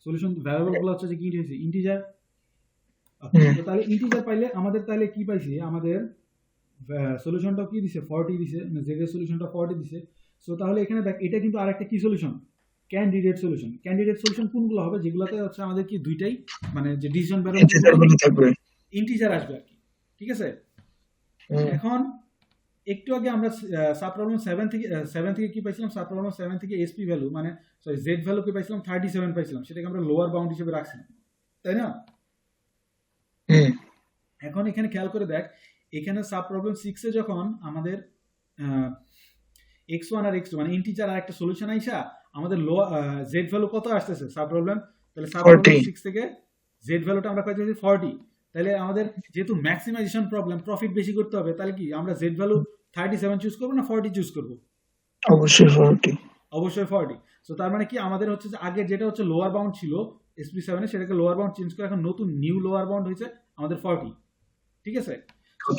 সলিউশন ভ্যারিয়েবল গুলো হচ্ছে যে কি হয়েছে? ইন্টিজার। তো তাহলে ইন্টিজার পাইলে আমাদের তাহলে কি পাইছি, আমাদের সলিউশনটা কি দিছে 40 দিছে, z এর সলিউশনটা 40 দিছে। সো তাহলে এখানে দেখ এটা কিন্তু আরেকটা কি solution, candidate solution. Candidate solution কোনগুলো হবে, যেগুলোতে হচ্ছে আমাদের কি দুইটাই মানে যে ডিসিশন বের ইন্টিজার গুলো থাকবে। ইন্টিজার আসবে আর কি, ঠিক আছে। এখন একটু আগে আমরা সাব প্রবলেম 7 থেকে কি পাইছিলাম, সাব প্রবলেম 7 থেকে এসপি ভ্যালু মানে সরি জেড ভ্যালু কি পাইছিলাম 37 পাইছিলাম, সেটাকে আমরা লোয়ার বাউন্ড হিসেবে রাখছিলাম, তাই না? এখন এখানে খেয়াল করে দেখ, এখানে সাব প্রবলেম 6 এ যখন আমাদের x1 আর x2 মানে ইন্টিজার আর একটা সলিউশন আইসা আমাদের জেড ভ্যালু কত আসতেছে সাব প্রবলেম, তাহলে সাব প্রবলেম 6 থেকে জেড ভ্যালুটা আমরা পাইতেছি 40। তাহলে আমাদের যেহেতু ম্যাক্সিমাইজেশন প্রবলেম, প্রফিট বেশি করতে হবে, তাহলে কি আমরা জেড ভ্যালু 37 চুজ করব না 40 চুজ করব? অবশ্যই 40। অবশ্যই 40। সো তার মানে কি আমাদের হচ্ছে যে আগে যেটা হচ্ছে লোয়ার বাউন্ড ছিল SP7 এ, সেটাকে লোয়ার বাউন্ড চেঞ্জ করে এখন নতুন নিউ লোয়ার বাউন্ড হয়েছে আমাদের 40, ঠিক আছে।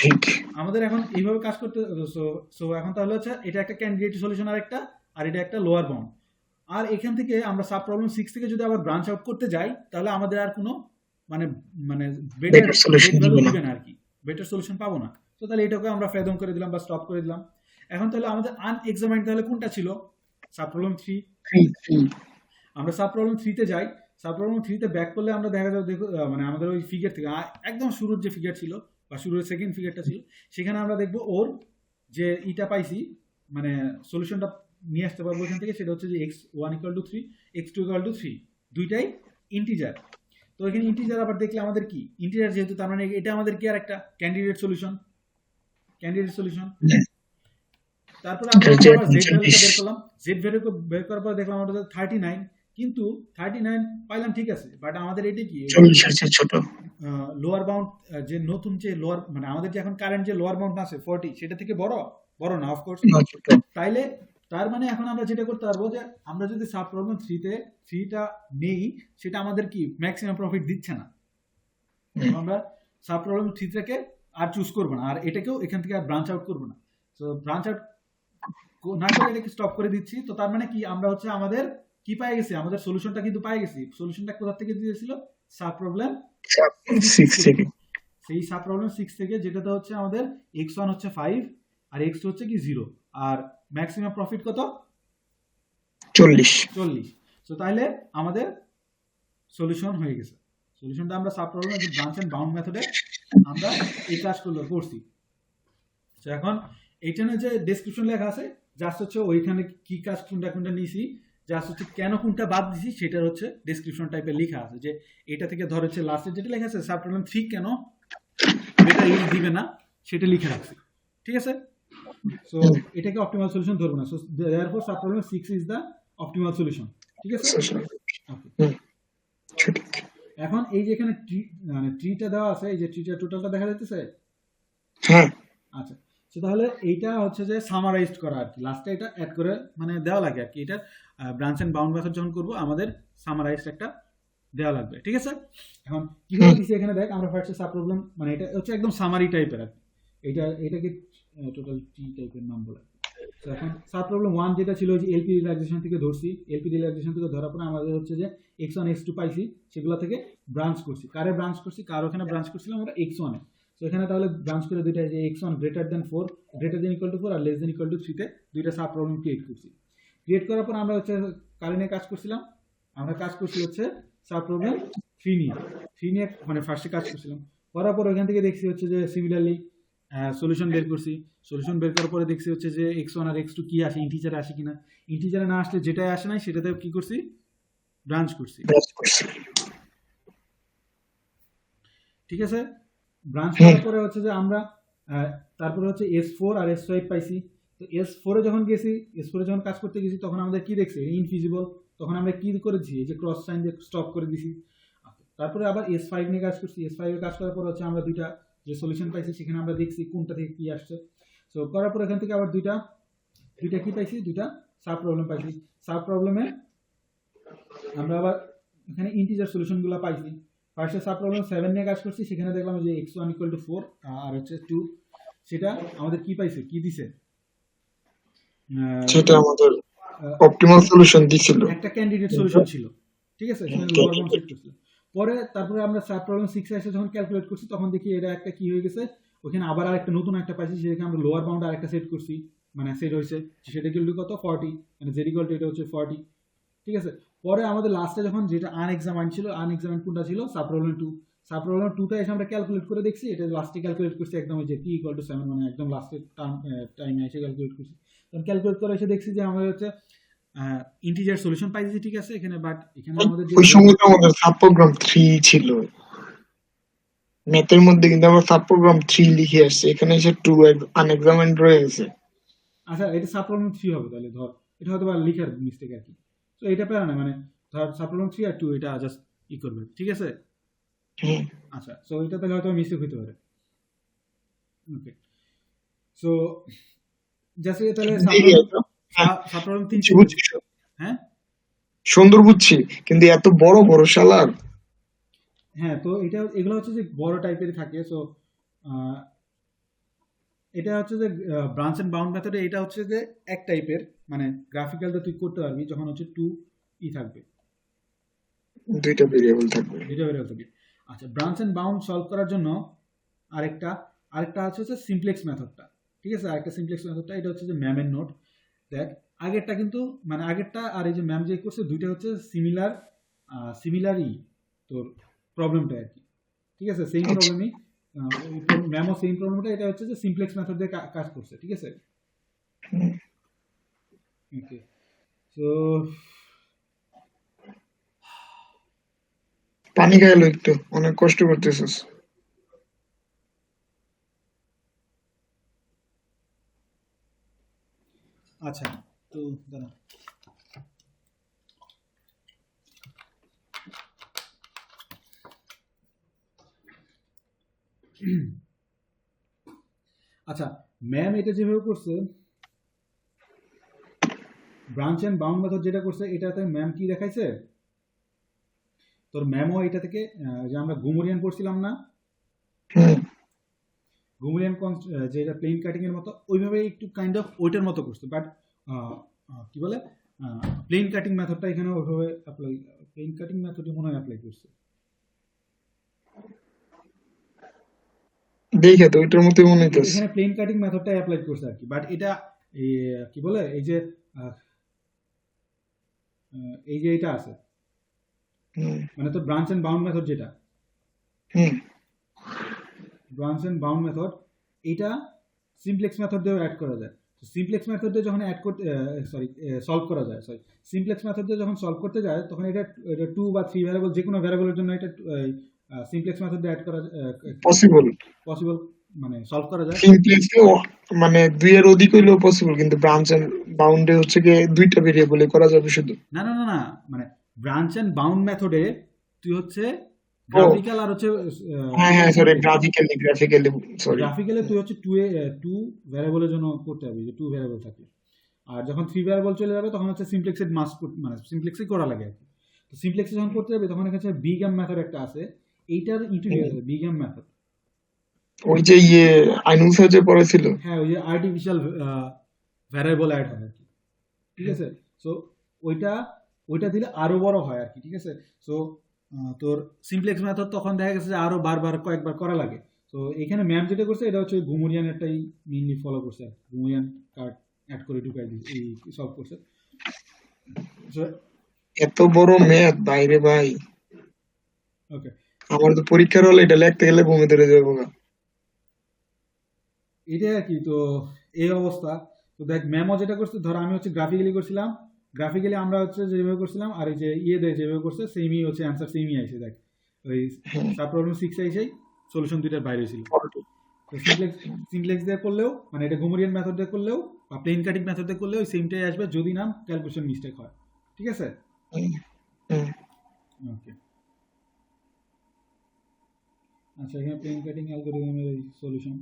ঠিক। আমাদের এখন এইভাবে কাজ করতে, সো এখন তাহলে হচ্ছে এটা একটা ক্যান্ডিডেট সলিউশন আর একটা, আর এটা একটা লোয়ার বাউন্ড। আর এখান থেকে আমরা সাব প্রবলেম 6 থেকে যদি আবার ব্রাঞ্চ আউট করতে যাই, তাহলে আমাদের আর কোনো মানে মানে বেটার সলিউশন ভ্যালু দিবে না। দিবে না আর কি, বেটার সলিউশন পাবো না। তো তাহলে এটাকে আমরা ফেদম করে দিলাম বা স্টপ করে দিলাম। এখন তাহলে আমাদের আনএক্সামাইন্ড তাহলে কোনটা ছিল, সাব প্রবলেম 3। আমরা সাব প্রবলেম 3 তে যাই। সাব প্রবলেম 3 তে ব্যাক করলে আমরা দেখা যাবে, দেখো মানে আমাদের ওই ফিগার থেকে একদম শুরুর যে ফিগার ছিল বা শুরুর সেকেন্ড ফিগারটা ছিল, সেখানে আমরা দেখবো ওর যে ইটা পাইছি মানে সলিউশনটা নিয়ে আসতে পারবো এখান থেকে, সেটা হচ্ছে যে x1 = 3, x2 = 3, দুইটাই ইন্টিজার। তো এখানে ইন্টিজার আবার দেখলে আমাদের কি ইন্টিজার, যেহেতু তার মানে এটা আমাদের কি আর একটা ক্যান্ডিডেট সলিউশন, ক্যান্ডিডেট সলিউশন। তারপরে আমরা আবার জেড ভ্যালুটা বের করলাম, জেড ভ্যালু বের করার পর দেখলাম আমাদের 39, কিন্তু 39 পাইলাম ঠিক আছে, বাট আমাদের এটা কি 40 এর চেয়ে ছোট। লোয়ার বাউন্ড যে নতুন যে লোয়ার মানে আমাদের যে এখন কারেন্ট যে লোয়ার বাউন্ড আছে 40, সেটা থেকে বড় না অফকোর্স। তাইলে তার মানে এখন আমরা যেটা করতে পারবো যে আমরা যদি সাব প্রবলেম 3টা নেই, সেটা আমাদের কি ম্যাক্সিমাম প্রফিট দিচ্ছে না, আমরা সাব প্রবলেম 3 থেকে আর চুজ করবো না, আর এটাকেও এখান থেকে আর ব্রাঞ্চ আউট করবো না। সো ব্রাঞ্চ আউট না করে এটাকে স্টপ করে দিচ্ছি। তো তার মানে কি আমরা হচ্ছে আমাদের কি পাই গেছি, আমাদের সলিউশনটা কিন্তু পাই গেছি। সলিউশনটা কোথা থেকে দিয়েছিল, সাব প্রবলেম 6 থেকে। সেই সাব প্রবলেম 6 থেকে, যেটাতে হচ্ছে আমাদের x1 হচ্ছে 5 আর x2 হচ্ছে কি 0, আর ম্যাক্সিমাম প্রফিট কত 40। সো তাহলে আমাদের সলিউশন হয়ে গেছে। সলিউশনটা আমরা সাব প্রবলেম যে ব্রাঞ্চ এন্ড বাউন্ড মেথডে আমরা এই কাজ করছি। তো এখন এইখানে যে ডেসক্রিপশন লেখা আছে, জাস্ট হচ্ছে ওইখানে কি কাজ কোনটা নিয়েছি, জাস্ট হচ্ছে কেন কোনটা বাদ দিছি সেটার হচ্ছে ডেসক্রিপশন টাইপের লেখা আছে, যে এটা থেকে ধর হচ্ছে লাস্টে যেটা লেখা আছে সাব প্রবলেম 3 কেন বেটা ইউজ দিবে না সেটা লিখে রাখছি, ঠিক আছে। সো এটাকে অপটিমাল সলিউশন ধরবো না। So therefore sub problem 6 is the optimal solution, ঠিক আছে। এখন এই যে এখানে মানে ট্রিটা দেওয়া আছে, এই যে ট্রিটা টোটালটা দেখা যাচ্ছে, হ্যাঁ আচ্ছা। সো তাহলে এইটা হচ্ছে যে সামারাইজড করা আর কি, লাস্টে এটা অ্যাড করে মানে দেওয়া লাগে আর কি। এটা ব্রাঞ্চ এন্ড বাউন্ড মেথড যখন করব আমাদের সামারাইজড একটা দেওয়া লাগবে, ঠিক আছে। এখন কিভাবে দিছি এখানে দেখ, আমরা ফার্স্টে সাব প্রবলেম মানে এটা হচ্ছে একদম সামারি টাইপের আর কি, এটাকে টোটাল টি টাইপের নাম বলে। তো এখন সাব প্রবলেম 1 যেটা ছিল যে এলপি রিল্যাক্সেশন থেকে ধরছি, এলপি রিল্যাক্সেশন থেকে ধরার পরে আমাদের হচ্ছে যে x1 x2 পাইছি, সেগুলো থেকে ব্রাঞ্চ করছি। কারে ব্রাঞ্চ করছি, কার ওখানে ব্রাঞ্চ করছিলাম আমরা x1 এ। তো এখানে তাহলে ব্রাঞ্চ করে দুইটা, যে x1 গ্রেটার দেন 4 আর লেস দেন ইকুয়াল টু 3 তে দুইটা সাব প্রবলেম ক্রিয়েট করছি। ক্রিয়েট করার পর আমরা হচ্ছে কারে নিয়ে কাজ করছিলাম, আমরা কাজ করছি হচ্ছে সাব প্রবলেম 3 নিয়ে মানে ফার্স্টে কাজ করছিলাম। করার পর ওখান থেকে দেখছি হচ্ছে যে সিমিলারলি সলিউশন বের করছি। সলিউশন বের করার পরে দেখছি হচ্ছে যে x1 আর x2 কি আসে, ইন্টিজারে আসে কিনা। ইন্টিজারে না আসলে যেটাই আসে নাই সেটাতে কি করছি, ব্রাঞ্চ করছি, ঠিক আছে। ব্রাঞ্চ করার পরে হচ্ছে যে আমরা তারপরে হচ্ছে S4 আর S5 পাইছি। তো S4 এ যখন গেছি, S4 এ যখন কাজ করতে গেছি, তখন আমাদের কি দেখছি, ইনফিজিবল। তখন আমরা কি করেছি, এই যে ক্রস সাইন দিয়ে স্টপ করে দিছি। তারপরে আবার S5 নিয়ে কাজ করছি। S5 এ কাজ করার পর হচ্ছে আমরা দুইটা যে সলিউশন পাইছি, সেখানে আমরা দেখছি কোনটা থেকে কি আসছে। সো করার পর এখান থেকে আবার দুইটা কি পাইছি, দুইটা সাব প্রবলেম পাইছি। সাব প্রবলেমে আমরা আবার এখানে ইন্টিজার সলিউশনগুলো পাইছি। ফার্স্টে সাব প্রবলেম 7 নিয়ে কাজ করছি, সেখানে দেখলাম যে x1 = 4 আর হচ্ছে 2, সেটা আমাদের কি পাইছে, কি দিছে, সেটা আমাদের অপটিমাল সলিউশন দিছিল, একটা ক্যান্ডিডেট সলিউশন ছিল, ঠিক আছে। সেখানে লোয়ার বাউন্ড সেট করছিল। তো পরে তারপরে আমরা সাব প্রবলেম 6 এসে যখন ক্যালকুলেট করছি তখন দেখি এটা একটা কি হয়ে গেছে, ওখানে আবার আরেকটা নতুন একটা পাইছি, সেটাকে আমরা লোয়ার বাউন্ড আরেকটা সেট করছি, মানে সেট হয়েছে সেটা কি কত 40, মানে জেড ইকুয়াল টু এটা হচ্ছে 40, ঠিক আছে। পরে আমাদের লাস্টে যখন যেটা আনএক্সামাইন্ড ছিল, আনএক্সামাইন্ড কোনটা ছিল, সাব প্রবলেম 2, সাব প্রবলেম 2টা এসে আমরা ক্যালকুলেট করে দেখছি, এটা লাস্টে ক্যালকুলেট করছি একদম ওই যে t ইকুয়াল টু 7, মানে একদম লাস্টের টাইমে এসে ক্যালকুলেট করছি। তখন ক্যালকুলেট করে এসে দেখছি যে আমাদের হচ্ছে ইন্টিজার সলিউশন পাইছি, ঠিক আছে এখানে, বাট এখানে আমাদের যে ওই সময় তো আমাদের সাব প্রোগ্রাম 3 ছিল ম্যাথের মধ্যে, কিন্তু আমরা সাব প্রোগ্রাম 3 লিখে আসছি, এখানে এসে 2 আনএক্সামাইন্ড রয়ে গেছে। আচ্ছা এটা সাব প্রবলেম 3 হবে তাহলে, ধর এটা হয়তো বা লিখার মিস্টেক আর কি, তো এটা প্যারা না, মানে ধর সাব প্রবলেম 3 আর 2 এটা জাস্ট ই করবে, ঠিক আছে। হুম, আচ্ছা সো এটা তাহলে হয়তো মিস্টেক হতে পারে, ওকে। সো জাস্ট তাহলে দেখি তো। হ্যাঁ, সাব প্রবলেম 3 বুঝছি, হ্যাঁ সুন্দর বুঝছি, কিন্তু এত বড় বড় শালার। হ্যাঁ, তো এটা এগুলো হচ্ছে যে বড় টাইপের থাকে। সো এটা হচ্ছে যে ব্রাঞ্চ এন্ড বাউন্ড মেথডে এটা হচ্ছে যে এক টাইপের, মানে গ্রাফিক্যালটা তুই করতে পারবি যখন হচ্ছে 2 ই থাকবে, দুইটা ভেরিয়েবল থাকবে। দুইটা ভেরিয়েবল থাকবে। আচ্ছা ব্রাঞ্চ এন্ড বাউন্ড সলভ করার জন্য আরেকটা আরেকটা হচ্ছে সিমপ্লেক্স মেথডটা, ঠিক আছে। আরেকটা সিমপ্লেক্স মেথডটা এটা হচ্ছে যে ম্যামের নোট। দেখ আগেরটা কিন্তু মানে আগেরটা আর এই যে ম্যাম যে করছে দুইটা হচ্ছে সিমিলারই তোর প্রবলেমটা আর কি, ঠিক আছে, সেম প্রবলেমই, ম্যামও সেম প্রবলেমটা, এটা হচ্ছে যে সিমপ্লেক্স মেথড দিয়ে কাজ করছে, ঠিক আছে। ওকে সো পানি খাইলো একটু, অনেক কষ্ট করতেছিস। আচ্ছা তো দাঁড়া, আচ্ছা ম্যাম এটা যেভাবে করছে ব্রাঞ্চ এন্ড বাউন্ড মেথড যেটা করছে, এটাতে ম্যাম কি দেখাইছে, তোর ম্যামও এটা থেকে যে আমরা গুমরিয়ান পড়ছিলাম না, হুম, গুমরিয়ান যে এটা প্লেন কাটিং এর মতো ওইভাবে একটু কাইন্ড অফ ওইটার মতো করছে, বাট কি বলে প্লেন কাটিং মেথডটা এখানে ওইভাবে অ্যাপ্লাই, প্লেন কাটিং মেথডই মনে হয় অ্যাপ্লাই করছে। দেখে তো ওইটার মতোই মনে হইতেছে। এখানে প্লেন কাটিং মেথডটা অ্যাপ্লাই করছে আর কি, বাট এটা কি বলে এই যে এটা আছে, হুম, মানে তো ব্রাঞ্চ এন্ড বাউন্ড মেথড যেটা, হুম, ব্রাঞ্চ এন্ড বাউন্ড মেথড এটা সিমপ্লেক্স মেথড দিয়েও অ্যাড করা যায়। তো সিমপ্লেক্স মেথড দিয়ে যখন অ্যাড করতে সলভ করা যায়, সিমপ্লেক্স মেথড দিয়ে যখন সলভ করতে যায় তখন এটা 2 বা 3 ভ্যারিয়েবল যে কোনো ভ্যারিয়েবলের জন্য এটা সিমপ্লেক্স মেথড দিয়ে অ্যাড করা পসিবল, মানে সলভ করা যায়। সিমপ্লেক্সে মানে 2 এর অধিক হইলেও পসিবল, কিন্তু ব্রাঞ্চ এন্ড বাউন্ডে হচ্ছে কি দুইটা ভেরিয়েবলে করা যাবে শুধু। না না না না, মানে ব্রাঞ্চ এন্ড বাউন্ড মেথডে তুই হচ্ছে গ্রাফিক্যাল আর হচ্ছে হ্যাঁ সরি, গ্রাফিক্যালি সরি। গ্রাফিক্যালে তুই হচ্ছে 2 ভ্যারিয়েবলের জন্য করতে হবে, যে 2 ভ্যারিয়েবল থাকে। আর যখন 3 ভ্যারিয়েবল চলে যাবে তখন হচ্ছে সিমপ্লেক্সের মানে সিমপ্লেক্সই করা লাগে আর কি। তো সিমপ্লেক্সে যখন করতে যাবে তখন এখানে বিগ্যাম মেথড একটা আছে, এইটার ইন্টিগ্রেট হবে বিগ্যাম মেথড। ওই যে আইনুল স্যার যে পড়েছিল। হ্যাঁ ওই যে আর্টিফিশিয়াল ভ্যারিয়েবল অ্যাড হয় আর কি, ঠিক আছে। সো ওইটা দিলে আরো বড় হয় আর কি, ঠিক আছে। সো তোর সিমপ্লেক্স মেথড তখন দেখা গেছে যে আরো বারবার কয়েকবার করা লাগে। তো এখানে ম্যাম যেটা করছে এটা হচ্ছে গুমরিয়ানেরটাই মেইনলি ফলো করছে, গুমরিয়ান কার্ড অ্যাড করে ঢুকাই দিয়েছে, এই সলভ করছে। এত বড় ম্যাথ বাইরে ভাই, ওকে আমার তো পরীক্ষার হলে এটা লিখতে গেলে বমি ধরে যাবো গা। এটাই আর কি, তো এই অবস্থা। তো দেখ ম্যামও যেটা করছে, ধর আমি হচ্ছে গ্রাফিক্যালি করছিলাম, গ্রাফিক্যালি আমরা হচ্ছে যেভাবে করছিলাম আর এই যে দেখ যেভাবে করছে সেমই হচ্ছে, অ্যান্সার সেমই আইছে। দেখ ওই সাব প্রবলেম 6 আইসেই সলিউশন দুইটার বাইরে ছিল। তো সিমপ্লেক্স দিয়ে করলেও, মানে এটা গুমরিয়ান মেথড দিয়ে করলেও বা প্লেন কাটিং মেথড দিয়ে করলেও ওই সেমটাই আসবে, যদি না ক্যালকুলেশন মিস্টেক হয়, ঠিক আছে। ওকে আচ্ছা এখানে প্লেন কাটিং অ্যালগরিদমের এই সলিউশন।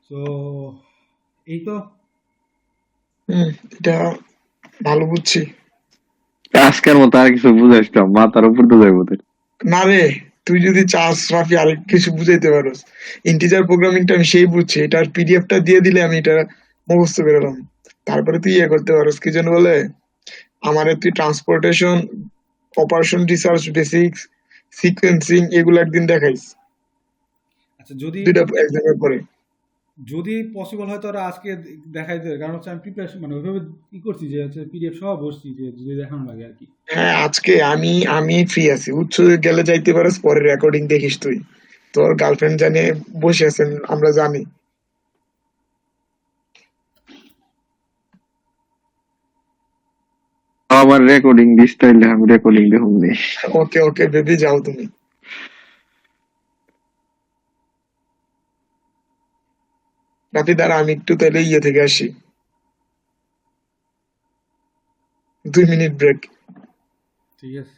সো এই তো এটা ভালো বুঝছি। আজকের মতো আর কিছু বুঝাইছিলাম, মাথার উপর তো যাইব তোর। না রে, তুই যদি চাস রাফি আরেক কিছু বুঝাইতে পারোস, ইন্টিজার প্রোগ্রামিংটা আমি সেই বুঝছি, এটার পিডিএফটা দিয়ে দিলে আমি এটা মুখস্থ বেরোলাম। তারপরে তুই করতে পারোস, কি যেন বলে আমারে তুই transportation, operation research basics, sequencing এগুলো একদিন দেখাইস, আচ্ছা, যদি দুইটা এক্সামের পরে। যদি পসিবল হয় তো ওরা আজকে দেখাই দেবে, কারণ হচ্ছে আমি প্রিপারেশন মানে ওইভাবে ই করছি যে হচ্ছে পিডিএফ সহ বসছি যে যদি দেখানো লাগে আর কি। হ্যাঁ, আজকে আমি আমি ফ্রি আছি, উচ্চ গেলে যাইতে পারিস, পরে রেকর্ডিং দেখিস তুই। তোর গার্লফ্রেন্ড জানে বসে আছেন, আমরা জানি। আবার রেকর্ডিং দিস, তাইলে আমি রেকর্ডিং দেখুন নি। ওকে ওকে বেবি, যাও তুমি। রাফি দাঁড়া, আমি একটু তাহলে ইয়ে থেকে আসি, 2 মিনিট ব্রেক। ঠিক আছে।